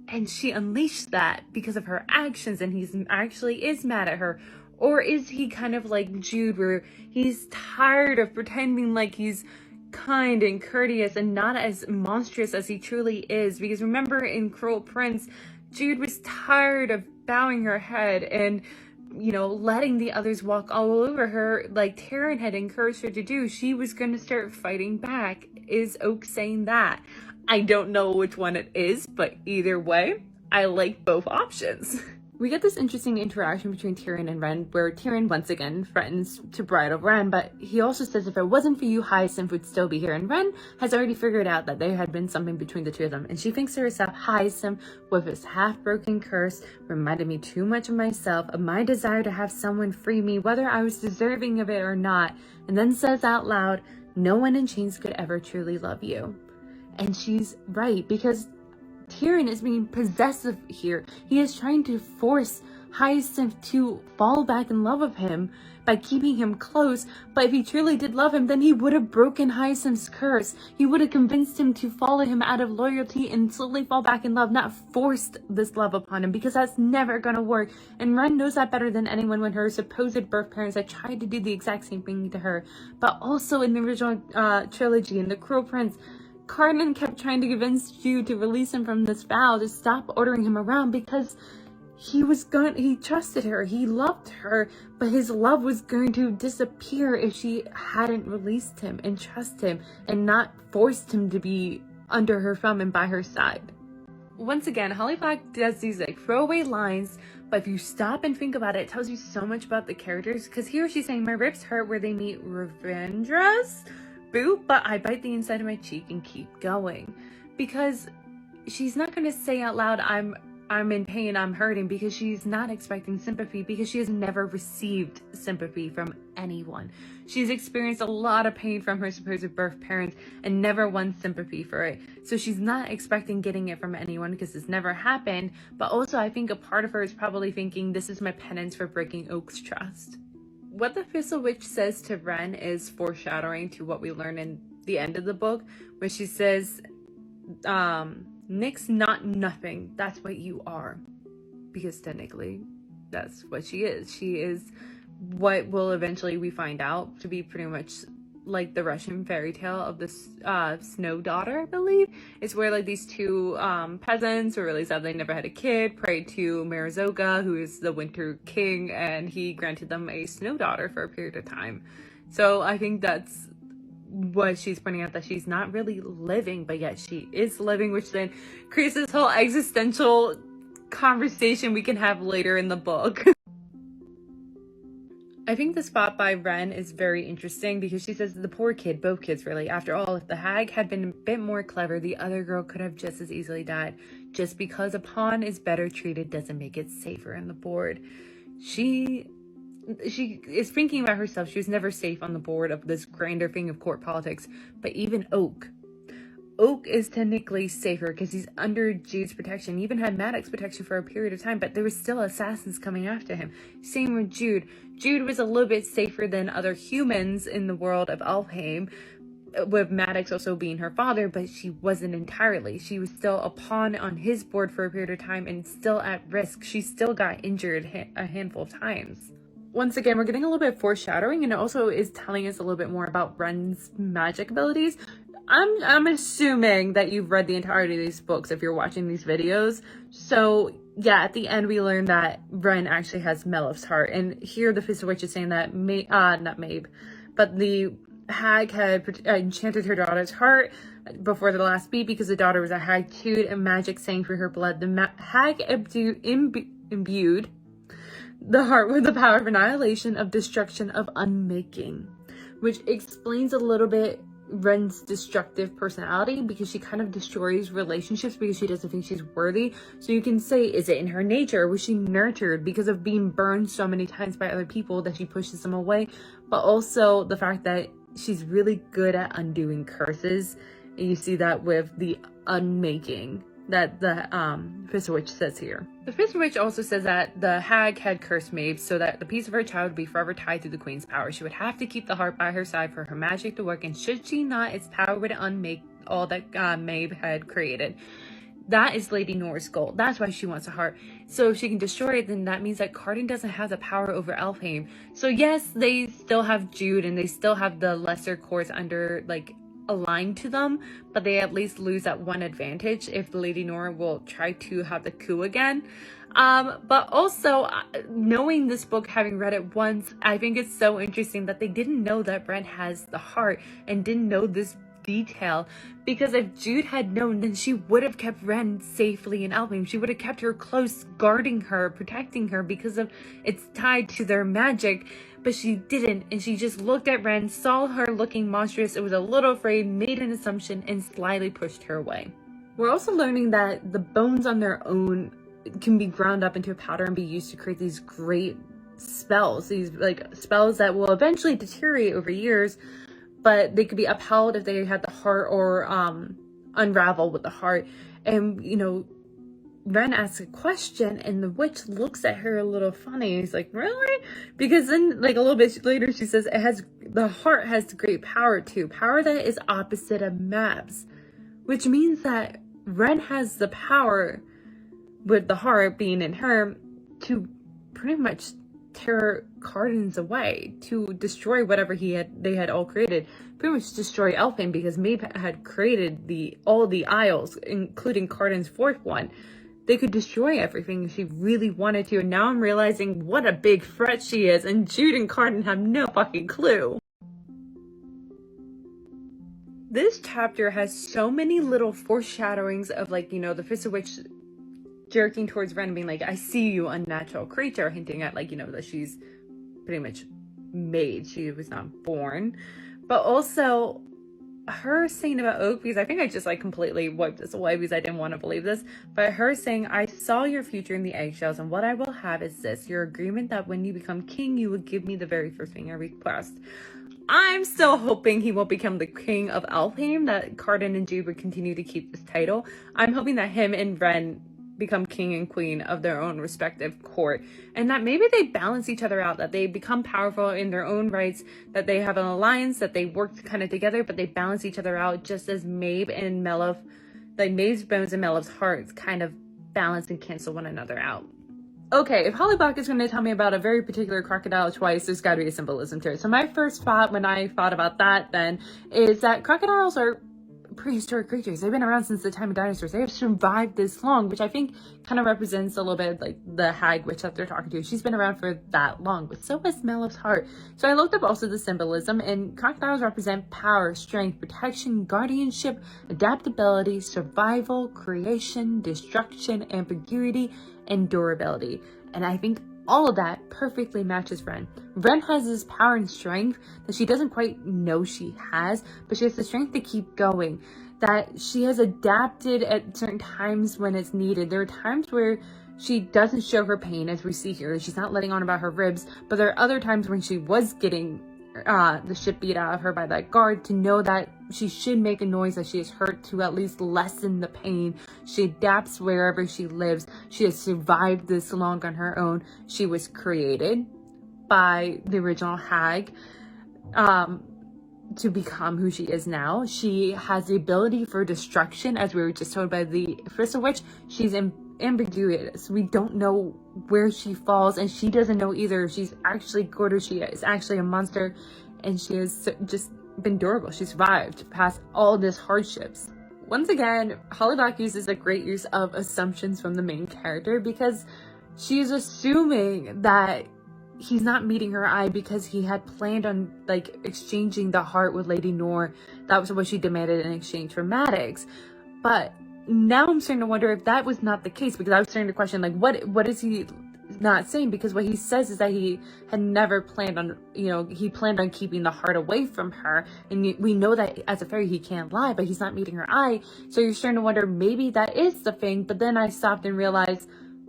Speaker 1: And she unleashed that because of her actions, and he's actually is mad at her. Or is he kind of like Jude, where he's tired of pretending like he's kind and courteous and not as monstrous as he truly is? Because remember in Cruel Prince, Jude was tired of bowing her head and, letting the others walk all over her like Taryn had encouraged her to do. She was going to start fighting back. Is Oak saying that? I don't know which one it is, but either way, I like both options. We get this interesting interaction between Tyrion and Ren, where Tyrion once again threatens to bridle Ren, but he also says if it wasn't for you, Hyacinth would still be here. And Ren has already figured out that there had been something between the two of them, and she thinks to herself, Hyacinth, with his half-broken curse, reminded me too much of myself, of my desire to have someone free me, whether I was deserving of it or not, and then says out loud, no one in chains could ever truly love you. And she's right, because Tyrion is being possessive here. He is trying to force Hyacinth to fall back in love with him by keeping him close, but if he truly did love him, then he would have broken Hyacinth's curse. He would have convinced him to follow him out of loyalty and slowly fall back in love, not forced this love upon him, because that's never gonna work. And Ren knows that better than anyone when her supposed birth parents had tried to do the exact same thing to her. But also in the original trilogy, in The Cruel Prince, Carnan kept trying to convince Jude to release him from this vow, to stop ordering him around, because he trusted her, he loved her, but his love was going to disappear if she hadn't released him and trusted him and not forced him to be under her thumb and by her side. Once again, Holly Black does these like throwaway lines, but if you stop and think about it, it tells you so much about the characters, because here she's saying, my ribs hurt where they meet Ravendras, boo, but I bite the inside of my cheek and keep going. Because she's not going to say out loud, I'm in pain, I'm hurting, because she's not expecting sympathy, because she has never received sympathy from anyone. She's experienced a lot of pain from her supposed birth parents and never won sympathy for it. So she's not expecting getting it from anyone because it's never happened. But also I think a part of her is probably thinking, this is my penance for breaking Oak's trust. What the Thistle Witch says to Ren is foreshadowing to what we learn in the end of the book, where she says, Nick's not nothing, that's what you are. Because technically, that's what she is. She is what will eventually we find out to be pretty much like the Russian fairy tale of the Snow Daughter, I believe. It's where like these two peasants who are really sad they never had a kid prayed to Marizoga, who is the Winter King, and he granted them a snow daughter for a period of time. So I think that's what she's pointing out, that she's not really living, but yet she is living, which then creates this whole existential conversation we can have later in the book. I think the spot by Ren is very interesting because she says the poor kid, both kids really, after all, if the hag had been a bit more clever, the other girl could have just as easily died. Just because a pawn is better treated doesn't make it safer on the board. She is thinking about herself. She was never safe on the board of this grander thing of court politics. But even Oak is technically safer because he's under Jude's protection. He even had Maddox's protection for a period of time, but there was still assassins coming after him. Same with Jude. Jude was a little bit safer than other humans in the world of Elfheim, with Maddox also being her father, but she wasn't entirely. She was still a pawn on his board for a period of time and still at risk. She still got injured a handful of times. Once again, we're getting a little bit of foreshadowing, and it also is telling us a little bit more about Ren's magic abilities. I'm assuming that you've read the entirety of these books if you're watching these videos. So yeah, at the end we learn that Ren actually has Melif's heart, and here the Thistle Witch is saying that not Mabe, but the hag had enchanted her daughter's heart before the last beat because the daughter was a hag too, and magic sang through her blood. The hag imbued the heart with the power of annihilation, of destruction, of unmaking, which explains a little bit Ren's destructive personality, because she kind of destroys relationships because she doesn't think she's worthy. So you can say, is it in her nature? Was she nurtured because of being burned so many times by other people that she pushes them away? But also the fact that she's really good at undoing curses, and you see that with the unmaking that the Thistle Witch says here. The Thistle Witch also says that the hag had cursed Mabe so that the piece of her child would be forever tied to the queen's power. She would have to keep the heart by her side for her magic to work, and should she not, its power would unmake all that Mabe had created. That is Lady Nora's goal. That's why she wants a heart. So if she can destroy it, then that means that Cardan doesn't have the power over Elfheim. So yes, they still have Jude, and they still have the lesser courts under, like, aligned to them, but they at least lose that one advantage if Lady Nora will try to have the coup again. But also, knowing this book, having read it once, I think it's so interesting that they didn't know that Ren has the heart and didn't know this detail, because if Jude had known, then she would have kept Ren safely in Elfheim. She would have kept her close, guarding her, protecting her, because of it's tied to their magic. But she didn't, and she just looked at Ren, saw her looking monstrous, it was a little afraid, made an assumption, and slyly pushed her away. We're also learning that the bones on their own can be ground up into a powder and be used to create these great spells, these like spells that will eventually deteriorate over years, but they could be upheld if they had the heart, or unravel with the heart. And you know, Ren asks a question, and the witch looks at her a little funny. He's like, really? Because then, like, a little bit later, she says the heart has great power too. Power that is opposite of Mab's. Which means that Ren has the power, with the heart being in her, to pretty much tear Cardan's away, to destroy whatever they had all created. Pretty much destroy Elfheim, because Mabe had created all the Isles, including Cardan's fourth one. They could destroy everything if she really wanted to, and now I'm realizing what a big threat she is, and Jude and Cardan have no fucking clue. This chapter has so many little foreshadowings of, like, you know, the Fist of Witch jerking towards Ren, being like, I see you, unnatural creature, hinting at, like, you know, that she's pretty much made. She was not born. But also her saying about Oak, because I think I just like completely wiped this away because I didn't want to believe this, but her saying, I saw your future in the eggshells, and what I will have is this, your agreement that when you become king, you will give me the very first thing I request. I'm still hoping he won't become the king of Alfheim, that Cardin and Jude would continue to keep this title. I'm hoping that him and Ren become king and queen of their own respective court, and that maybe they balance each other out, that they become powerful in their own rights, that they have an alliance, that they work kind of together, but they balance each other out, just as Maeve and Melov, like Maeve's bones and Melov's hearts kind of balance and cancel one another out. Okay, if Holly Black is going to tell me about a very particular crocodile twice, there's got to be a symbolism to it. So my first thought when I thought about that then is that crocodiles are prehistoric creatures. They've been around since the time of dinosaurs. They have survived this long, which I think kind of represents a little bit like the hag witch that they're talking to. She's been around for that long, but so has Melov's heart. So I looked up also the symbolism, and crocodiles represent power, strength, protection, guardianship, adaptability, survival, creation, destruction, ambiguity, and durability. And I think all of that perfectly matches Ren. Ren has this power and strength that she doesn't quite know she has, but she has the strength to keep going. That she has adapted at certain times when it's needed. There are times where she doesn't show her pain, as we see here. She's not letting on about her ribs, but there are other times when she was getting the shit beat out of her by that guard, to know that she should make a noise that she is hurt, to at least lessen the pain. She adapts wherever she lives. She has survived this long on her own. She was created by the original hag to become who she is now. She has the ability for destruction, as we were just told by the Fist of Witch. She's ambiguous. We don't know where she falls, and she doesn't know either if she's actually good or she is actually a monster. And she has just been durable. She survived past all this hardships. Once again, Holly Black uses a great use of assumptions from the main character, because she's assuming that he's not meeting her eye because he had planned on like exchanging the heart with Lady Nor. That was what she demanded in exchange for Maddox. But now I'm starting to wonder if that was not the case, because I was starting to question, like, what is he not saying? Because what he says is that he had never planned on, you know, he planned on keeping the heart away from her. And we know that as a fairy, he can't lie, but he's not meeting her eye. So you're starting to wonder, maybe that is the thing. But then I stopped and realized,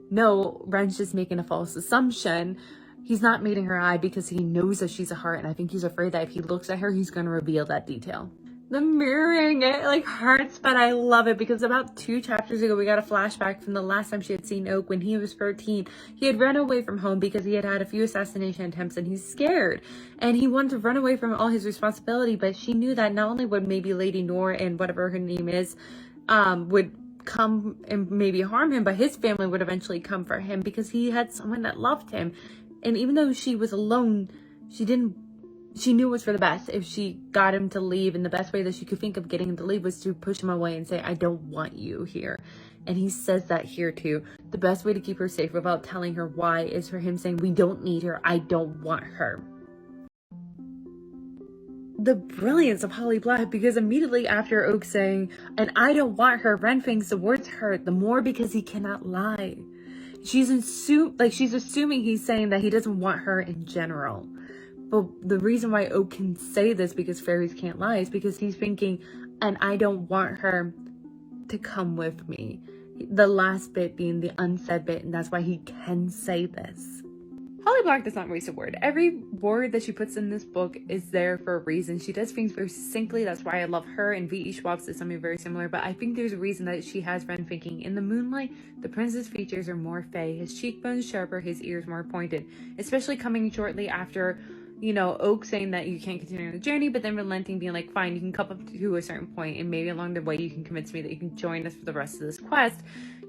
Speaker 1: no, Ren's just making a false assumption. He's not meeting her eye because he knows that she's a heart. And I think he's afraid that if he looks at her, he's going to reveal that detail. The mirroring, it like hurts, but I love it, because about 2 chapters ago we got a flashback from the last time she had seen Oak when he was 13. He had run away from home because he had had a few assassination attempts and he's scared, and he wanted to run away from all his responsibility. But she knew that not only would maybe Lady Nor and whatever her name is would come and maybe harm him, but his family would eventually come for him, because he had someone that loved him. And even though she was alone, she knew it was for the best if she got him to leave, and the best way that she could think of getting him to leave was to push him away and say, I don't want you here. And he says that here too. The best way to keep her safe without telling her why is for him saying, we don't need her, I don't want her. The brilliance of Holly Black, because immediately after Oak saying, and I don't want her, Ren thinks the words hurt the more because he cannot lie. She's assuming he's saying that he doesn't want her in general. But the reason why Oak can say this, because fairies can't lie, is because he's thinking, and I don't want her to come with me. The last bit being the unsaid bit, and that's why he can say this. Holly Black does not waste a word. Every word that she puts in this book is there for a reason. She does things very succinctly. That's why I love her, and V.E. Schwab says something very similar. But I think there's a reason that she has Ren thinking, in the moonlight, the prince's features are more fey, his cheekbones sharper, his ears more pointed. Especially coming shortly after, you know, Oak saying that you can't continue the journey, but then relenting, being like, fine, you can come up to a certain point, and maybe along the way you can convince me that you can join us for the rest of this quest.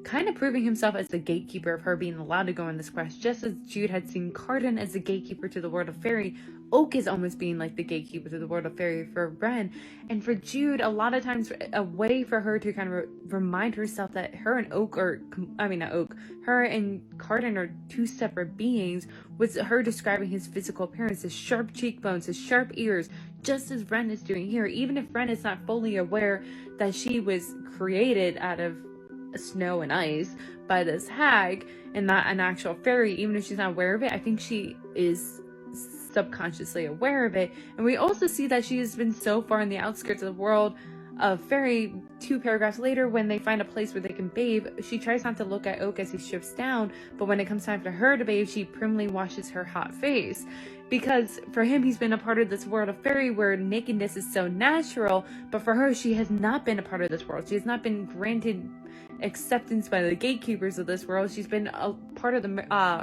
Speaker 1: Kind of proving himself as the gatekeeper of her being allowed to go on this quest, just as Jude had seen Cardin as the gatekeeper to the world of fairy Oak is almost being like the gatekeeper to the world of fairy for Ren. And for Jude, a lot of times a way for her to kind of remind herself that her and Oak are, I mean not Oak, her and Carden are two separate beings, was her describing his physical appearance, his sharp cheekbones, his sharp ears, just as Ren is doing here. Even if Ren is not fully aware that she was created out of snow and ice by this hag and not an actual fairy, even if she's not aware of it, I think she is subconsciously aware of it. And we also see that she has been so far in the outskirts of the world of fairy. 2 paragraphs later, when they find a place where they can bathe, she tries not to look at Oak as he strips down, but when it comes time for her to bathe, she primly washes her hot face, because for him, he's been a part of this world of fairy where nakedness is so natural, but for her, she has not been a part of this world. She has not been granted acceptance by the gatekeepers of this world. She's been a part of the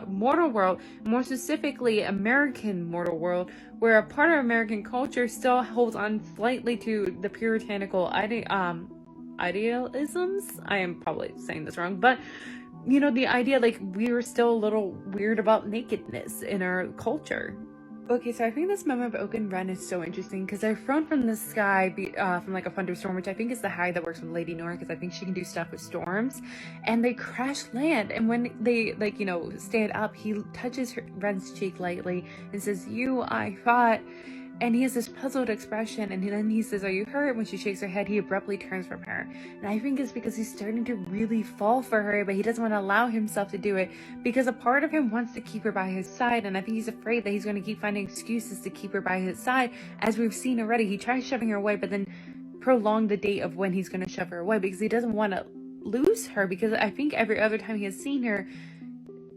Speaker 1: mortal world, more specifically American mortal world, where a part of American culture still holds on slightly to the puritanical idealisms. I am probably saying this wrong, but you know, the idea, like, we were still a little weird about nakedness in our culture. Okay, so I think this moment of Oak and Ren is so interesting because they're thrown from the sky from like a thunderstorm, which I think is the hag that works with Lady Nora, because I think she can do stuff with storms, and they crash land. And when they, like, you know, stand up, he touches Ren's cheek lightly and says, "You, I thought," and he has this puzzled expression, and then he says, "Are you hurt?" When she shakes her head, he abruptly turns from her. And I think it's because he's starting to really fall for her, but he doesn't want to allow himself to do it because a part of him wants to keep her by his side, and I think he's afraid that he's going to keep finding excuses to keep her by his side. As we've seen already, he tries shoving her away, but then prolong the date of when he's going to shove her away because he doesn't want to lose her, because I think every other time he has seen her,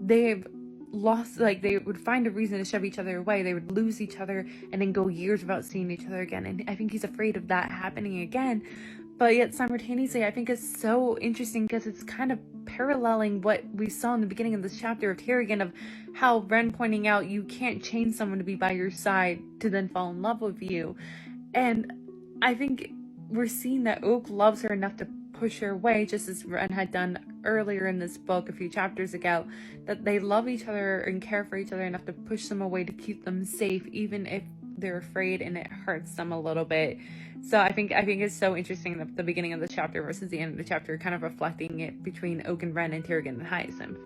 Speaker 1: they've lost, like, they would find a reason to shove each other away, they would lose each other and then go years without seeing each other again, and I think he's afraid of that happening again. But yet simultaneously, I think it's so interesting because it's kind of paralleling what we saw in the beginning of this chapter of Tyrion, of how Ren pointing out you can't change someone to be by your side to then fall in love with you. And I think we're seeing that Oak loves her enough to push her away, just as Ren had done earlier in this book a few chapters ago, that they love each other and care for each other enough to push them away to keep them safe, even if they're afraid and it hurts them a little bit. So I think it's so interesting that the beginning of the chapter versus the end of the chapter, kind of reflecting it between Oak and Ren and Tyrion and Hyacinth.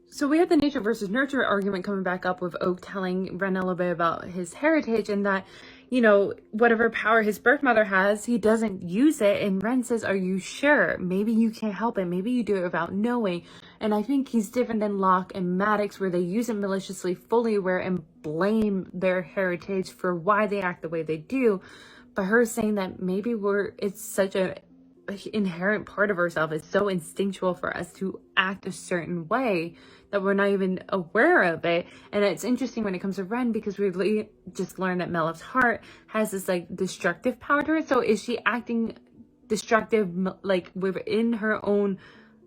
Speaker 1: So we have the nature versus nurture argument coming back up, with Oak telling Ren a little bit about his heritage and that, you know, whatever power his birth mother has, he doesn't use it. And Ren says, "Are you sure? Maybe you can't help it. Maybe you do it without knowing." And I think he's different than Locke and Maddox, where they use it maliciously, fully aware, and blame their heritage for why they act the way they do. But her saying that maybe it's such a inherent part of ourselves, it's so instinctual for us to act a certain way that we're not even aware of it. And it's interesting when it comes to Ren, because we really just learned that Melif's heart has this like destructive power to it. So is she acting destructive, like within her own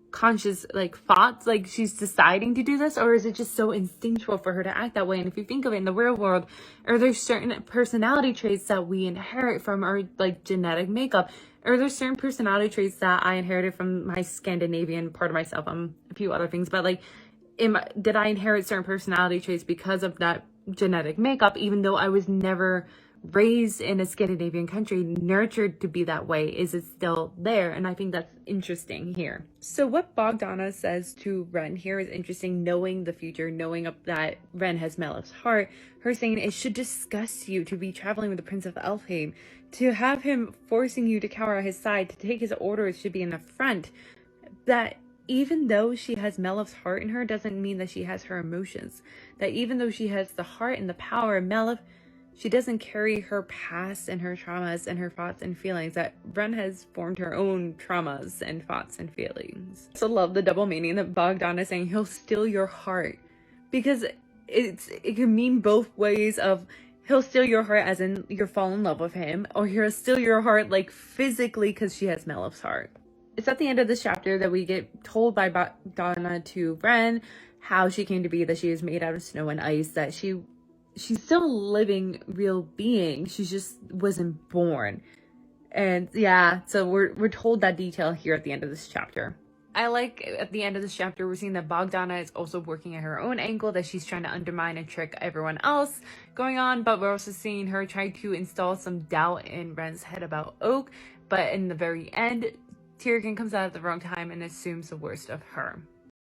Speaker 1: conscious like thoughts, like she's deciding to do this, or is it just so instinctual for her to act that way? And if you think of it in the real world, are there certain personality traits that we inherit from our like genetic makeup? Are there certain personality traits that I inherited from my Scandinavian part of myself, a few other things, but like did I inherit certain personality traits because of that genetic makeup, even though I was never raised in a Scandinavian country, nurtured to be that way? Is it still there? And I think that's interesting here. So what Bogdana says to Ren here is interesting, knowing the future, knowing that Ren has Melif's heart. Her saying it should disgust you to be traveling with the Prince of Elfheim, to have him forcing you to cower at his side, to take his orders should be an affront. That even though she has Melif's heart in her, doesn't mean that she has her emotions. That even though she has the heart and the power of Melif, she doesn't carry her past and her traumas and her thoughts and feelings. That Ren has formed her own traumas and thoughts and feelings. I also love the double meaning that Bogdan is saying, he'll steal your heart. Because it can mean both ways of, he'll steal your heart as in you'll fall in love with him, or he'll steal your heart like physically because she has Melif's heart. It's at the end of this chapter that we get told by Donna to Ren how she came to be, that she is made out of snow and ice, that she's still a living real being, she just wasn't born. And yeah, so we're told that detail here at the end of this chapter. I like at the end of this chapter, we're seeing that Bogdana is also working at her own angle, that she's trying to undermine and trick everyone else going on, but we're also seeing her try to install some doubt in Ren's head about Oak, but in the very end, Tyrion comes out at the wrong time and assumes the worst of her.